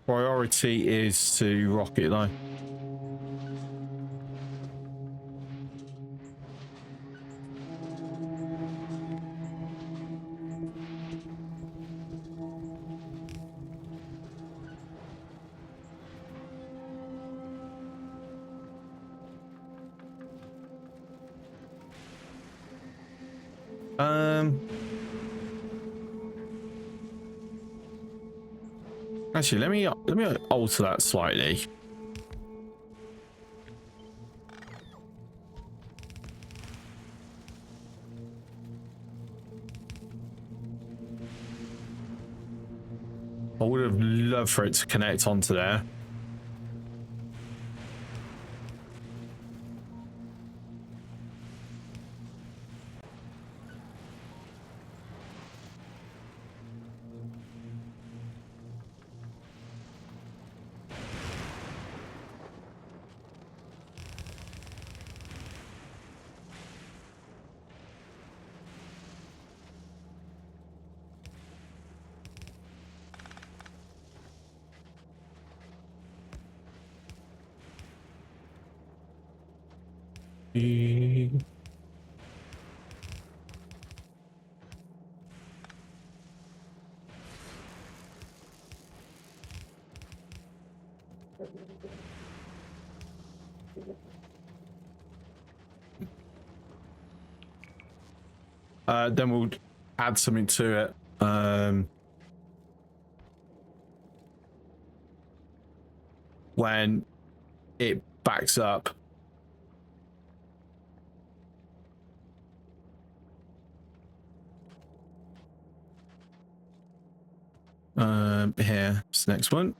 Priority is to rock it though. Actually, let me alter that slightly. I would have loved for it to connect onto there. Then we'll add something to it. When it backs up. Here, it's the next one.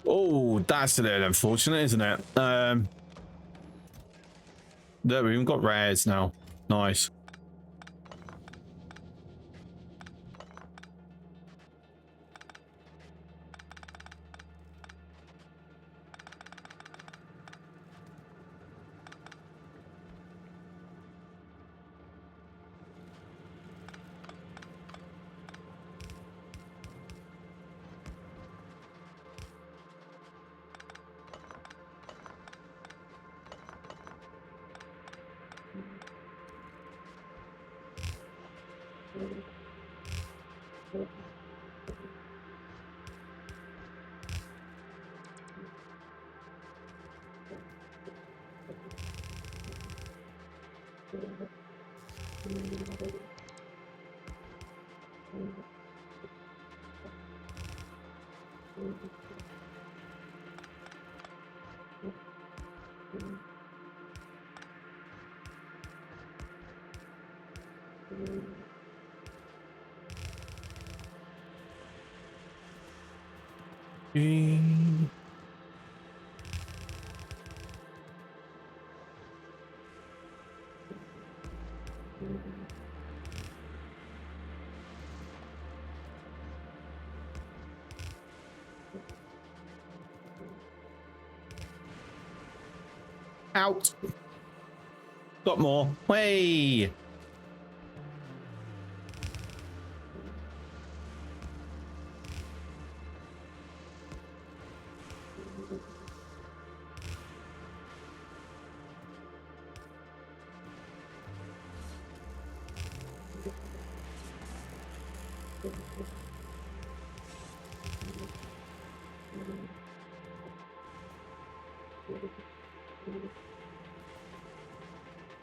Oh, that's a little unfortunate, isn't it? There, we've even got rares now. Nice. Out. Got more. Way.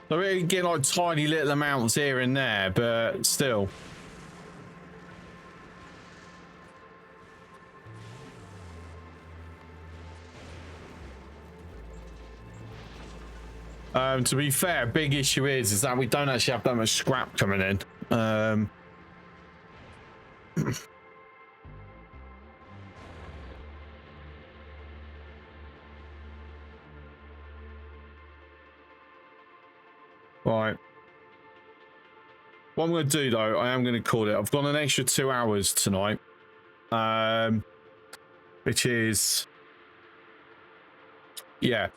So we get like tiny little amounts here and there, but still. To be fair, big issue is that we don't actually have that much scrap coming in. Right. What I'm going to do though, I am going to call it. I've got an extra 2 hours tonight, which is, yeah,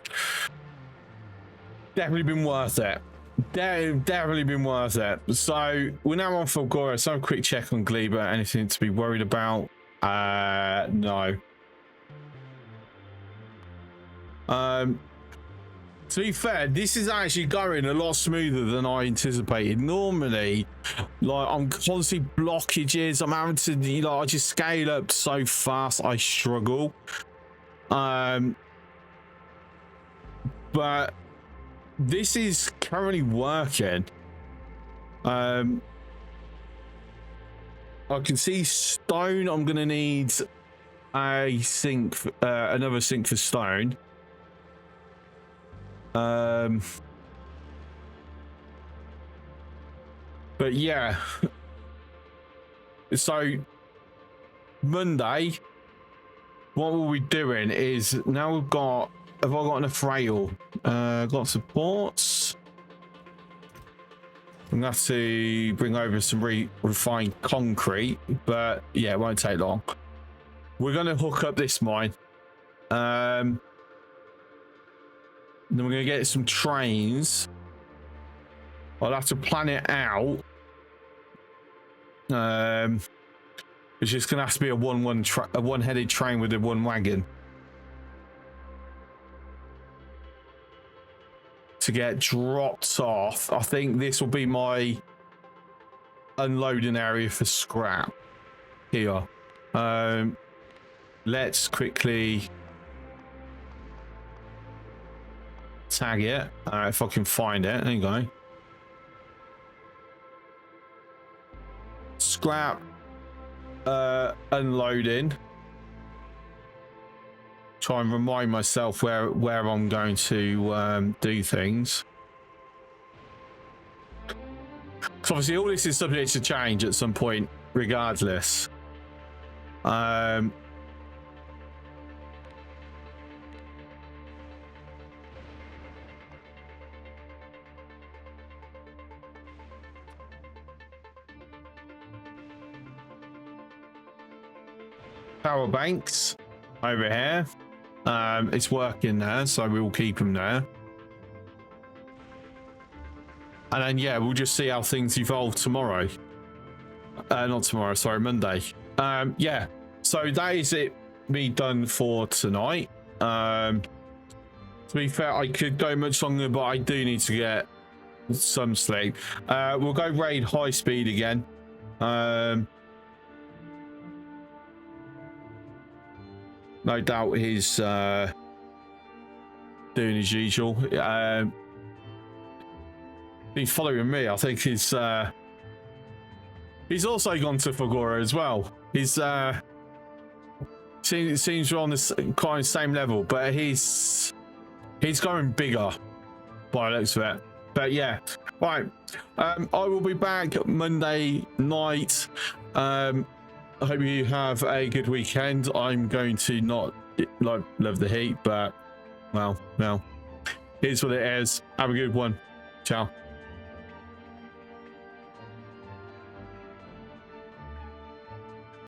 definitely been worth it. Definitely been worth it. So we're now on Factorio. So a quick check on Gleba. Anything to be worried about? No. To be fair, this is actually going a lot smoother than I anticipated. Normally, like, I'm constantly blockages. I'm having to, you know, I just scale up so fast. I struggle. But this is currently working. I can see stone. I'm gonna need a sink, another sink for stone. But yeah, so Monday, what we'll be doing is, now we've got, have I got enough rail? Got supports. I'm gonna have to bring over some refined concrete, but yeah, it won't take long. We're gonna hook up this mine. Then we're gonna get some trains. I'll have to plan it out. It's just gonna have to be a one-headed train with a one wagon. to get dropped off. I think this will be my unloading area for scrap here. Let's quickly tag it if I can find it. There you go. Scrap unloading. Try and remind myself where I'm going to do things. So obviously all this is subject to change at some point regardless. Power banks over here. It's working there, so we will keep them there. And then yeah, we'll just see how things evolve tomorrow. Not tomorrow, sorry, Monday. Yeah, so that is it, me done for tonight. To be fair, I could go much longer, but I do need to get some sleep. We'll go raid high speed again. No doubt he's doing as usual. He's following me. I think he's also gone to Factorio as well. He's seems we're on this kind of same level, but he's going bigger by the looks of it. But yeah, right. I will be back Monday night. I hope you have a good weekend. I'm going to not love the heat, but well, here's what it is. Have a good one. Ciao.